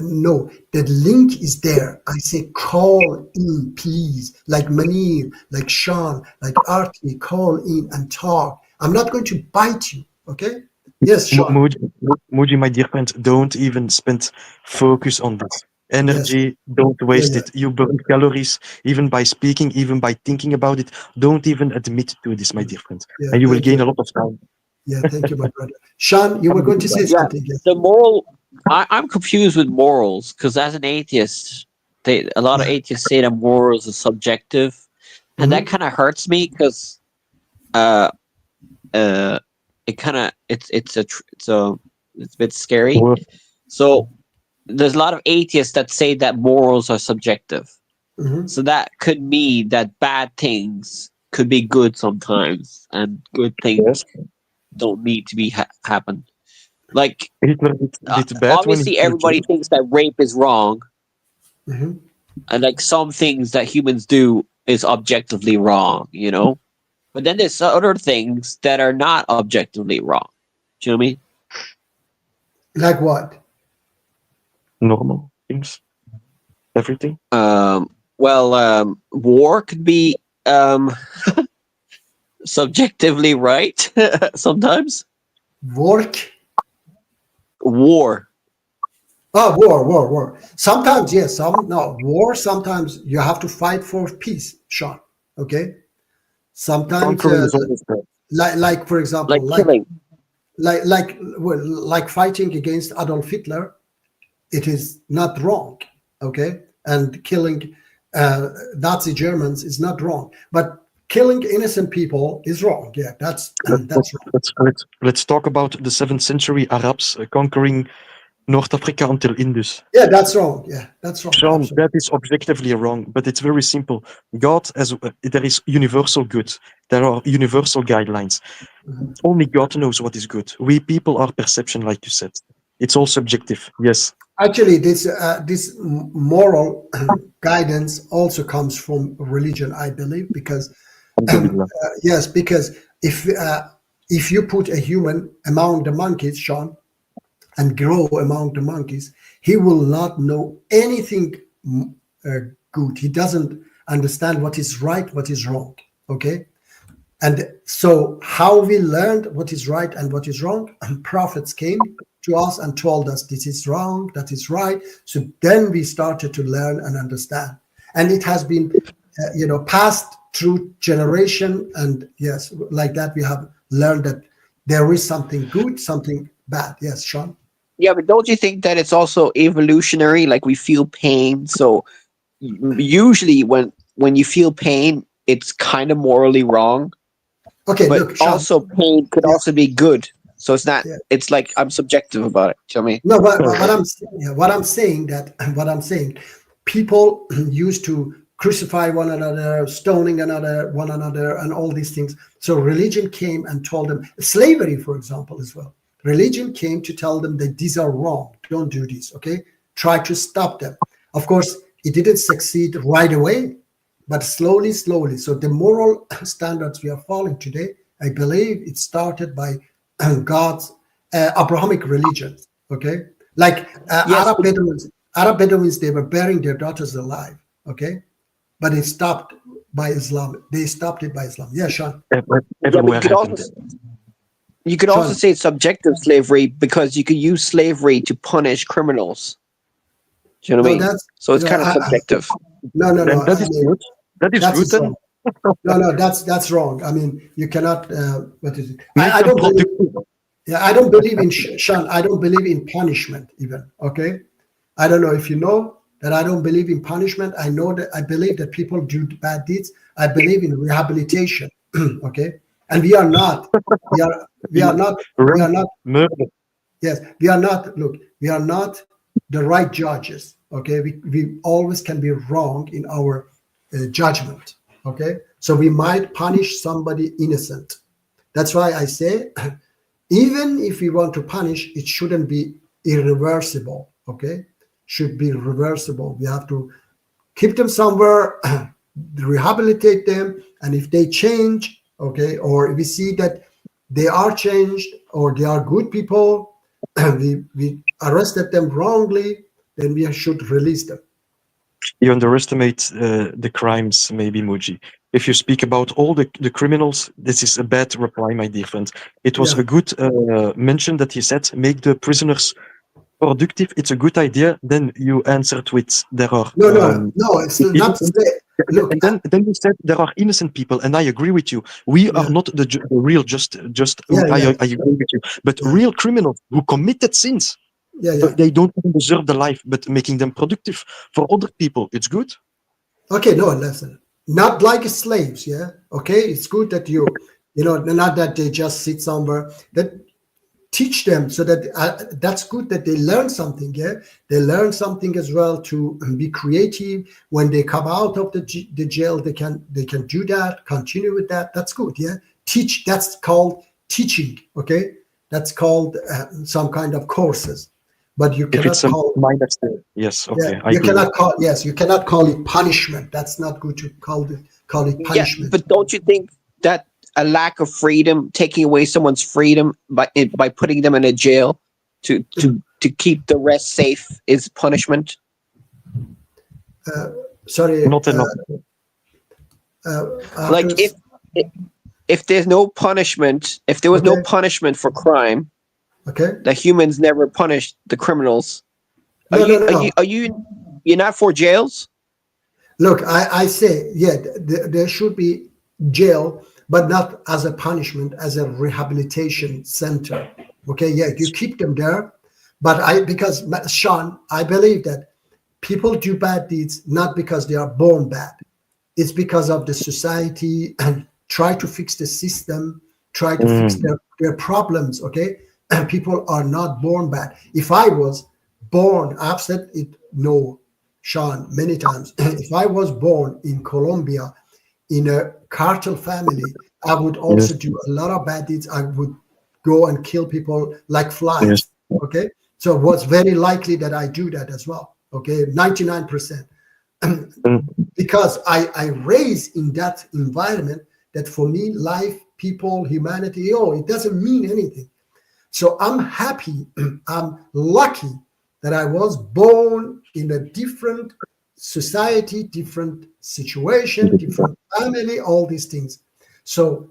Speaker 2: No, the link is there. I say call in, please, like Manir, like Sean, like Artie, call in and talk. I'm not going to bite you, okay? Yes, Sean.
Speaker 5: Muji, my dear friend, don't even spend focus on this. Energy, yes. Don't waste it. You burn calories even by speaking, even by thinking about it. Don't even admit to this, my dear friend. And you will gain a lot of time.
Speaker 2: Yeah, thank you, my brother. Sean, you were going to say
Speaker 4: Yeah,
Speaker 2: something. Yes.
Speaker 4: the moral. I'm confused with morals because as an atheist, a lot of atheists say that morals are subjective, and that kind of hurts me because it kind of it's a bit scary.
Speaker 5: Well,
Speaker 4: So there's a lot of atheists that say that morals are subjective.
Speaker 2: Mhm.
Speaker 4: So that could mean that bad things could be good sometimes, and good things
Speaker 5: yes,
Speaker 4: don't need to be happen. Like
Speaker 5: Hitler did bad when he
Speaker 4: obviously,
Speaker 5: killed
Speaker 4: everybody
Speaker 5: Jews.
Speaker 4: thinks that rape is wrong,
Speaker 2: Mhm.
Speaker 4: and like some things that humans do is objectively wrong, you know. But then there's other things that are not objectively wrong. Do you know what I mean?
Speaker 2: Like what?
Speaker 5: Normal things, everything.
Speaker 4: War could be subjectively right sometimes.
Speaker 2: Work?
Speaker 4: War.
Speaker 2: Oh, war. Sometimes, yes, no. War, sometimes you have to fight for peace, Sean. Okay? Sometimes,
Speaker 5: Conquering is always bad.
Speaker 2: like for example,
Speaker 4: Like killing.
Speaker 2: like fighting against Adolf Hitler, it is not wrong, okay? And killing Nazi Germans is not wrong, but killing innocent people is wrong. Yeah, that's wrong.
Speaker 5: Let's talk about the 7th century Arabs conquering North Africa until Indus.
Speaker 2: Yeah, that's wrong. Yeah, that's wrong.
Speaker 5: Sean,
Speaker 2: Absolutely.
Speaker 5: that is objectively wrong, but it's very simple. God, there is universal good. There are universal guidelines. Only God knows what is good. We people are perception, like you said. It's all subjective. Yes.
Speaker 2: Actually, this moral guidance also comes from religion, I believe, because
Speaker 5: Alhamdulillah.
Speaker 2: yes, because if you put a human among the monkeys, Sean, and grow among the monkeys, he will not know anything good. He doesn't understand what is right, what is wrong. Okay. And so how we learned what is right and what is wrong, and prophets came to us and told us this is wrong, that is right. So then we started to learn and understand. And it has been, passed through generation. And yes, like that, we have learned that there is something good, something bad. Yes, Sean?
Speaker 4: Yeah, but don't you think that it's also evolutionary? Like we feel pain, so usually when you feel pain, it's kind of morally wrong.
Speaker 2: Okay,
Speaker 4: But
Speaker 2: look, Sean.
Speaker 4: also pain could
Speaker 2: Yeah.
Speaker 4: also be good. So it's not.
Speaker 2: Yeah.
Speaker 4: It's like I'm subjective about it. Do you know what I mean?
Speaker 2: No, but what I'm saying, people used to crucify one another, stoning one another, and all these things. So religion came and told them, slavery, for example, as well. Religion came to tell them that these are wrong. Don't do this. Okay, try to stop them. Of course, it didn't succeed right away, but slowly. So the moral standards we are following today, I believe, it started by God's Abrahamic religions. Okay, like
Speaker 4: Yes,
Speaker 2: Arab Bedouins, they were burying their daughters alive. Okay, but it stopped by Islam. They stopped it by Islam. Yeah, Sean.
Speaker 4: Yeah, but
Speaker 5: Everywhere
Speaker 4: you could also
Speaker 2: Sean.
Speaker 4: say it's subjective slavery because you could use slavery to punish criminals. Do you know what I mean? So it's kind of subjective.
Speaker 2: No.
Speaker 5: And that
Speaker 2: I
Speaker 5: is
Speaker 2: mean,
Speaker 5: good. That is
Speaker 2: that's
Speaker 5: good then.
Speaker 2: wrong. No, that's wrong. I mean, you cannot. What is it? I don't believe. Yeah, I don't believe in Sean. I don't believe in punishment even. Okay, I don't know if you know that I don't believe in punishment. I know that I believe that people do bad deeds. I believe in rehabilitation. Okay, and we are not. We are not.
Speaker 5: Murder.
Speaker 2: Yes, we are not. Look, we are not the right judges. Okay, we always can be wrong in our judgment. Okay, so we might punish somebody innocent. That's why I say, even if we want to punish, it shouldn't be irreversible. Okay, should be reversible. We have to keep them somewhere, rehabilitate them, and if they change, okay, or if we see that they are changed or they are good people, we arrested them wrongly, then we should release them.
Speaker 5: You underestimate the crimes, maybe, Muji. If you speak about all the criminals, this is a bad reply, my dear friend. It was
Speaker 2: Yeah.
Speaker 5: a good mention that he said, make the prisoners productive, it's a good idea, then you answered with there are
Speaker 2: No, it's not. Look,
Speaker 5: and then you said there are innocent people, and I agree with you. We are not the real just. I agree with you. But real criminals who committed sins, but they don't even deserve the life. But making them productive for other people, it's good.
Speaker 2: Okay, no, listen. Not like slaves, yeah. Okay, it's good that you know, not that they just sit somewhere. That teach them so that that's good that they learn something. Yeah, they learn something as well to be creative. When they come out of the jail, they can do that, continue with that. That's good. Yeah, teach. That's called teaching. Okay, that's called some kind of courses. But you cannot call
Speaker 5: yes. Okay,
Speaker 2: you cannot call you cannot call it punishment. That's not good to call it punishment.
Speaker 4: Yeah, but don't you think that a lack of freedom, taking away someone's freedom by putting them in a jail to keep the rest safe, is punishment?
Speaker 2: Sorry,
Speaker 5: not enough.
Speaker 4: Like if there's no punishment, if there was no punishment for crime, the humans never punished the criminals. You're not for jails?
Speaker 2: Look, I say, there should be jail, but not as a punishment, as a rehabilitation center. Okay, you keep them there, but because Sean, I believe that people do bad deeds not because they are born bad. It's because of the society and try to fix the system, try to fix their problems. Okay, and people are not born bad. If I was born, I've said it, no, Sean, many times. If I was born in Colombia in a cartel family, I would also do a lot of bad deeds. I would go and kill people like flies. Okay, so it was very likely that I do that as well. Okay, 99%, because I raised in that environment that for me, life, people, humanity, it doesn't mean anything. So I'm happy, I'm lucky that I was born in a different society, different situation, different family, all these things. So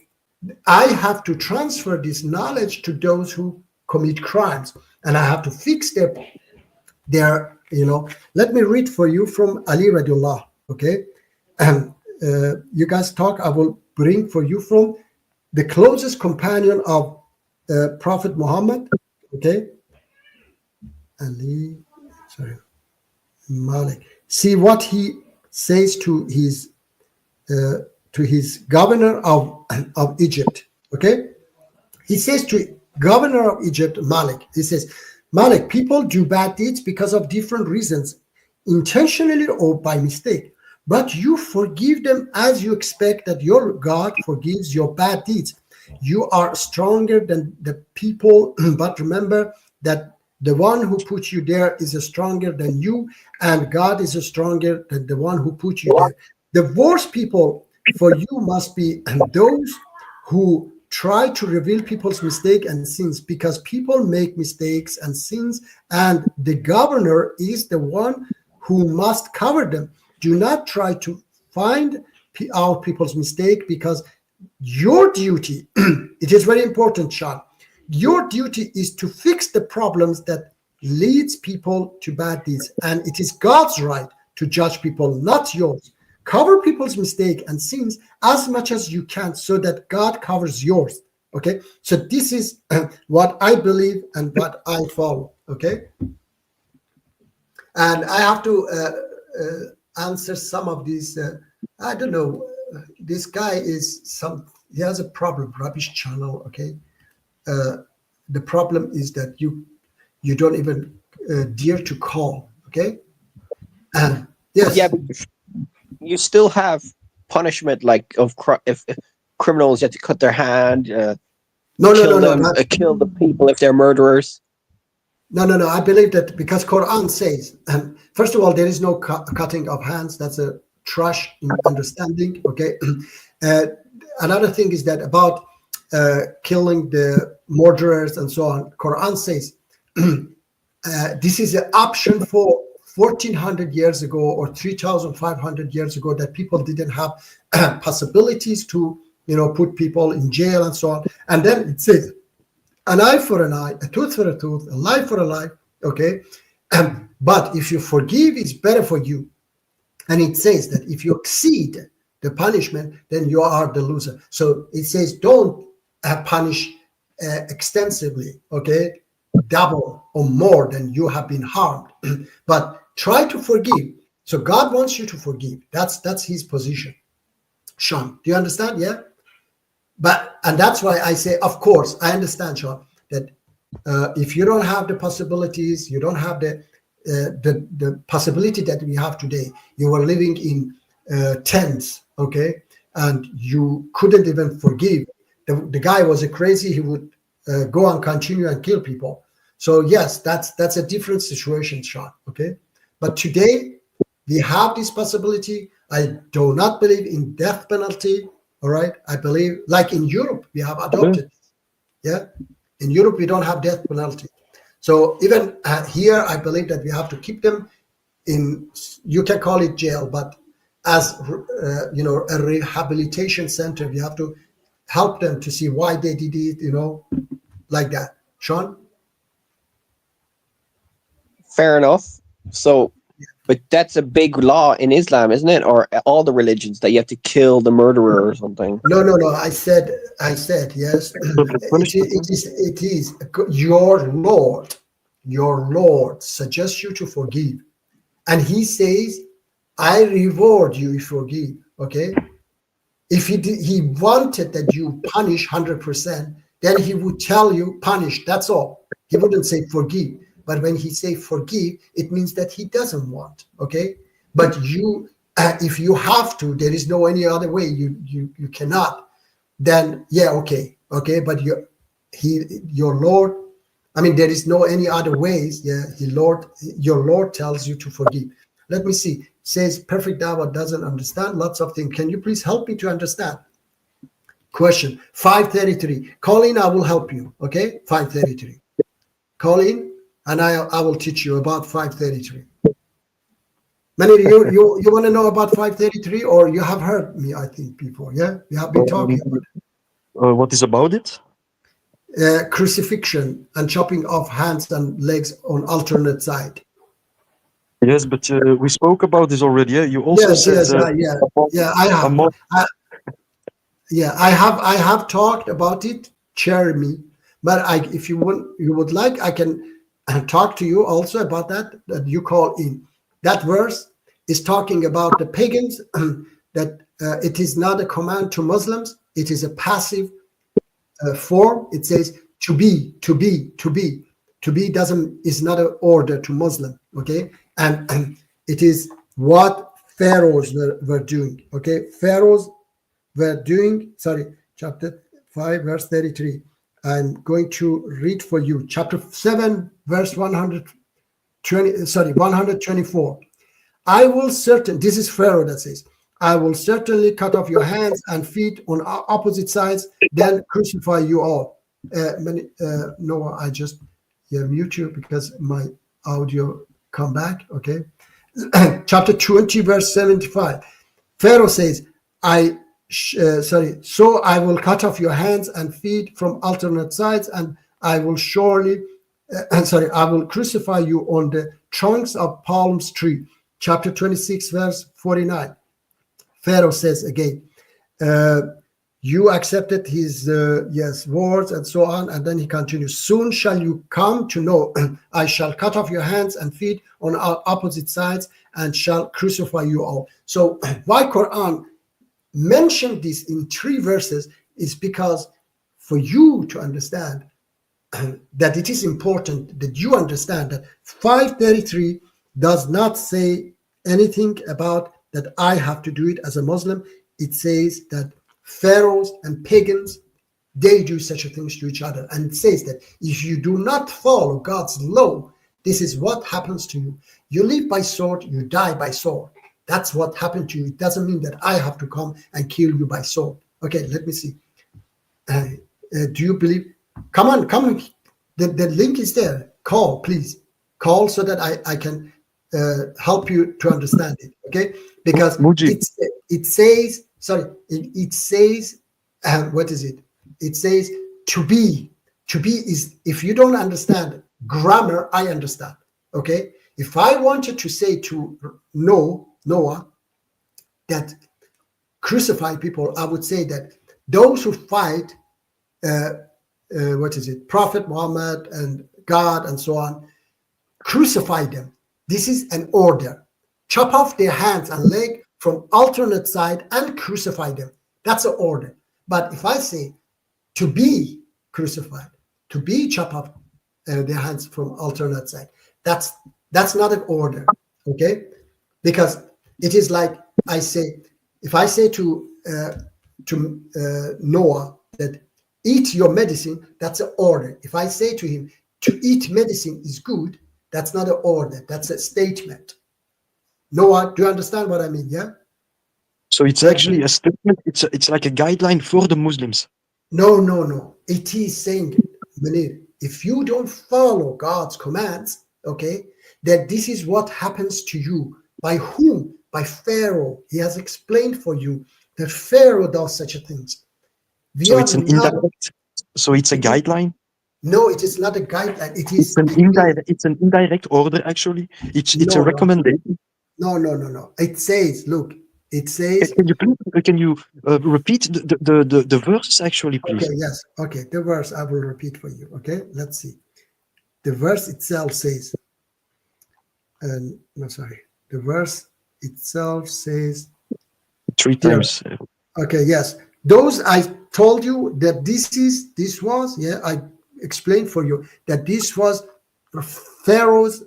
Speaker 2: I have to transfer this knowledge to those who commit crimes, and I have to fix their let me read for you from Ali Radiullah, okay? And you guys talk, I will bring for you from the closest companion of Prophet Muhammad, okay? Ali, Malik. See what he says to his governor of Egypt, okay? He says to governor of Egypt, Malik, he says, Malik, people do bad deeds because of different reasons, intentionally or by mistake, but you forgive them as you expect that your God forgives your bad deeds. You are stronger than the people, but remember that the one who put you there is stronger than you, and God is stronger than the one who put you there. The worst people for you must be those who try to reveal people's mistakes and sins, because people make mistakes and sins, and the governor is the one who must cover them. Do not try to find out people's mistake, because your duty, it is very important, Sean, your duty is to fix the problems that leads people to bad deeds, and it is God's right to judge people, not yours. Cover people's mistake and sins as much as you can so that God covers yours. Okay, so this is what I believe and what I follow. Okay, and I have to answer some of these. I don't know. This guy he has a problem. Rubbish channel. Okay, the problem is that you don't even dare to call. Okay, and yes.
Speaker 4: Yeah, but you still have punishment, like if criminals, you have to cut their hand, kill the people if they're murderers.
Speaker 2: No. I believe that because Quran says, first of all, there is no cutting of hands. That's a trash in understanding. Okay. Another thing is that about killing the murderers and so on. Quran says this is an option for 1400 years ago or 3500 years ago, that people didn't have possibilities to put people in jail and so on. And then it says an eye for an eye, a tooth for a tooth, a life for a life. Okay, but if you forgive, it's better for you. And it says that if you exceed the punishment, then you are the loser. So it says don't punish extensively, okay, double or more than you have been harmed, but try to forgive. So God wants you to forgive. That's his position. Sean, do you understand? Yeah. And that's why I say, of course, I understand, Sean, that if you don't have the possibilities, you don't have the possibility that we have today. You were living in tents, okay, and you couldn't even forgive. The guy was a crazy. He would go and continue and kill people. So yes, that's a different situation, Sean. Okay, but today we have this possibility. I do not believe in death penalty. All right, I believe, like in Europe, we have adopted. Yeah, in Europe we don't have death penalty. So even here, I believe that we have to keep them in. You can call it jail, but as a rehabilitation center, we have to help them to see why they did it. Like that. Sean.
Speaker 4: Fair enough. So, but that's a big law in Islam, isn't it? Or all the religions, that you have to kill the murderer or something.
Speaker 2: No. I said yes. It is your Lord suggests you to forgive, and he says, "I reward you if you forgive." Okay. If he wanted that you punish 100%, then he would tell you punish. That's all. He wouldn't say forgive. But when he say forgive, it means that he doesn't want. Okay. But you, if you have to, there is no any other way. You cannot. Then yeah, okay. But your Lord. I mean, there is no any other ways. Yeah, your Lord tells you to forgive. Let me see. It says perfect dawah doesn't understand lots of things. Can you please help me to understand? Question 533. Call in, I will help you. Okay, 533. Call in, and I will teach you about 533. Many you want to know about 533, or you have heard me, I think, before. Yeah, we have been talking about it.
Speaker 5: What is about it?
Speaker 2: Crucifixion and chopping off hands and legs on alternate side.
Speaker 5: Yes, but we spoke about this already. Yeah? You also said
Speaker 2: I have talked about it, Jeremy. But if you would like, I can talk to you also about that you call in. That verse is talking about the pagans, that it is not a command to Muslims. It is a passive form. It says to be is not an order to Muslim. Okay. And it is what pharaohs were doing. Okay. Pharaohs were doing, chapter 5, verse 33. I'm going to read for you. Chapter 7, verse 124. I will this is Pharaoh that says, I will certainly cut off your hands and feet on opposite sides, then crucify you all. Noah, I just mute you because my audio come back. Okay. Chapter 20, verse 75. Pharaoh says, so I will cut off your hands and feet from alternate sides, and I will I will crucify you on the trunks of palm tree. Chapter 26, verse 49. Pharaoh says again, you accepted his words and so on, and then he continues, soon shall you come to know I shall cut off your hands and feet on opposite sides and shall crucify you all. So why Quran mentioned this in 3 verses is because for you to understand that it is important that you understand that 533 does not say anything about that I have to do it as a Muslim. It says that pharaohs and pagans, they do such a things to each other. And it says that if you do not follow God's law, this is what happens to you. You live by sword, you die by sword. That's what happened to you. It doesn't mean that I have to come and kill you by sword. Okay, let me see. Do you believe? Come on. The link is there. Call, please. Call so that I can help you to understand it. Okay, because it says. It says. What is it? It says to be. To be is, if you don't understand grammar, I understand. Okay, if I wanted to say to Noah that crucify people, I would say that those who fight, Prophet Muhammad and God and so on, crucify them. This is an order. Chop off their hands and leg from alternate side and crucify them. That's an order. But if I say to be crucified, to be chop off their hands from alternate side, that's not an order. Okay, because it is like I say, if I say to Noah that eat your medicine, that's an order. If I say to him to eat medicine is good, that's not an order. That's a statement. Noah, do you understand what I mean? Yeah.
Speaker 5: So it's actually a statement. It's like a guideline for the Muslims.
Speaker 2: No. It is saying, Munir, if you don't follow God's commands, okay, that this is what happens to you. By whom? By Pharaoh. He has explained for you that Pharaoh does such a things.
Speaker 5: So it's an indirect. So it's a guideline.
Speaker 2: No, it is not a guideline. It is
Speaker 5: It's an indirect order. Actually, it's a recommendation.
Speaker 2: No. It says, look. It says.
Speaker 5: Can you repeat the verse actually, please?
Speaker 2: Okay. Yes. Okay. The verse I will repeat for you. Okay. Let's see. The verse itself says. The verse itself says
Speaker 5: 3 times.
Speaker 2: Okay, yes. Those I told you that this was, I explained for you that this was Pharaoh's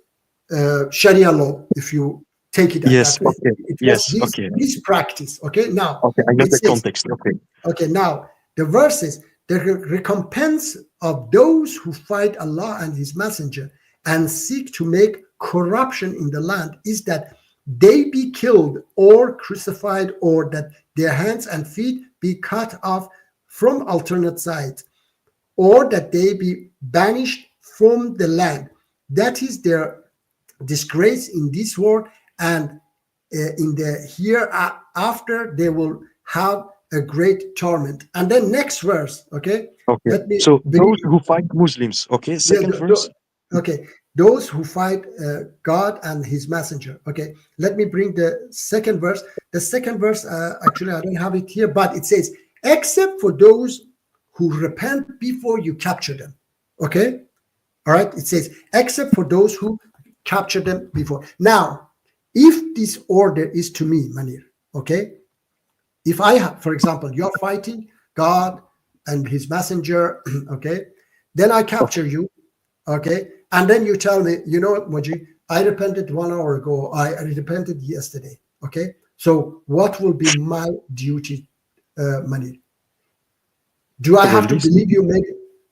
Speaker 2: Sharia law, if you take it
Speaker 5: yes,
Speaker 2: that way.
Speaker 5: okay. Yes, okay.
Speaker 2: This practice, okay? Now,
Speaker 5: okay, I got the context, okay.
Speaker 2: Okay, now, the verse is, the recompense of those who fight Allah and His Messenger and seek to make corruption in the land is that they be killed or crucified, or that their hands and feet be cut off from alternate sides, or that they be banished from the land. That is their disgrace in this world, and in the hereafter they will have a great torment. And then next verse, okay?
Speaker 5: So those who fight Muslims, okay? Second verse.
Speaker 2: Okay, those who fight God and His Messenger. Okay, let me bring the second verse. The second verse, actually, I don't have it here, but it says, except for those who repent before you capture them. Okay, all right. It says, except for those who capture them before. Now, if this order is to me, Manir, okay, if I have, for example, you're fighting God and His Messenger, okay, then I capture you, okay. And then you tell me, you know what, Moji, I repented 1 hour ago. I repented yesterday. Okay. So what will be my duty, Manir? Do I have to believe you? Maybe.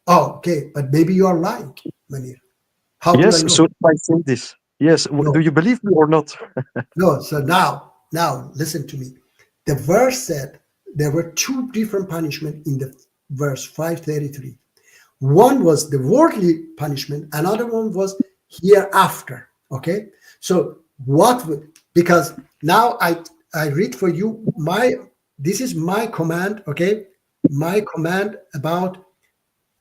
Speaker 2: Oh, okay. But maybe you are lying, Manir. How do I know?
Speaker 5: So if I say this, yes. No. Do you believe me or not?
Speaker 2: No. So now listen to me. The verse said there were 2 different punishments in the verse 533. One was the worldly punishment, another one was hereafter. Okay, so because now I read for you this is my command. Okay, my command about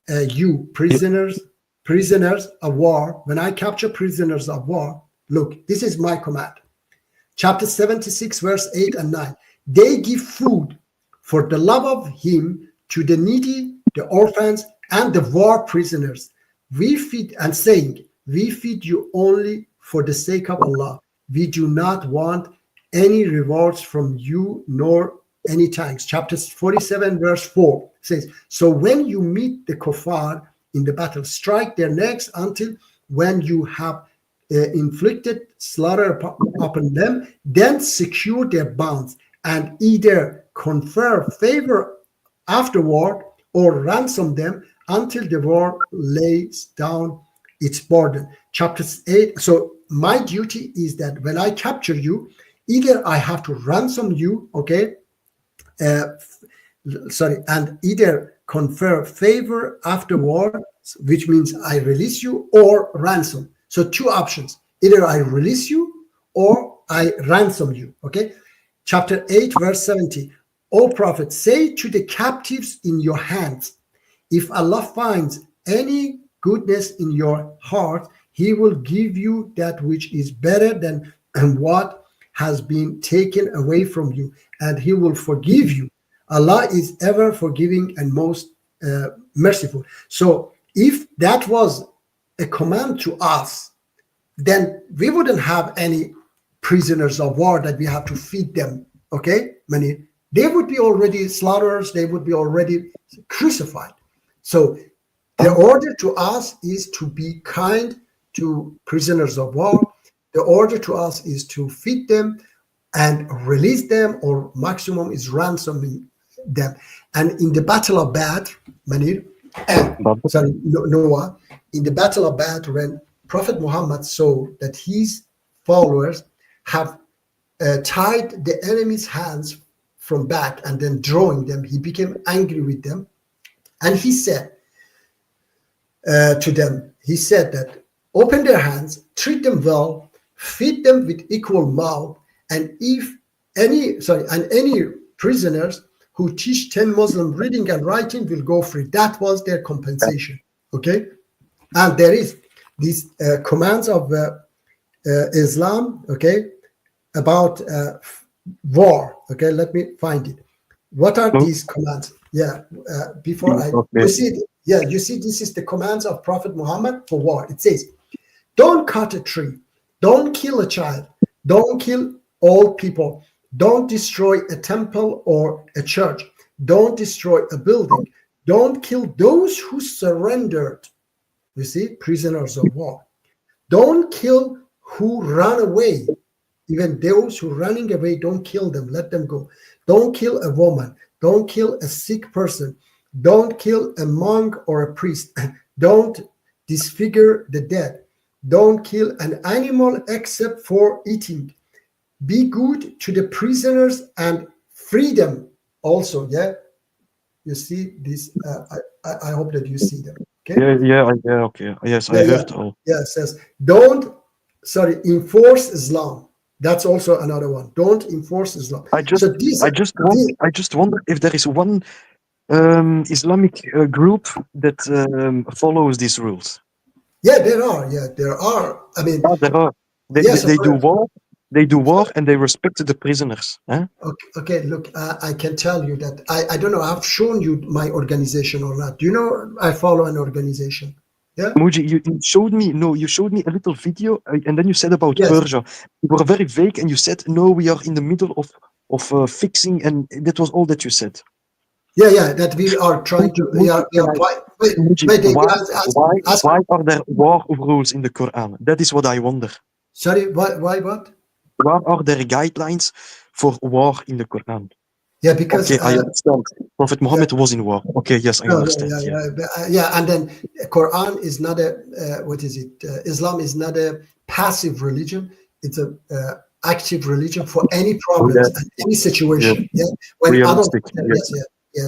Speaker 2: you prisoners of war. When I capture prisoners of war, look, this is my command. Chapter 76, verse 8 and 9. They give food for the love of Him to the needy, the orphans, and the war prisoners. We feed you only for the sake of Allah. We do not want any rewards from you nor any thanks. Chapter 47, verse 4 says, so when you meet the kuffar in the battle, strike their necks until when you have inflicted slaughter upon them, then secure their bonds and either confer favor afterward or ransom them until the war lays down its burden. Chapter 8. So my duty is that when I capture you, either I have to ransom you, okay, and either confer favor afterward, which means I release you, or ransom. So 2 options: either I release you or I ransom you. Okay. Chapter 8, verse 70. O Prophet, say to the captives in your hands, if Allah finds any goodness in your heart, he will give you that which is better than what has been taken away from you, and he will forgive you. Allah is ever forgiving and most merciful. So if that was a command to us, then we wouldn't have any prisoners of war that we have to feed them. Okay, they would be already slaughtered, they would be already crucified. So the order to us is to be kind to prisoners of war. The order to us is to feed them and release them, or maximum is ransoming them. And in the Battle of Badr, Noah, in the Battle of Badr, when Prophet Muhammad saw that his followers have tied the enemy's hands from back and then drawing them, he became angry with them. And he said to them, he said that, open their hands, treat them well, feed them with equal mouth, and any prisoners who teach 10 Muslims reading and writing will go free. That was their compensation. Okay, and there is these commands of Islam. Okay, about war. Okay, let me find it. What are these commands? Yeah, before you see, this is the commands of Prophet Muhammad for war. It says, don't cut a tree, don't kill a child, don't kill old people, don't destroy a temple or a church, don't destroy a building, don't kill those who surrendered. You see, prisoners of war. Don't kill who run away. Even those who running away, don't kill them, let them go. Don't kill a woman, don't kill a sick person, don't kill a monk or a priest, don't disfigure the dead, don't kill an animal except for eating. Be good to the prisoners and free them also. Yeah, you see this. I hope that you see them. Okay.
Speaker 5: Okay. Yes, I heard all.
Speaker 2: Yeah, it says enforce Islam. That's also another one. Don't enforce Islam.
Speaker 5: I just wonder if there is one Islamic group that follows these rules.
Speaker 2: Yeah, there are. Yeah, there are. I mean,
Speaker 5: there are. They do war. They do war and they respect the prisoners. Huh?
Speaker 2: Okay, look, I can tell you that I don't know. I've shown you my organization or not. Do you know I follow an organization? Yeah.
Speaker 5: Muji, you showed me. No, you showed me a little video, and then you said about Persia. You were very vague, and you said, "No, we are in the middle of fixing," and that was all that you said.
Speaker 2: Yeah, that we are trying to.
Speaker 5: Why are there war rules in the Quran? That is what I wonder.
Speaker 2: Sorry, why what?
Speaker 5: Why are there guidelines for war in the Quran?
Speaker 2: Yeah, because
Speaker 5: I understand. Prophet Muhammad was in war. Okay, yes, I understand.
Speaker 2: And then Quran is not a Islam is not a passive religion. It's a active religion for any problems and any situation. Yeah.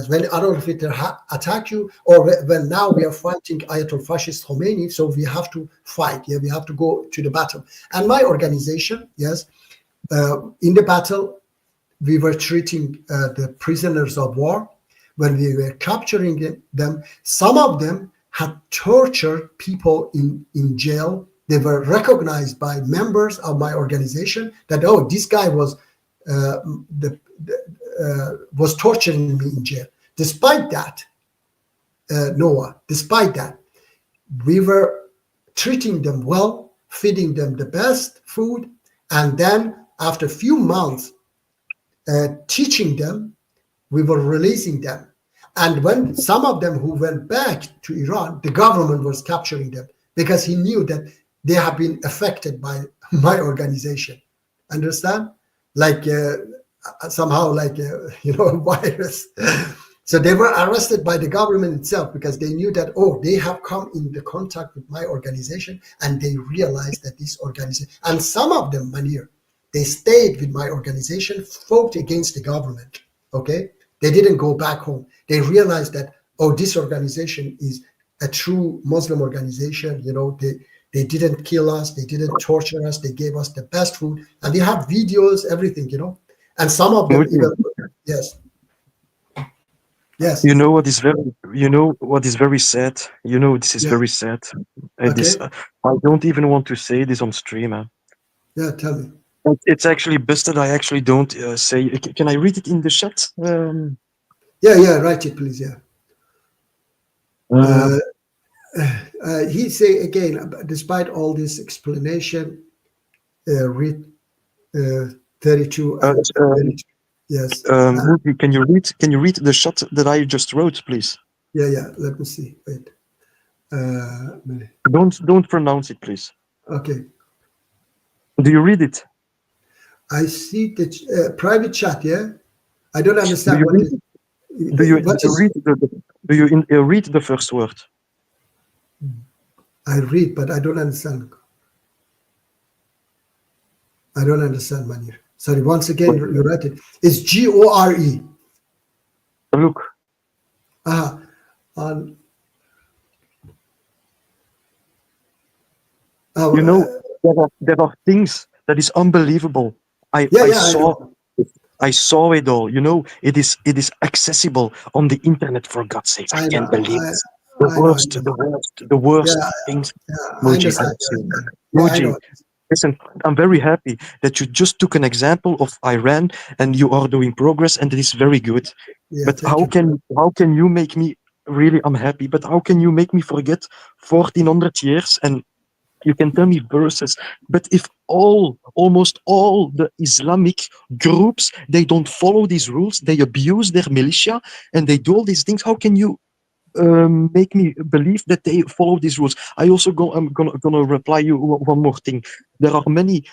Speaker 2: When Adolf Hitler attack you, or when now we are fighting Ayatollah Fascist Khomeini, so we have to fight. Yeah, we have to go to the battle. And my organization, in the battle, we were treating the prisoners of war. When we were capturing them, some of them had tortured people in jail. They were recognized by members of my organization that, this guy was torturing me in jail. Despite that, we were treating them well, feeding them the best food, and then after a few months, teaching them, we were releasing them. And when some of them who went back to Iran, the government was capturing them because he knew that they have been affected by my organization. Understand? Like somehow like a virus. So they were arrested by the government itself because they knew that, they have come in the contact with my organization, and they realized that this organization, and some of them, Manir, they stayed with my organization, fought against the government. Okay, they didn't go back home. They realized that, this organization is a true Muslim organization. They didn't kill us, they didn't torture us, they gave us the best food, and we have videos, everything. And some of them even, yes. Yes.
Speaker 5: You know what is very sad. You know this is
Speaker 2: Yeah.
Speaker 5: very sad. This
Speaker 2: Okay.
Speaker 5: I don't even want to say this on stream.
Speaker 2: Yeah, tell me.
Speaker 5: It's actually best that I actually don't say. Can I read it in the chat?
Speaker 2: Yeah, write it, please. Yeah. He say again, despite all this explanation, read 32 and 32. Yes.
Speaker 5: Muti, can you read the shot that I just wrote, please?
Speaker 2: Yeah. Let me see. Wait.
Speaker 5: Don't pronounce it, please.
Speaker 2: Okay.
Speaker 5: Do you read it?
Speaker 2: I see the private chat. Yeah. I don't understand what is.
Speaker 5: Do you
Speaker 2: What is,
Speaker 5: read the first word?
Speaker 2: I read, but I don't understand. I don't understand, Manir. Sorry, once again, you read it. It's G-O-R-E.
Speaker 5: Look.
Speaker 2: On.
Speaker 5: You know, there are things that is unbelievable. I saw it all. You know, it is accessible on the internet, for God's sake. I can't believe it. The worst things. Muji, listen, I'm very happy that you just took an example of Iran and you are doing progress, and it is very good.
Speaker 2: Yeah,
Speaker 5: but how can you make me really unhappy? But how can you make me forget 1400 years and you can tell me verses? But if almost all the Islamic groups, they don't follow these rules, they abuse their militia and they do all these things, how can you make me believe that they follow these rules? I'm gonna reply you one more thing. There are many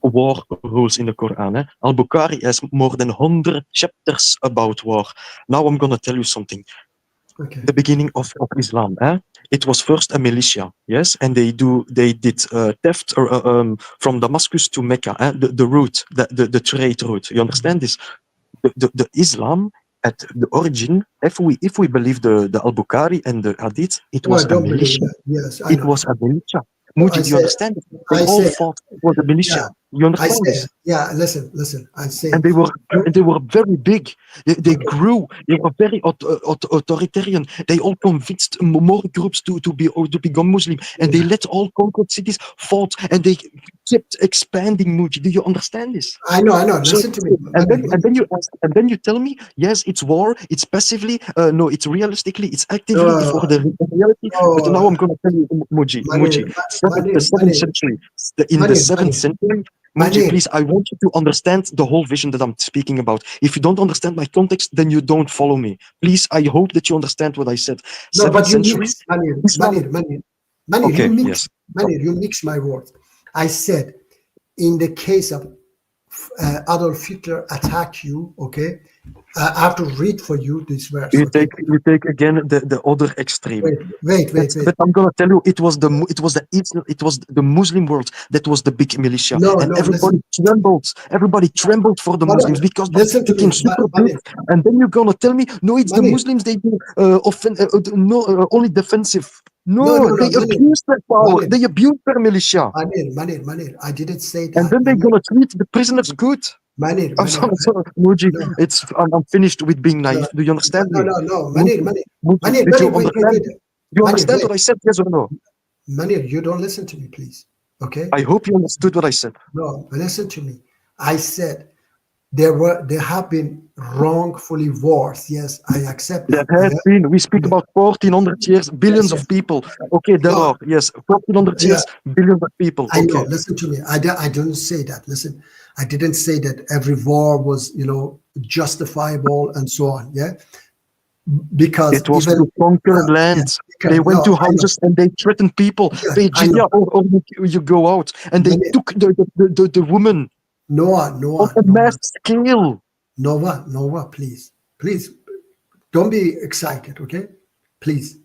Speaker 5: war rules in the Quran. Al-Bukhari has more than 100 chapters about war. Now I'm gonna tell you something.
Speaker 2: Okay.
Speaker 5: The beginning of Islam, it was first a militia, yes, and they did theft from Damascus to Mecca, the route, the trade route. You understand this? The Islam at the origin, if we believe the Al-Bukhari and the Hadith, it was a militia.
Speaker 2: Yes,
Speaker 5: it was a militia. Muji, do you understand? They all fought for the militia. You understand this?
Speaker 2: Yeah, listen. I say,
Speaker 5: and they were very big. They grew. They were very authoritarian. They all convinced more groups to become Muslim, and they let all conquered cities fought, and they kept expanding. Muji, do you understand this?
Speaker 2: I know. Listen to me.
Speaker 5: And then you tell me, yes, it's war. It's passively. No, it's realistically. It's actively for the reality. But now I'm going to tell you, Muji. The 7th century. In the 7th century. Muji, please, I want you to understand the whole vision that I'm speaking about. If you don't understand my context, then you don't follow me. Please, I hope that you understand what I said.
Speaker 2: No, but you mix, Manir, you mix my words. I said, in the case of Adolf Hitler attack you, okay, I have to read for you this verse.
Speaker 5: You take again the other extreme.
Speaker 2: Wait.
Speaker 5: But I'm gonna tell you, it was the Muslim world that was the big militia, everybody trembled. Everybody trembled for the Muslims because they became super big. And then you're gonna tell me, no, it's the Muslims. They do only defensive. No, they abuse their power. They abuse their militia.
Speaker 2: Manir, I didn't say that.
Speaker 5: And then they're gonna treat the prisoners good.
Speaker 2: Manir,
Speaker 5: Muji, I'm finished with being naive. Do you understand me?
Speaker 2: No, Manir.
Speaker 5: Do you understand what I said? Yes or no?
Speaker 2: Manir, you don't listen to me, please. Okay.
Speaker 5: I hope you understood what I said.
Speaker 2: No, listen to me. I said there have been wrongfully wars. Yes, I accept that.
Speaker 5: There has been. We speak about 1400 years, billions of people. Okay, there are. Yes, 1400 years, billions of people.
Speaker 2: I know. Listen to me. I didn't say that. Listen, I didn't say that every war was, justifiable and so on. Yeah, because
Speaker 5: it was to conquer lands. They went to houses and they threatened people. They or you go out and they took the woman.
Speaker 2: Noah.
Speaker 5: On a mass scale.
Speaker 2: Noah, please, don't be excited, okay? Please,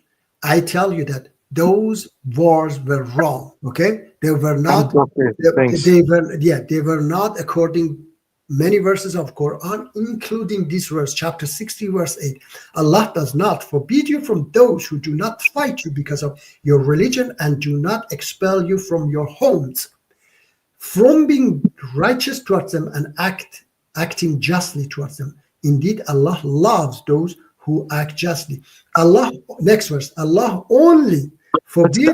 Speaker 2: I tell you that those wars were wrong, okay? They were not. They were not according many verses of Quran, including this verse, chapter 60, verse 8. Allah does not forbid you from those who do not fight you because of your religion and do not expel you from your homes, from being righteous towards them and acting justly towards them. Indeed, Allah loves those who act justly. Allah, next verse, Allah only
Speaker 5: But
Speaker 2: forbids.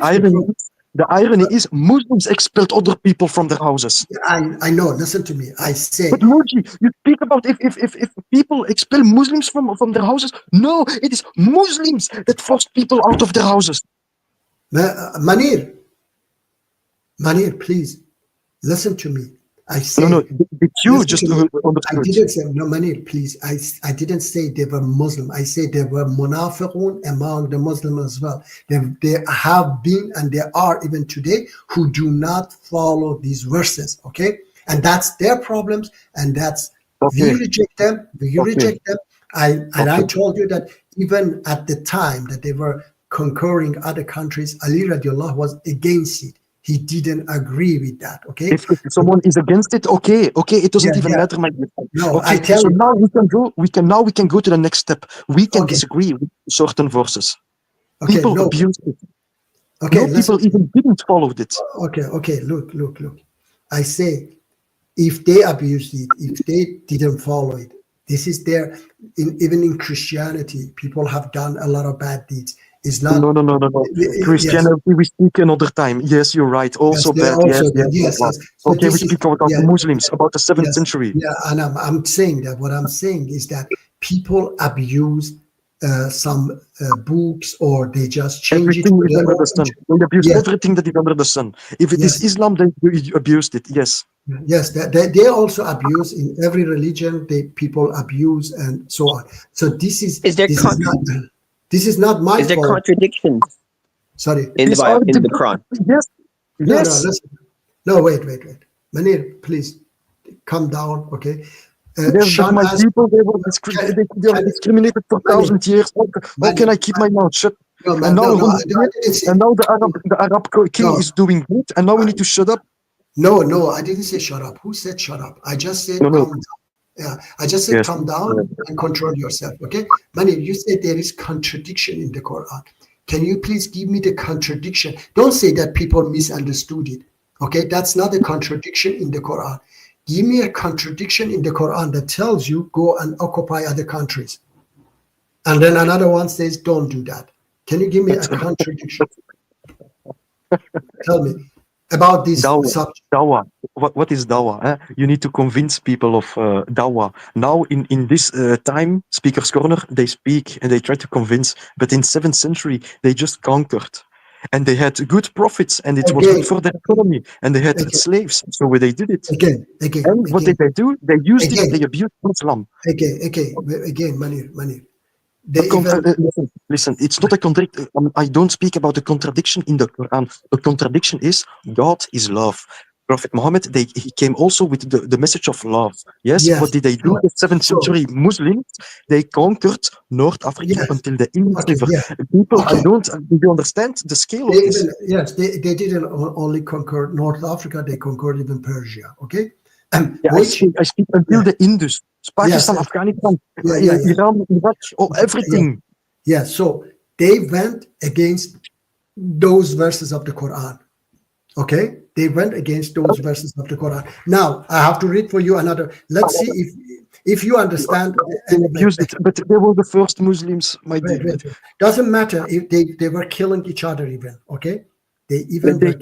Speaker 5: the irony is Muslims expelled other people from their houses.
Speaker 2: I know, listen to me. I say,
Speaker 5: But Moji, you speak about if people expel Muslims from their houses. No, it is Muslims that force people out of their houses.
Speaker 2: Manir, please, listen to me. I say,
Speaker 5: No, it's you
Speaker 2: listen
Speaker 5: just
Speaker 2: to me. I
Speaker 5: understood.
Speaker 2: didn't say, no, Manir, please. I didn't say they were Muslim. I say there were munafiqun among the Muslims as well. There have been and there are even today who do not follow these verses, okay? And that's their problems, and that's, we reject them, reject them. I told you that even at the time that they were conquering other countries, Ali radiallahu was against it. He didn't agree with that, okay?
Speaker 5: If someone is against it, okay, it doesn't even matter, my dear.
Speaker 2: No,
Speaker 5: okay,
Speaker 2: I tell
Speaker 5: so
Speaker 2: you.
Speaker 5: now we can go to the next step. We can disagree with certain verses.
Speaker 2: Okay,
Speaker 5: People abused it. Okay, people even didn't follow it.
Speaker 2: Okay, look. I say, if they abused it, if they didn't follow it, this is their, even in Christianity, people have done a lot of bad deeds. It's not.
Speaker 5: No. Christianity, we speak another time. Yes, you're right. Also bad. Yes.
Speaker 2: So
Speaker 5: okay, we speak about the Muslims, about the 7th century.
Speaker 2: Yeah, and I'm saying that what I'm saying is that people abuse some books, or they just change
Speaker 5: everything
Speaker 2: it.
Speaker 5: Is under the sun. They abuse everything that is under the sun. If it is Islam, they abused it. Yes.
Speaker 2: Yes, they also abuse in every religion. People abuse and so on. So this is not my fault.
Speaker 4: Is there contradiction?
Speaker 2: Sorry,
Speaker 4: in the Quran?
Speaker 5: Yes.
Speaker 2: No, listen. No, wait. Manir, please calm down. Okay.
Speaker 5: Sean my people, they were discriminated for 1,000 years. How can I keep my mouth shut? And now the Arab king is doing good, and now we need to shut up.
Speaker 2: No, I didn't say shut up. Who said shut up? I just said calm down. Yeah, I just said calm down and control yourself. Okay, Manir, you said there is contradiction in the Quran. Can you please give me the contradiction? Don't say that people misunderstood it. Okay, that's not a contradiction in the Quran. Give me a contradiction in the Quran that tells you go and occupy other countries. And then another one says don't do that. Can you give me a contradiction? Tell me about this subject.
Speaker 5: Dawah. What is dawah? You need to convince people of dawah. Now in this time, Speaker's Corner, they speak and they try to convince, but in 7th century, they just conquered. And they had good profits, and it was good for their economy, and they had slaves, so they did it. And what did they do? They used it, they abused Islam.
Speaker 2: Again, Manir.
Speaker 5: Listen, it's not a contradiction. I don't speak about the contradiction in the Quran. The contradiction is God is love. Prophet Muhammad, he came also with the message of love. Yes. What did they do? The 7th century Muslims, they conquered North Africa until the Indus River. People, do you understand the scale of this?
Speaker 2: Yes, they didn't only conquer North Africa, they conquered even Persia. Okay.
Speaker 5: I speak until the Indus, Pakistan, Afghanistan, Iran, Iraq, everything.
Speaker 2: So they went against those verses of the Quran. Okay, they went against those verses of the Quran. Now I have to read for you another. Let's see if you understand.
Speaker 5: But they were the first Muslims, my dear.
Speaker 2: Doesn't matter if they were killing each other even. Okay, they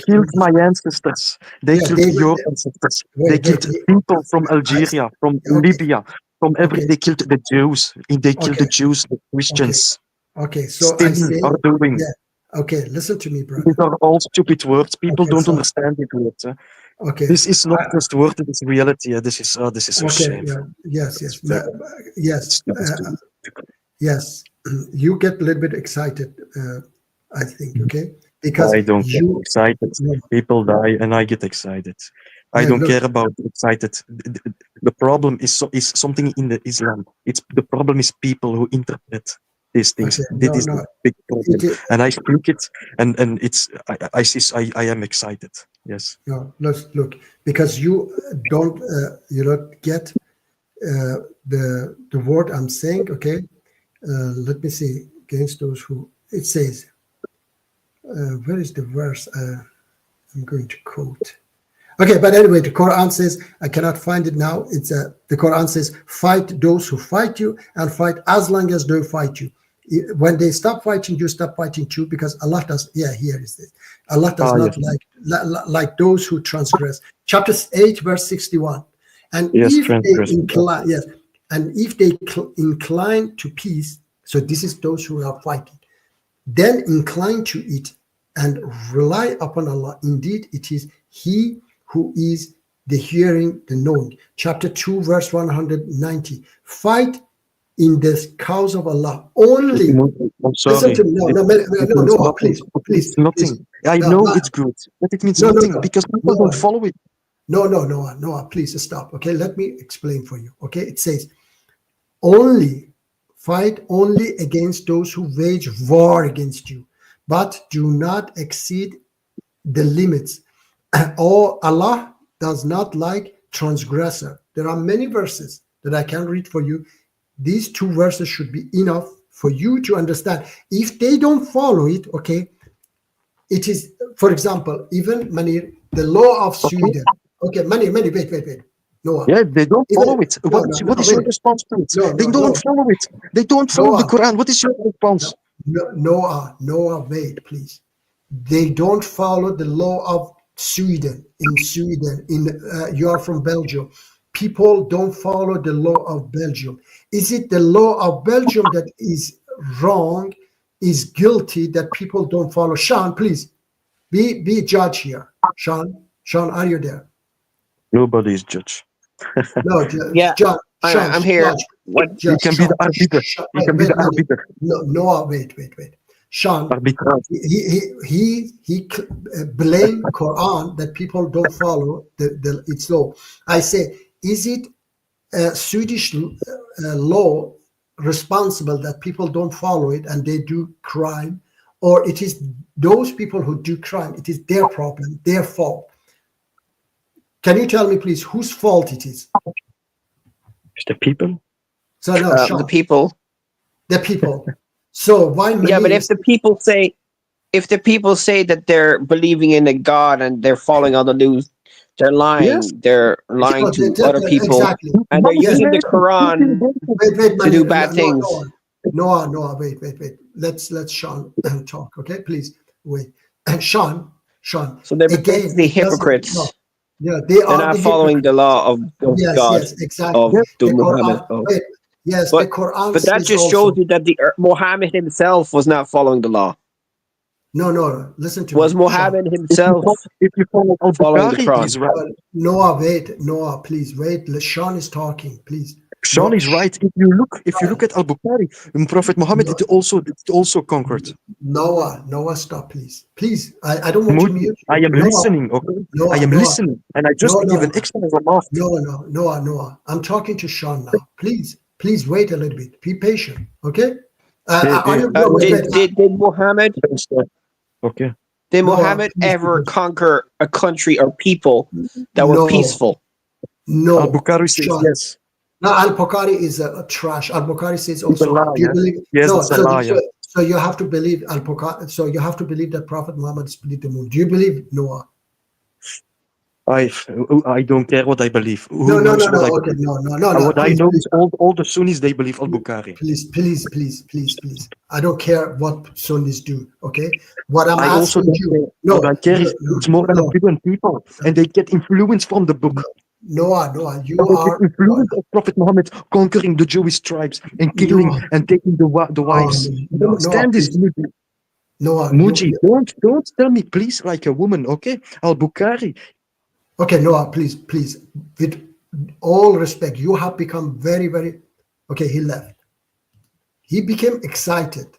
Speaker 5: killed my ancestors. They killed your ancestors. They killed people from Algeria, from Libya, from They killed the Jews. They killed the Jews, the Christians.
Speaker 2: Okay, so
Speaker 5: still
Speaker 2: I say,
Speaker 5: are doing.
Speaker 2: Okay, listen to me, brother.
Speaker 5: These are all stupid words. People don't understand it words.
Speaker 2: Okay.
Speaker 5: This is not just word, it is reality. This is so shameful.
Speaker 2: Yes. You get a little bit excited, I think, okay? Because
Speaker 5: I don't get excited. People die and I get excited. I don't care about excited. The problem is something in the Islam. The problem is people who interpret these things. This is a big problem. And I speak it, and it's I am excited. Yes.
Speaker 2: No, look, because you don't get the word I'm saying. Okay, let me see. Against those who, it says, where is the verse? I'm going to quote. Okay, but anyway, the Quran says, I cannot find it now. It's the Quran says, fight those who fight you and fight as long as they fight you. When they stop fighting, you stop fighting too, because Allah does. Yeah, here is this. Allah does not like those who transgress. Chapter 8, verse 61. And if they incline, and if they incline to peace, so this is those who are fighting, then incline to it and rely upon Allah. Indeed, it is He who is the hearing, the knowing. Chapter 2, verse 190. Fight in the cause of Allah only.
Speaker 5: I'm sorry.
Speaker 2: Listen to me. No, please.
Speaker 5: It's nothing. I know it's good, but it means nothing because people don't follow it.
Speaker 2: No, please stop. Okay, let me explain for you. Okay, it says, fight only against those who wage war against you, but do not exceed the limits. Or Allah does not like transgressor. There are many verses that I can read for you. These 2 verses should be enough for you to understand. If they don't follow it, okay, it is, for example, even Manir, the law of Sweden. Okay, Many, wait. Noah.
Speaker 5: Yeah, they don't follow it. What is your response to it? They don't follow it. They don't follow the Quran. What is your response?
Speaker 2: Noah, wait, please. They don't follow the law of Sweden. In Sweden, you are from Belgium. People don't follow the law of Belgium. Is it the law of Belgium that is wrong, is guilty, that people don't follow? Sean, please, be judge here. Sean, are you there?
Speaker 5: Nobody is judge.
Speaker 2: No,
Speaker 4: yeah,
Speaker 2: Sean,
Speaker 4: I'm here.
Speaker 2: Judge,
Speaker 5: You can be the arbiter. You can be the arbiter.
Speaker 2: No, wait. Sean, he blame Quran that people don't follow its law. I say, is it Swedish law responsible that people don't follow it and they do crime, or it is those people who do crime? It is their problem, their fault. Can you tell me, please, whose fault it is?
Speaker 5: It's the people.
Speaker 2: So no, Sean,
Speaker 4: the people.
Speaker 2: The people. So why?
Speaker 4: Yeah, but if the people say that they're believing in a God and they're following all the news, they're lying.
Speaker 5: Yes.
Speaker 4: They're lying to other people,
Speaker 2: exactly.
Speaker 4: and they're using the Quran
Speaker 2: wait,
Speaker 4: to do bad things.
Speaker 2: No, wait. Let's Sean talk, okay? Please wait. And Sean.
Speaker 4: So they're basically hypocrites.
Speaker 2: They're
Speaker 4: not following the law of God.
Speaker 2: Yes, exactly.
Speaker 4: Of Muhammad.
Speaker 2: The Quran.
Speaker 4: But that just shows you that Muhammad himself was not following the law.
Speaker 2: No. Listen to
Speaker 4: was
Speaker 2: me.
Speaker 4: Muhammad himself
Speaker 5: if you follow
Speaker 4: following the cross?
Speaker 2: Noah, please wait. Sean is talking, please.
Speaker 5: Sean is right. If you look at Al-Bukhari, Prophet Muhammad, it also conquered.
Speaker 2: Noah, stop, please. I don't want to mute.
Speaker 5: I am listening, okay? I am listening, and I just give an extra remark.
Speaker 2: Noah. I'm talking to Sean now. Please wait a little bit. Be patient, okay?
Speaker 4: Did Muhammad?
Speaker 5: Okay.
Speaker 4: Did Muhammad ever conquer a country or people that were peaceful?
Speaker 2: No.
Speaker 5: Al-Bukhari says yes.
Speaker 2: No, Al-Bukhari is a trash. Al-Bukhari says also. Do you believe?
Speaker 5: Yes, it's a lie.
Speaker 2: So you have to believe Al-Bukhari. So you have to believe that Prophet Muhammad split the moon. Do you believe Noah?
Speaker 5: I don't care what I believe.
Speaker 2: No.
Speaker 5: What I know is all the Sunnis, they believe Al-Bukhari.
Speaker 2: Please. I don't care what Sunnis do. Okay. What I'm
Speaker 5: I
Speaker 2: asking you.
Speaker 5: What I care is it's more than 1 billion people, and they get influence from the book.
Speaker 2: Noah, you are
Speaker 5: influence of Prophet Muhammad conquering the Jewish tribes and killing and taking the wives. You understand this, Muji? Muji, don't tell me, please, like a woman, okay? Al-Bukhari.
Speaker 2: Okay, Noah, please. With all respect, you have become very, very. Okay, he left. He became excited.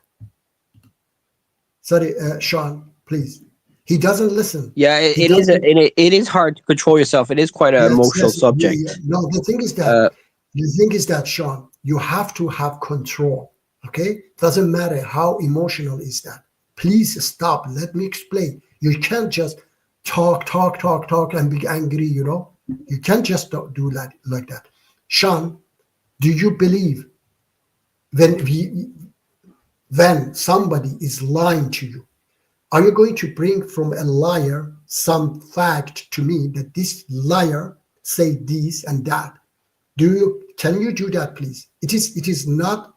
Speaker 2: Sorry, Sean, please. He doesn't listen.
Speaker 4: Yeah, it is hard to control yourself. It is quite an emotional subject.
Speaker 2: Yeah. No, the thing is that Sean, you have to have control. Okay, doesn't matter how emotional is that. Please stop. Let me explain. You can't just talk and be angry. You can't just do that like that. Sean, do you believe when somebody is lying to you? Are you going to bring from a liar some fact to me that this liar say this and that. Can you do that, please? It is not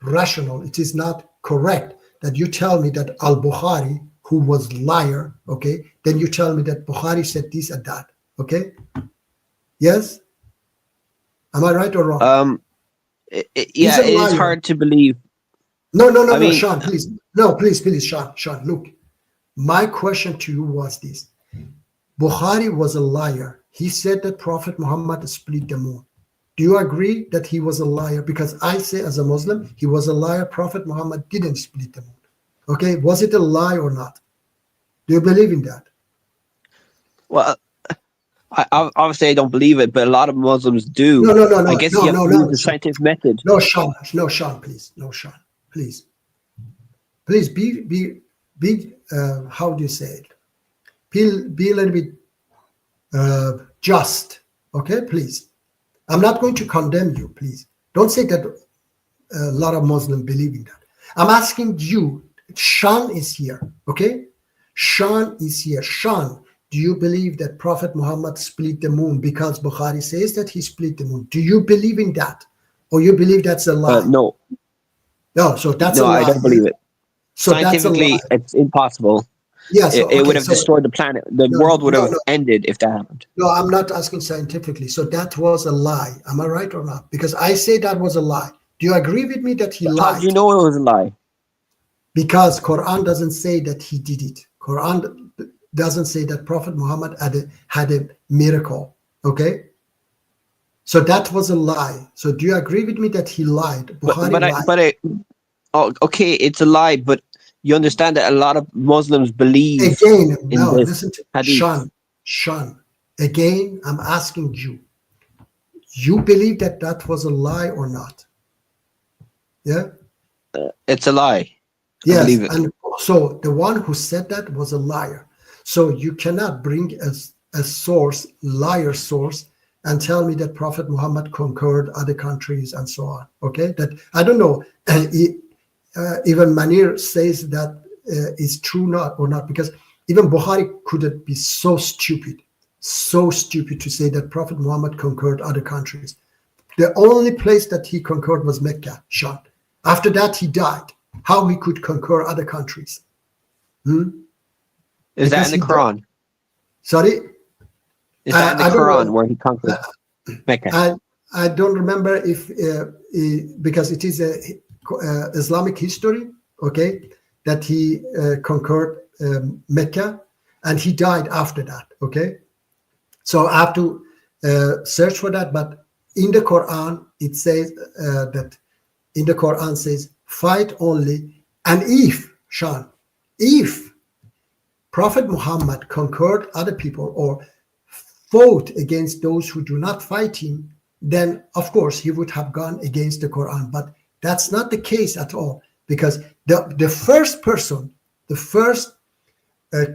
Speaker 2: rational. It is not correct that you tell me that al-Bukhari, who was liar, okay, then you tell me that Bukhari said this and that, okay? Yes? Am I right or wrong?
Speaker 4: Yeah, it is hard to believe.
Speaker 2: No, Sean, please. No, please, Sean, look. My question to you was this. Bukhari was a liar. He said that Prophet Muhammad split the moon. Do you agree that he was a liar? Because I say as a Muslim, he was a liar. Prophet Muhammad didn't split the moon. Okay, was it a lie or not? Do you believe in that?
Speaker 4: Well, obviously I don't believe it, but a lot of Muslims do.
Speaker 2: No.
Speaker 4: I guess you have to use the scientific method.
Speaker 2: No, Sean, please. No, Sean, please. Please be how do you say it? Be a little bit just, okay, please. I'm not going to condemn you, please. Don't say that a lot of Muslims believe in that. I'm asking you, Sean is here, okay? Sean is here. Sean, do you believe that Prophet Muhammad split the moon because Bukhari says that he split the moon? Do you believe in that? Or you believe that's a lie?
Speaker 4: No.
Speaker 2: No, so that's a lie.
Speaker 4: No, I don't believe it.
Speaker 2: So
Speaker 4: scientifically, it's impossible.
Speaker 2: Yeah, so,
Speaker 4: it would have destroyed the planet. The world would have ended if that happened.
Speaker 2: No, I'm not asking scientifically. So that was a lie. Am I right or not? Because I say that was a lie. Do you agree with me that he lied?
Speaker 4: How do you know it was a lie?
Speaker 2: Because Quran doesn't say that he did it. Quran doesn't say that Prophet Muhammad had a miracle. Okay? So that was a lie. So do you agree with me that he lied?
Speaker 4: Okay, it's a lie, but you understand that a lot of Muslims believe
Speaker 2: listen to Sean. Again, I'm asking you. You believe that was a lie or not? Yeah?
Speaker 4: It's a lie.
Speaker 2: Yes,
Speaker 4: I believe it.
Speaker 2: And so the one who said that was a liar. So you cannot bring a source, liar source, and tell me that Prophet Muhammad conquered other countries and so on. Okay? That I don't know. Even Manir says that is true or not, because even Bukhari couldn't be so stupid to say that Prophet Muhammad conquered other countries. The only place that he conquered was Mecca, Sean. After that, he died. How he could conquer other countries?
Speaker 4: Is that in the Quran?
Speaker 2: Sorry?
Speaker 4: Is that in the Quran where he conquered Mecca?
Speaker 2: I don't remember if because it is a Islamic history, okay, that he conquered Mecca, and he died after that, okay? So I have to search for that, but in the Quran, it says that in the Quran says, fight only, and if Prophet Muhammad conquered other people or fought against those who do not fight him, then of course he would have gone against the Quran, but that's not the case at all, because the first person, the first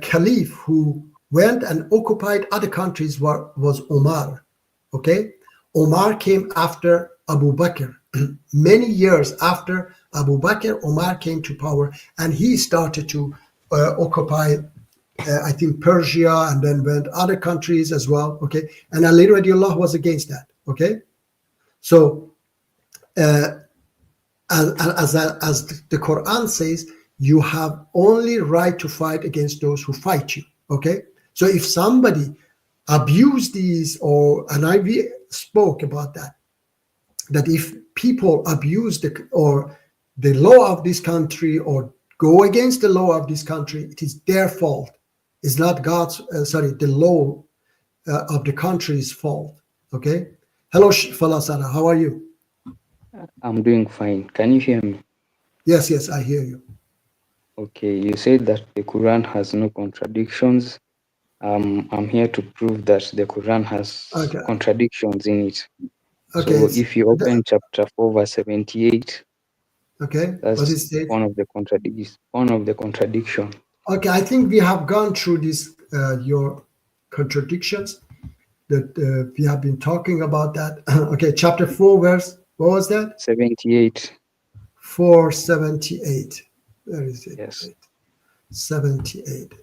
Speaker 2: caliph who went and occupied other countries was Omar. Okay, Omar came after Abu Bakr. Many years after Abu Bakr, Omar came to power, and he started to occupy, I think, Persia, and then went other countries as well. Okay, and Ali radiallahu was against that. Okay, so. As the Quran says, you have only right to fight against those who fight you. Okay, so if somebody abused these, and I spoke about that if people abuse the law of this country or go against the law of this country, it is their fault. It's not the law of the country's fault. Okay. Hello, Falasana. How are you?
Speaker 7: I'm doing fine. Can you hear me?
Speaker 2: Yes, I hear you.
Speaker 7: Okay, you said that the Quran has no contradictions. I'm here to prove that the Quran has contradictions in it.
Speaker 2: Okay.
Speaker 7: So if you open chapter 4, verse 78,
Speaker 2: okay,
Speaker 7: that's one of the contradictions.
Speaker 2: Okay, I think we have gone through this your contradictions that we have been talking about that. Okay, chapter 4, verse. What was that?
Speaker 7: 78.
Speaker 2: 478. Where is it?
Speaker 7: Yes.
Speaker 2: 78.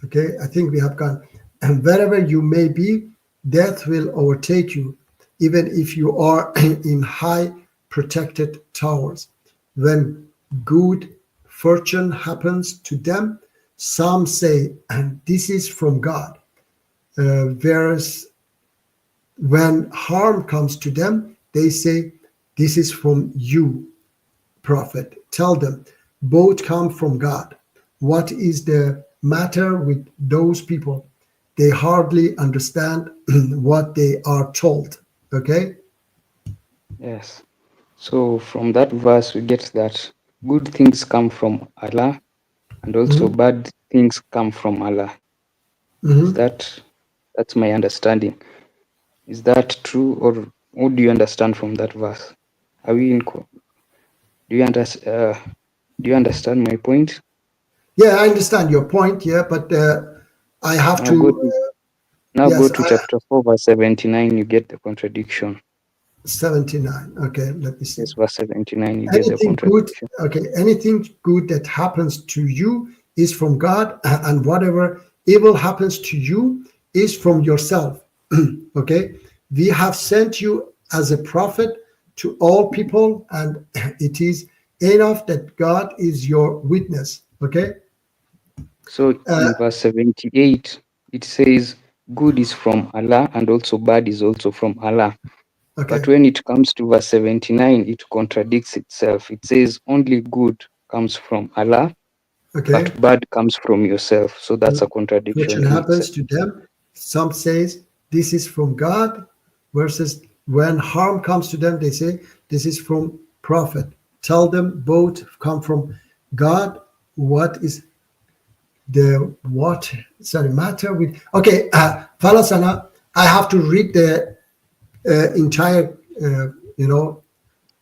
Speaker 2: Okay, I think we have gone. And wherever you may be, death will overtake you, even if you are in high protected towers. When good fortune happens to them, some say, and this is from God. Whereas when harm comes to them, they say, this is from you, prophet. Tell them, both come from God. What is the matter with those people? They hardly understand what they are told. Okay?
Speaker 7: Yes. So from that verse, we get that good things come from Allah, and also
Speaker 2: Mhm.
Speaker 7: bad things come from Allah. Is
Speaker 2: Mhm.
Speaker 7: that's my understanding? Is that true, or what do you understand from that verse? Are we in? Do you understand? Do you understand my point?
Speaker 2: Yeah, I understand your point. Yeah, but I have
Speaker 7: Now go
Speaker 2: to.
Speaker 7: to now go
Speaker 2: Yes,
Speaker 7: to chapter 4, verse 79. You get the contradiction.
Speaker 2: 79. Okay, let me see.
Speaker 7: Yes, verse 79. You get the
Speaker 2: Anything good.
Speaker 7: contradiction.
Speaker 2: Okay, anything good that happens to you is from God, and whatever evil happens to you is from yourself. Okay, we have sent you as a prophet to all people, and it is enough that God is your witness. Okay.
Speaker 7: So
Speaker 2: Uh,
Speaker 7: in verse 78, it says, good is from Allah and also bad is also from Allah.
Speaker 2: okay.
Speaker 7: But when it comes to verse 79, it contradicts itself. It says only good comes from Allah,
Speaker 2: Okay.
Speaker 7: but bad comes from yourself. So that's a contradiction
Speaker 2: Fortune
Speaker 7: in
Speaker 2: happens
Speaker 7: itself.
Speaker 2: to them. Some says this is from God, versus when harm comes to them, they say this is from prophet. Tell them both come from God. What is the what? Sorry, matter with? Okay, Falasana. I have to read the entire,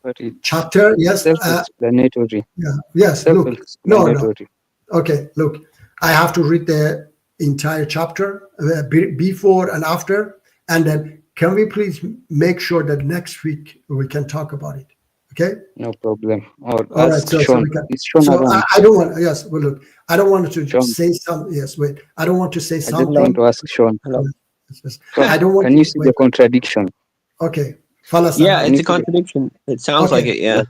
Speaker 7: But it's
Speaker 2: chapter. Yes.
Speaker 7: self-explanatory.
Speaker 2: Yeah. Yes. Look. No. No.
Speaker 7: Self-explanatory.
Speaker 2: Okay, look, I have to read the entire chapter before and after, and then can we please make sure that next week we can talk about it? Okay.
Speaker 7: No problem. Or
Speaker 2: All right.
Speaker 7: ask
Speaker 2: So we
Speaker 7: Sean.
Speaker 2: can.
Speaker 7: Is Sean
Speaker 2: So
Speaker 7: around?
Speaker 2: I don't want. Yes. Well, look, I don't want to
Speaker 7: Sean,
Speaker 2: say some. Yes. Wait. I don't want to say
Speaker 7: I just
Speaker 4: Hello.
Speaker 7: want
Speaker 2: something.
Speaker 7: to ask Sean.
Speaker 4: Hello.
Speaker 2: I
Speaker 7: Sean,
Speaker 2: don't want
Speaker 7: can you
Speaker 2: to
Speaker 7: see
Speaker 2: wait.
Speaker 7: the contradiction?
Speaker 2: Okay.
Speaker 4: Yeah,
Speaker 2: Falasana.
Speaker 7: Can
Speaker 4: it's
Speaker 7: you
Speaker 4: a
Speaker 7: see the
Speaker 4: contradiction. It sounds like
Speaker 2: Okay.
Speaker 4: it, yeah.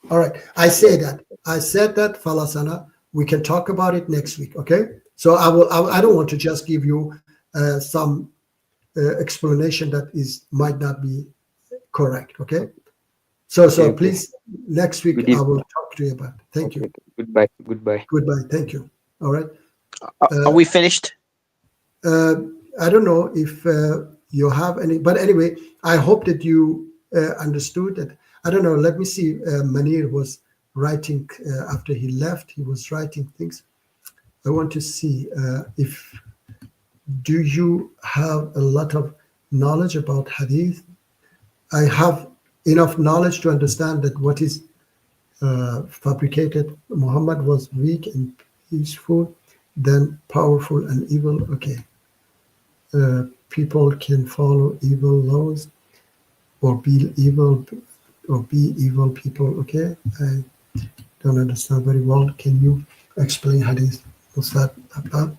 Speaker 2: All right. I say that. I said that, Falasana. We can talk about it next week. Okay. So I will. I don't want to just give you some explanation that is might not be correct. Okay. So
Speaker 7: Okay, okay.
Speaker 2: please next week
Speaker 7: Good
Speaker 2: I will
Speaker 7: evening.
Speaker 2: talk to you about it. Thank
Speaker 7: Okay,
Speaker 2: you.
Speaker 7: okay. Goodbye. Goodbye.
Speaker 2: Goodbye. Thank you. All right.
Speaker 4: Are we finished?
Speaker 2: I don't know if you have any, but anyway, I hope that you understood that. I don't know. Let me see. Manir was writing after he left. He was writing things. I want to see if do you have a lot of knowledge about hadith? I have enough knowledge to understand that what is fabricated. Muhammad was weak and peaceful, then powerful and evil. Okay. People can follow evil laws or be evil people. Okay. I don't understand very well. Can you explain hadith? What's that about?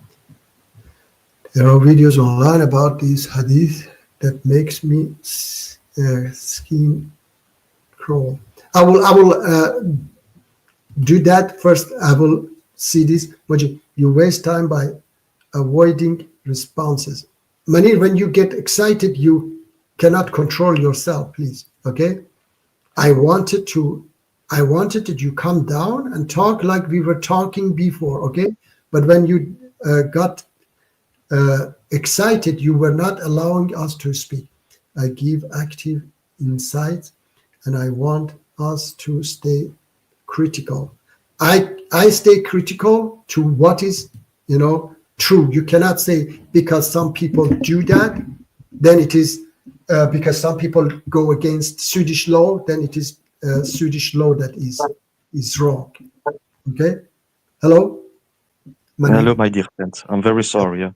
Speaker 2: There are videos online about these hadith that makes me skin crawl. I will do that first. I will see this. Majid, you waste time by avoiding responses. Manir, when you get excited, you cannot control yourself, please. Okay? I wanted that you come down and talk like we were talking before, okay? But when you got excited, you were not allowing us to speak. I give active insights and I want us to stay critical. I stay critical to what is, true. You cannot say because some people do that, then it is because some people go against Swedish law, then it is Swedish law that is wrong. Okay. Hello, Mani.
Speaker 5: Hello, my dear friend. I'm very sorry. Yeah.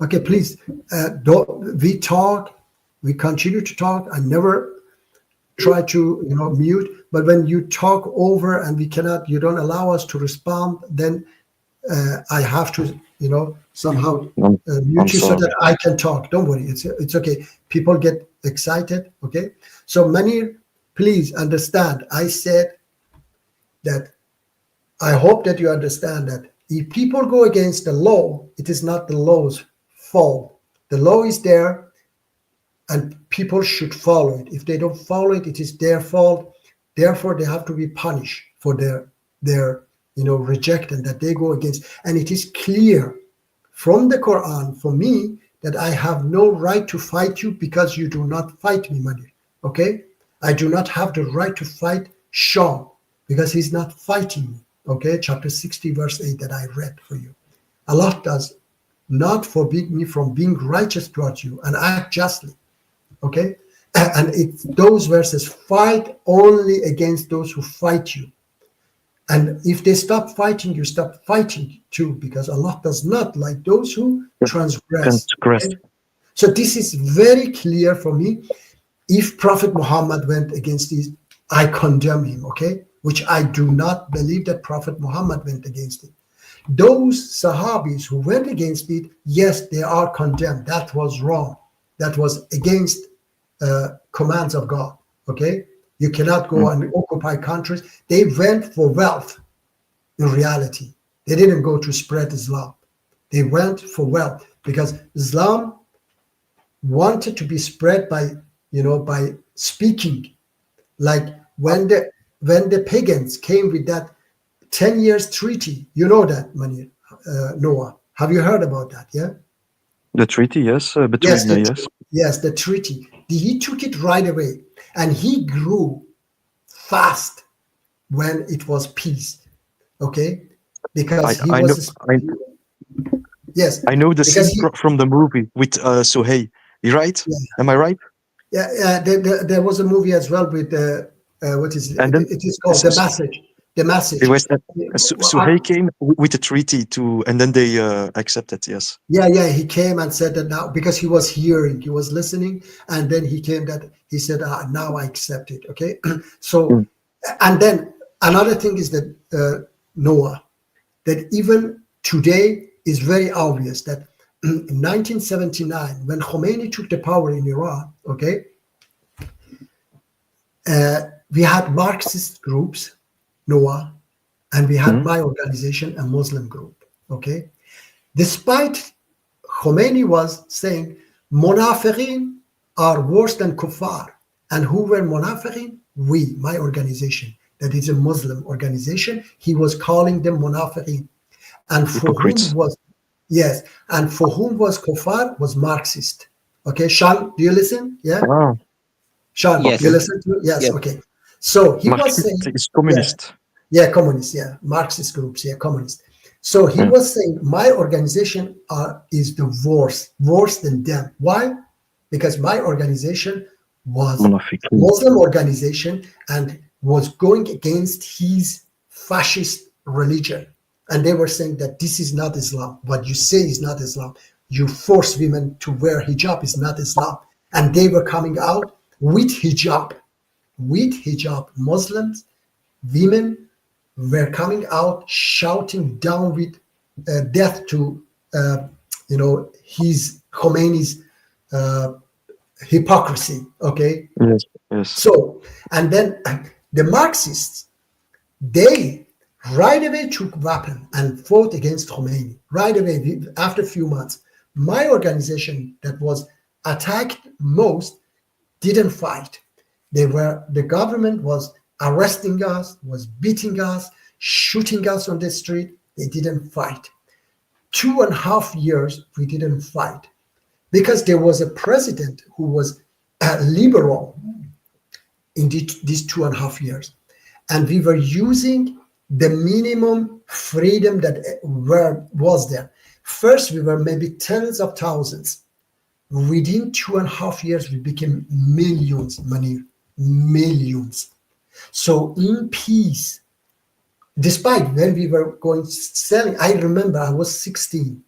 Speaker 2: Okay, please. We continue to talk. I never try to mute, but when you talk over and you don't allow us to respond, then I have to, somehow
Speaker 5: I'm
Speaker 2: mute you so
Speaker 5: sorry.
Speaker 2: that I can talk. Don't worry, it's okay. People get excited, okay? So Manir, please understand. I said that I hope that you understand that if people go against the law, it is not the law's fault. The law is there, and people should follow it. If they don't follow it, it is their fault. Therefore, they have to be punished for their rejection that they go against. And it is clear from the Quran for me that I have no right to fight you because you do not fight me, Manir. Okay? I do not have the right to fight Sean because he's not fighting me. Okay? Chapter 60, verse 8 that I read for you. Allah does not forbid me from being righteous towards you and act justly. Okay? And those verses fight only against those who fight you. And if they stop fighting, you stop fighting too, because Allah does not like those who transgress. Okay? So this is very clear for me. If Prophet Muhammad went against this, I condemn him, okay? Which I do not believe that Prophet Muhammad went against it. Those Sahabis who went against it, yes, they are condemned. That was wrong. That was against commands of God, okay? You cannot go and occupy countries. They went for wealth in reality. They didn't go to spread Islam. They went for wealth because Islam wanted to be spread by speaking. Like when the pagans came with that 10 years treaty, you know that, Manir, Noah. Have you heard about that? Yeah.
Speaker 5: The treaty, yes, between
Speaker 2: yes, the treaty. He took it right away, and he grew fast when it was peace. Okay, because yes,
Speaker 5: I know the scene from the movie with Suhey. You right? Yeah. Am I right?
Speaker 2: Yeah. There was a movie as well with what is it? It is called The Message. The Message.
Speaker 5: It was Suhey came with a treaty and then they accepted. Yes.
Speaker 2: Yeah. He came and said that now because he was hearing, he was listening, and then he came that he said, "Now I accept it." Okay. So, and then another thing is that Noah, that even today is very obvious that in 1979, when Khomeini took the power in Iran, okay, we had Marxist groups, Noah, and we had my organization, a Muslim group, okay? Despite Khomeini was saying, Munafiqeen are worse than Kufar. And who were Munafiqeen? We, my organization, that is a Muslim organization. He was calling them Munafiqeen. And for whom was, yes, and for whom was Kufar was Marxist. Okay, Sean, do you listen? Yeah?
Speaker 5: Wow.
Speaker 2: Sean,
Speaker 4: yes.
Speaker 2: Do you listen to it? Yes, yes. Okay. So he was saying,
Speaker 5: it's communist.
Speaker 2: Yeah, communist, yeah. Marxist groups, yeah, communist. So he was saying, my organization is the worse than them. Why? Because my organization was a Muslim organization and was going against his fascist religion. And they were saying that this is not Islam. What you say is not Islam. You force women to wear hijab is not Islam. And they were coming out with hijab. With hijab, Muslims, women were coming out shouting down with death to, his Khomeini's hypocrisy. Okay.
Speaker 5: Yes.
Speaker 2: So, and then the Marxists, they right away took weapon and fought against Khomeini. Right away, after a few months, my organization that was attacked most didn't fight. The government was arresting us, was beating us, shooting us on the street. They didn't fight. 2.5 years, we didn't fight because there was a president who was liberal in these 2.5 years. And we were using the minimum freedom that was there. First, we were maybe tens of thousands. Within 2.5 years, we became millions, millions. So in peace, despite when we were selling, I remember I was 16,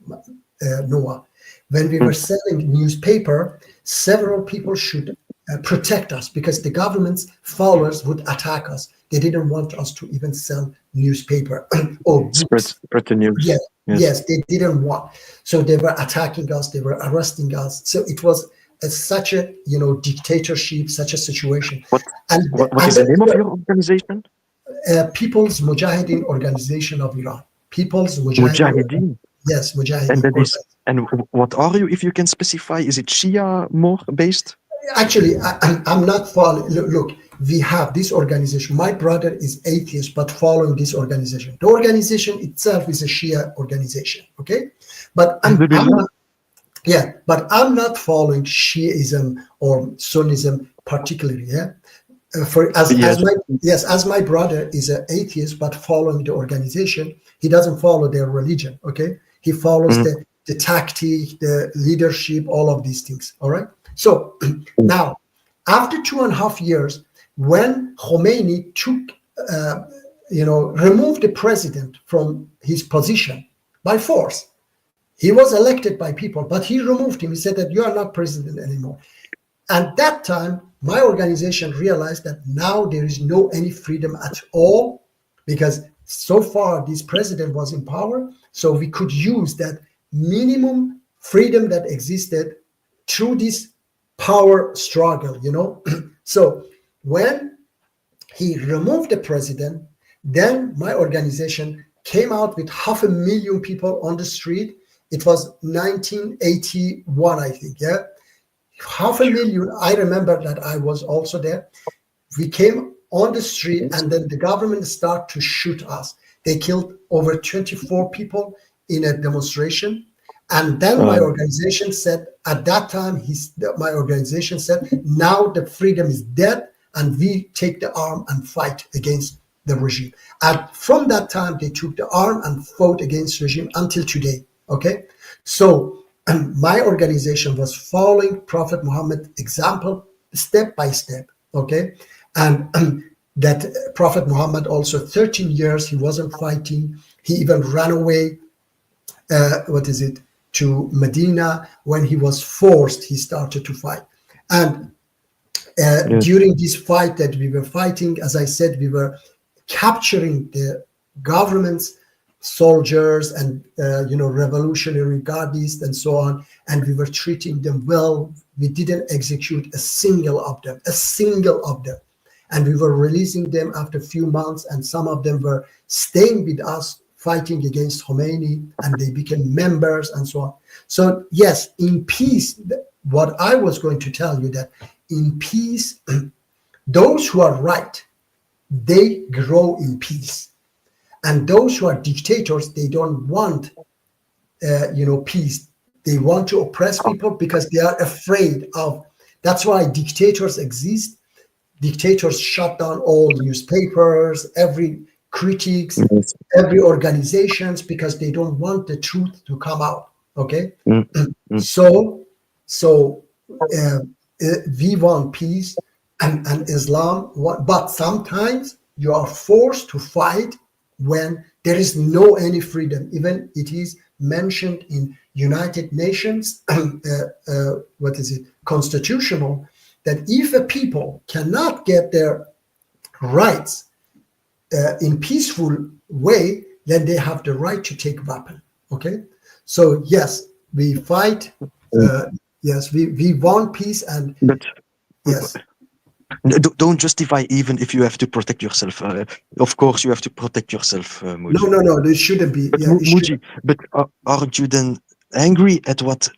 Speaker 2: Noah, when we were selling newspaper, several people should protect us because the government's followers would attack us. They didn't want us to even sell newspaper or books.
Speaker 5: Spread the news.
Speaker 2: Yes,
Speaker 5: Yes.
Speaker 2: yes, they didn't want. So they were attacking us. They were arresting us. So it was such a dictatorship, such a situation.
Speaker 5: What is the name of your organization?
Speaker 2: People's Mujahideen Organization of Iran. People's Mujahideen. Yes, Mujahideen.
Speaker 5: And that is. And what are you, if you can specify? Is it Shia more based?
Speaker 2: Actually, I'm not following. Look, we have this organization. My brother is atheist, but following this organization. The organization itself is a Shia organization. Okay, but I'm not following Shiism or Sunnism particularly. Yeah, as my brother is an atheist, but following the organization, he doesn't follow their religion. Okay, he follows the tactic, the leadership, all of these things. All right. So now, after 2.5 years, when Khomeini removed the president from his position by force, he was elected by people, but he removed him. He said that you are not president anymore. At that time, my organization realized that now there is no any freedom at all, because so far this president was in power. So we could use that minimum freedom that existed through this power struggle, So when he removed the president, then my organization came out with 500,000 people on the street. It was 1981, I think, yeah? 500,000, I remember that I was also there. We came on the street, and then the government started to shoot us. They killed over 24 people in a demonstration. And then my organization said, at that time, my organization said, now the freedom is dead, and we take the arm and fight against the regime. And from that time, they took the arm and fought against regime until today. Okay, so my organization was following Prophet Muhammad's example step by step. Okay, and that Prophet Muhammad also 13 years he wasn't fighting. He even ran away. To Medina. When he was forced, he started to fight. And during this fight that we were fighting, as I said, we were capturing the government's soldiers and revolutionary guardists and so on, and we were treating them well. We didn't execute a single of them, and we were releasing them after a few months, and some of them were staying with us fighting against Khomeini, and they became members and so on. So yes, in peace, what I was going to tell you, that in peace, those who are right, they grow in peace. And those who are dictators, they don't want peace. They want to oppress people because they are afraid of. That's why dictators exist. Dictators shut down all newspapers, every critics, every organizations, because they don't want the truth to come out. Okay, so we want peace, and Islam, but sometimes you are forced to fight when there is no any freedom. Even it is mentioned in United Nations constitutional, that if a people cannot get their rights in peaceful way, then they have the right to take weapon. Okay, so yes, we fight. Yes, we want peace, and yes.
Speaker 5: Don't justify even if you have to protect yourself. Of course, you have to protect yourself, Muji.
Speaker 2: No, there shouldn't be.
Speaker 5: But Muji, but aren't you then angry at what?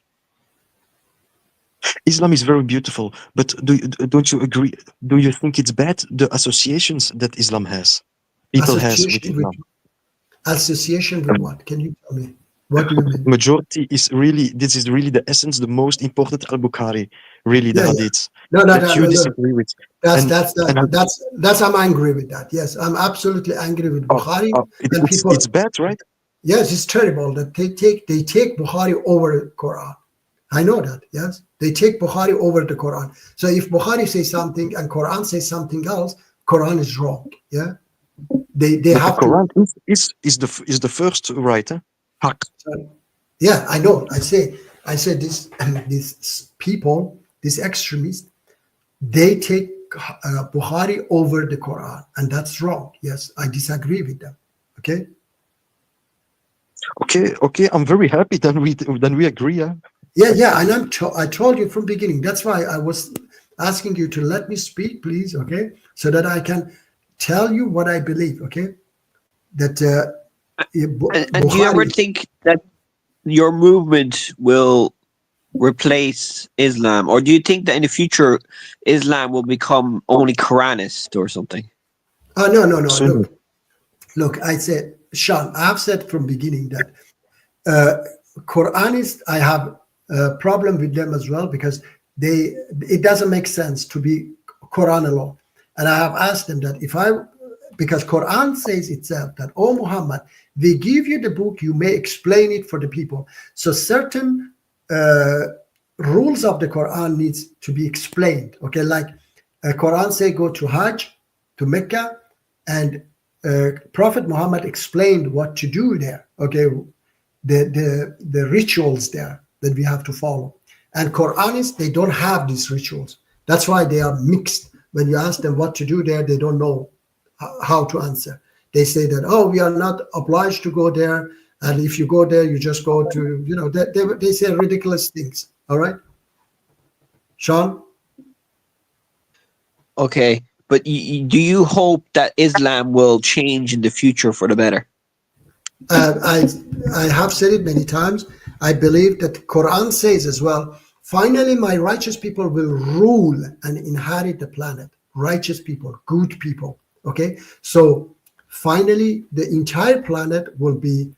Speaker 5: Islam is very beautiful, but don't you agree? Do you think it's bad, the associations that Islam has? People has with Islam.
Speaker 2: Association with what? Can you tell me? What do you mean?
Speaker 5: Majority is really, this is really the essence, the most important Al-Bukhari, really the hadiths.
Speaker 2: No,
Speaker 5: you disagree with.
Speaker 2: That's I'm angry with that. Yes, I'm absolutely angry with Bukhari.
Speaker 5: It's bad, right?
Speaker 2: Yes, it's terrible that they take Bukhari over Quran. I know that. Yes, they take Bukhari over the Quran. So if Bukhari says something and Quran says something else, Quran is wrong. Yeah, they have
Speaker 5: the Quran is the first writer.
Speaker 2: Yeah, I know. I say these people, these extremists, they take Bukhari over the Quran, and that's wrong. Yes, I disagree with them. Okay.
Speaker 5: Okay, I'm very happy then we agree. Yeah.
Speaker 2: Yeah, and I told you from beginning. That's why I was asking you to let me speak, please, okay, so that I can tell you what I believe, okay. That
Speaker 4: And do you ever think that your movement will replace Islam, or do you think that in the future Islam will become only Quranist or something?
Speaker 2: No.
Speaker 5: So,
Speaker 2: Look. I said, Sean. I have said from beginning that Quranists, I have a problem with them as well, because it doesn't make sense to be Quran alone. And I have asked them that because Quran says itself that, oh Muhammad, we give you the book, you may explain it for the people. So certain rules of the Quran needs to be explained. Okay, like Quran say go to Hajj, to Mecca, and Prophet Muhammad explained what to do there. Okay, the rituals there that we have to follow. And Quranists, they don't have these rituals. That's why they are mixed. When you ask them what to do there, they don't know how to answer. They say that, oh, we are not obliged to go there, and if you go there, you just go to, they say ridiculous things. All right, Sean?
Speaker 4: Okay, but do you hope that Islam will change in the future for the better?
Speaker 2: I have said it many times. I believe that the Quran says as well, finally my righteous people will rule and inherit the planet. Righteous people, good people. Okay, so finally the entire planet will be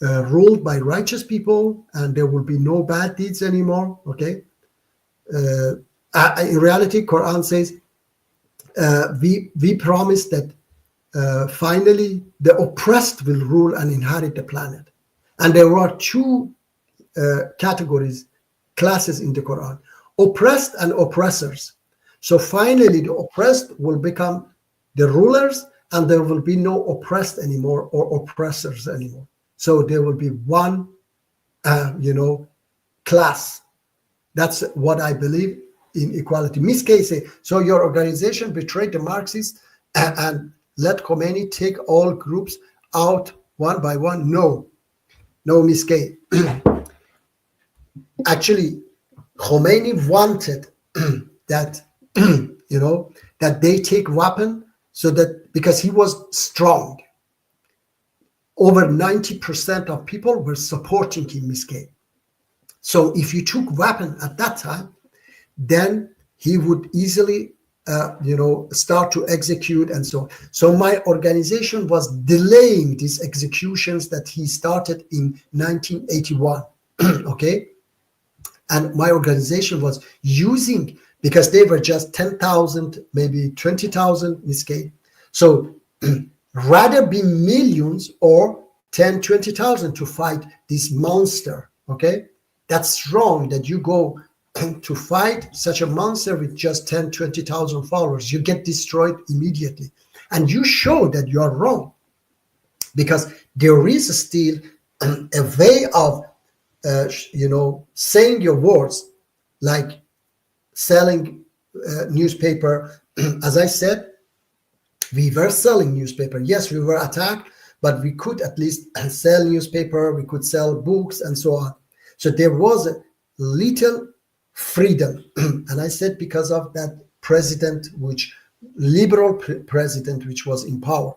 Speaker 2: ruled by righteous people, and there will be no bad deeds anymore. Okay, in reality, Quran says we promise that finally the oppressed will rule and inherit the planet. And there are two classes in the Quran: oppressed and oppressors. So finally the oppressed will become the rulers, and there will be no oppressed anymore or oppressors anymore. So there will be one class. That's what I believe in equality. Miss Casey, so your organization betrayed the Marxists and let Khomeini take all groups out one by one? No, Miss K. Actually, Khomeini wanted that that they take weapon, so that because he was strong. Over 90% of people were supporting him, Miss K. So if you took weapon at that time, then he would easily start to execute and so on. So my organization was delaying these executions that he started in 1981. Okay, and my organization was using, because they were just 10,000, maybe 20,000, Miss K. So rather be millions or 10, 20,000 to fight this monster. Okay, that's wrong that you go to fight such a monster with just 10, 20,000 followers. You get destroyed immediately. And you show that you are wrong, because there is still a way of, saying your words, like selling newspaper. As I said, we were selling newspaper. Yes, we were attacked, but we could at least sell newspaper. We could sell books and so on. So there was a little freedom. And I said, because of that president, liberal president, which was in power.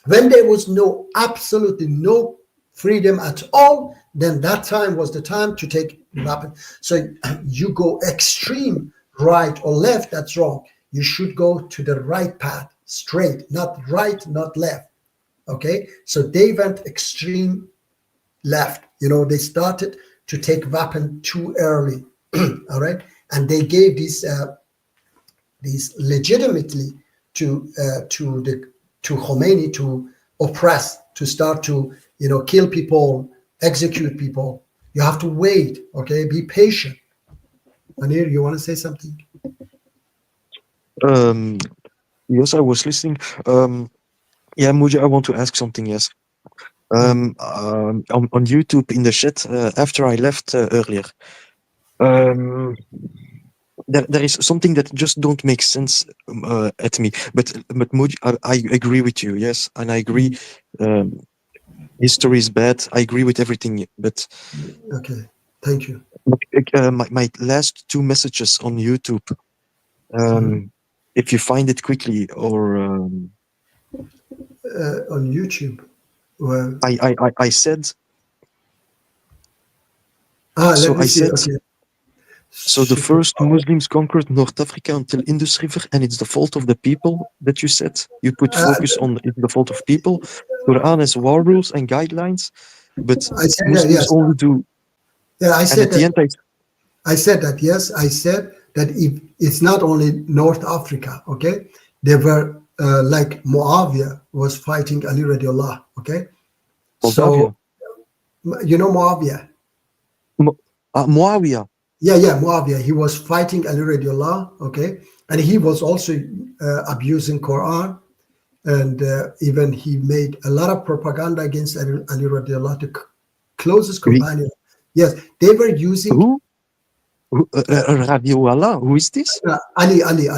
Speaker 2: When there was absolutely no freedom at all, then that time was the time to take weapon. So you go extreme right or left, that's wrong. You should go to the right path, straight, not right, not left. Okay, so they went extreme left. They started to take weapon too early. All right, and they gave these legitimately to Khomeini to oppress, to start to kill people, execute people. You have to wait. Okay, be patient. Anir, you want to say something?
Speaker 5: Yes, I was listening. Yeah, Muja, I want to ask something. Yes. On YouTube in the chat after I left earlier. there is something that just don't make sense at me. But Moji, I agree with you, yes, and I agree. History is bad. I agree with everything. But
Speaker 2: Okay, thank you.
Speaker 5: my last two messages on YouTube, if you find it quickly, or
Speaker 2: On YouTube, well,
Speaker 5: I said.
Speaker 2: let
Speaker 5: So
Speaker 2: me
Speaker 5: I
Speaker 2: see.
Speaker 5: said.
Speaker 2: Okay.
Speaker 5: So the first Muslims conquered North Africa until Indus River, and it's the fault of the people that you said. You put focus on it's the fault of people. Quran has war rules and guidelines, but
Speaker 2: I said that,
Speaker 5: Muslims
Speaker 2: yes.
Speaker 5: only do.
Speaker 2: Yeah, I
Speaker 5: And
Speaker 2: said
Speaker 5: at the end,
Speaker 2: I said that, yes. I said that if it's not only North Africa, okay? They were like Muawiyah was fighting Ali radiallahu, okay?
Speaker 5: Moldavia.
Speaker 2: So, you know Muawiyah?
Speaker 5: Muawiyah.
Speaker 2: Yeah, Muawiyah. He was fighting Ali radiallahu, okay? And he was also abusing Quran. And even he made a lot of propaganda against Ali radiallahu, the closest companion. Yes, they were using...
Speaker 5: Who? Radiallahu. Who is this?
Speaker 2: Ali.
Speaker 5: Ali.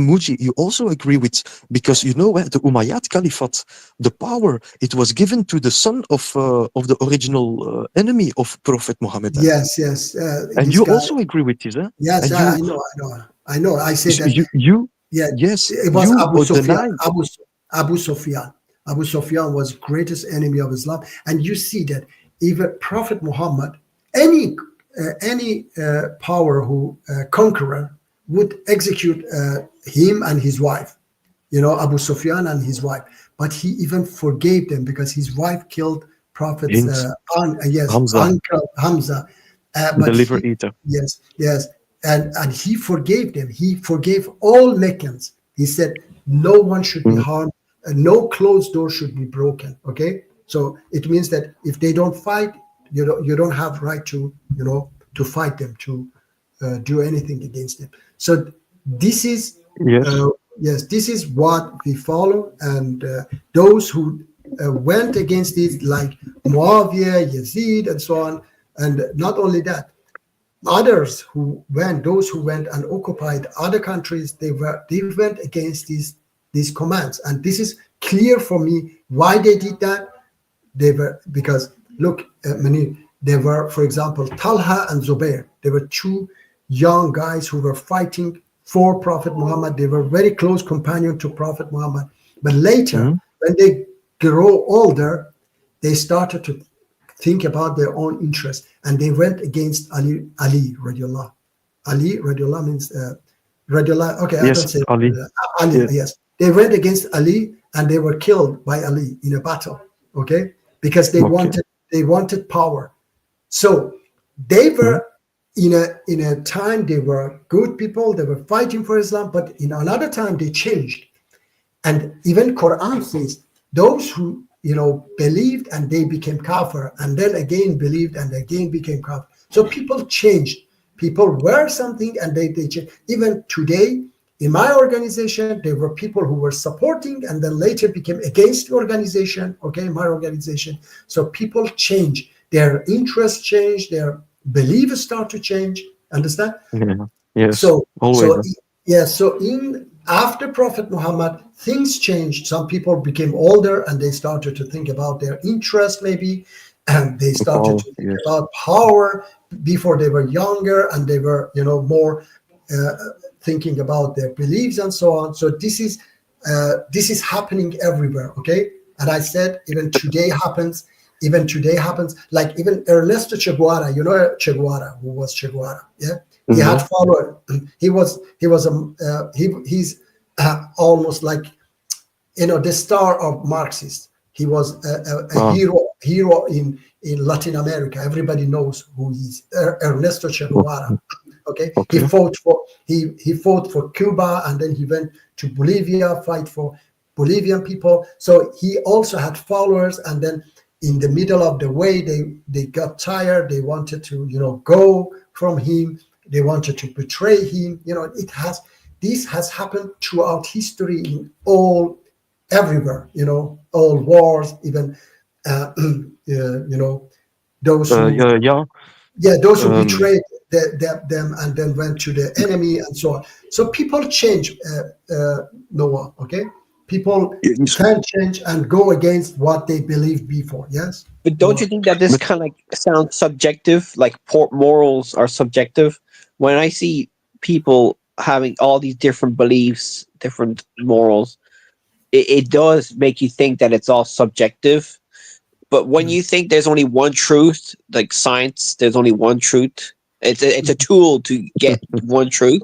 Speaker 5: Muji, you also agree with, because you know the Umayyad Caliphate, the power, it was given to the son of the original enemy of Prophet Muhammad.
Speaker 2: Yes.
Speaker 5: And you also agree with this, huh?
Speaker 2: Yes,
Speaker 5: and
Speaker 2: I know. I say that.
Speaker 5: Yeah. Yes.
Speaker 2: It was Abu Sufyan.
Speaker 5: Deny.
Speaker 2: Abu Sufyan. Abu Sufyan was greatest enemy of Islam, and you see that even Prophet Muhammad, any power who conqueror would execute him and his wife, Abu Sufyan and his wife. But he even forgave them because his wife killed Prophet's uncle Hamza.
Speaker 5: The liver eater.
Speaker 2: Yes. And he forgave them. He forgave all Meccans. He said no one should be harmed. No closed door should be broken. Okay, so it means that if they don't fight, you don't have right to to fight them, to do anything against them. So this is this is what we follow, and those who went against it, like Muawiyah, Yazid, and so on, and not only that, those who went and occupied other countries, they went against these commands, and this is clear for me why they did that. Because look, they were, for example, Talha and Zubair. They were two young guys who were fighting for Prophet Muhammad. They were very close companion to Prophet Muhammad. But later, when they grow older, they started to think about their own interests, and they went against Ali radiallahu. Ali radiallahu means radiallahu. Okay,
Speaker 5: yes,
Speaker 2: I don't say
Speaker 5: Ali.
Speaker 2: Ali. Yes, they went against Ali, and they were killed by Ali in a battle. Okay, because they wanted power. So they were in a time they were good people. They were fighting for Islam, but in another time they changed. And even Quran says those who believed and they became kafir, and then again believed and again became kafir. So people changed. People were something and they changed. Even today in my organization, there were people who were supporting and then later became against the organization. Okay, my organization. So people change. Their interests change. Their beliefs start to change. Understand?
Speaker 5: Yeah. Yes.
Speaker 2: So
Speaker 5: always.
Speaker 2: So after Prophet Muhammad, things changed. Some people became older and they started to think about their interest, maybe, and they started to think about power. Before they were younger and they were, more thinking about their beliefs and so on. So this is happening everywhere. Okay, and I said even today happens. Like even Ernesto Che Guevara. You know Che Guevara, who was Che Guevara? Yeah. He had followers. He's almost like the star of Marxists. He was a hero in Latin America. Everybody knows who he is. Ernesto Che Guevara. Okay. He fought for Cuba, and then he went to Bolivia, fight for Bolivian people. So he also had followers, and then in the middle of the way they got tired. They wanted to go from him. They wanted to betray him. This has happened throughout history in everywhere. All wars, even those who those who betrayed them and then went to the enemy and so on. So people change, Noah, okay? People can change and go against what they believed before, yes?
Speaker 4: But don't you think that this kind of like sounds subjective? Like morals are subjective. When I see people having all these different beliefs, different morals, it does make you think that it's all subjective. But when you think there's only one truth, like science, there's only one truth. It's a tool to get one truth.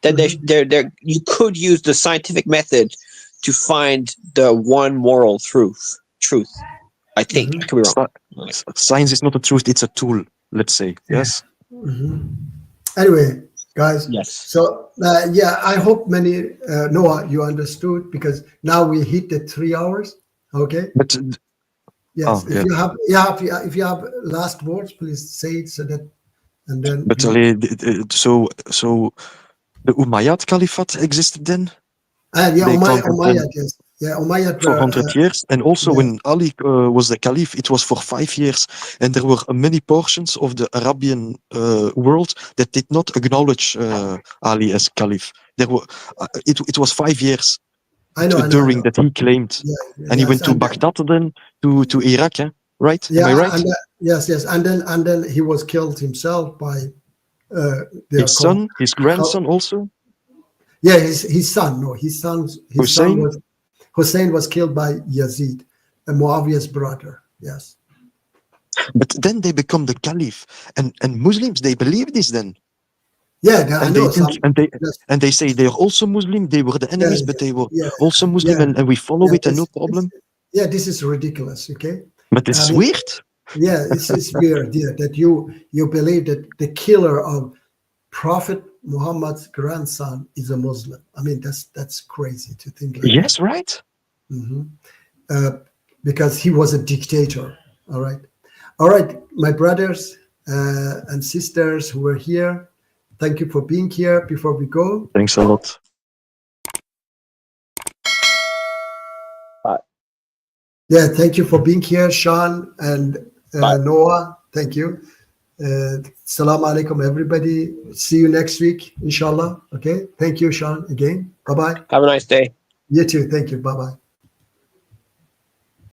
Speaker 4: Then there you could use the scientific method to find the one moral truth. I think. I could be wrong.
Speaker 5: Science is not a truth; it's a tool. Let's say yes.
Speaker 2: Anyway, guys.
Speaker 4: Yes.
Speaker 2: So I hope Noah, you understood, because now we hit the 3 hours. Okay.
Speaker 5: But
Speaker 2: yes, if you have last words, please say it so that, and then.
Speaker 5: But so the Umayyad Caliphate existed then.
Speaker 2: Umayyad, yes. Yeah, Umayyad
Speaker 5: for 100 years, and also when Ali was the caliph, it was for 5 years, and there were many portions of the Arabian world that did not acknowledge Ali as caliph. There were it was 5 years during that he claimed, and he went to Baghdad then to Iraq, right?
Speaker 2: Yeah,
Speaker 5: am I right?
Speaker 2: And, yes, and then he was killed himself by
Speaker 5: his son, his grandson also.
Speaker 2: Yeah, his son. No, his son was. Hussein was killed by Yazid, Muawiyah's brother. Yes.
Speaker 5: But then they become the caliph, and Muslims, they believe this then.
Speaker 2: Yeah,
Speaker 5: and they say they are also Muslim. They were the enemies, but they were also Muslim, and we follow it, and no problem.
Speaker 2: This is ridiculous. Okay.
Speaker 5: But it's weird.
Speaker 2: Yeah, it's weird. Yeah, that you believe that the killer of Prophet Muhammad's grandson is a Muslim. I mean, that's crazy to think like
Speaker 5: yes,
Speaker 2: that.
Speaker 5: Right.
Speaker 2: Because he was a dictator. All right, my brothers and sisters who were here, thank you for being here. Before we go,
Speaker 5: thanks a lot.
Speaker 2: Yeah, thank you for being here, Sean and Noah. Thank you. Assalamu alaikum, everybody. See you next week, inshallah. Okay. Thank you, Sean, again. Bye-bye.
Speaker 4: Have a nice day.
Speaker 2: You too. Thank you. Bye-bye.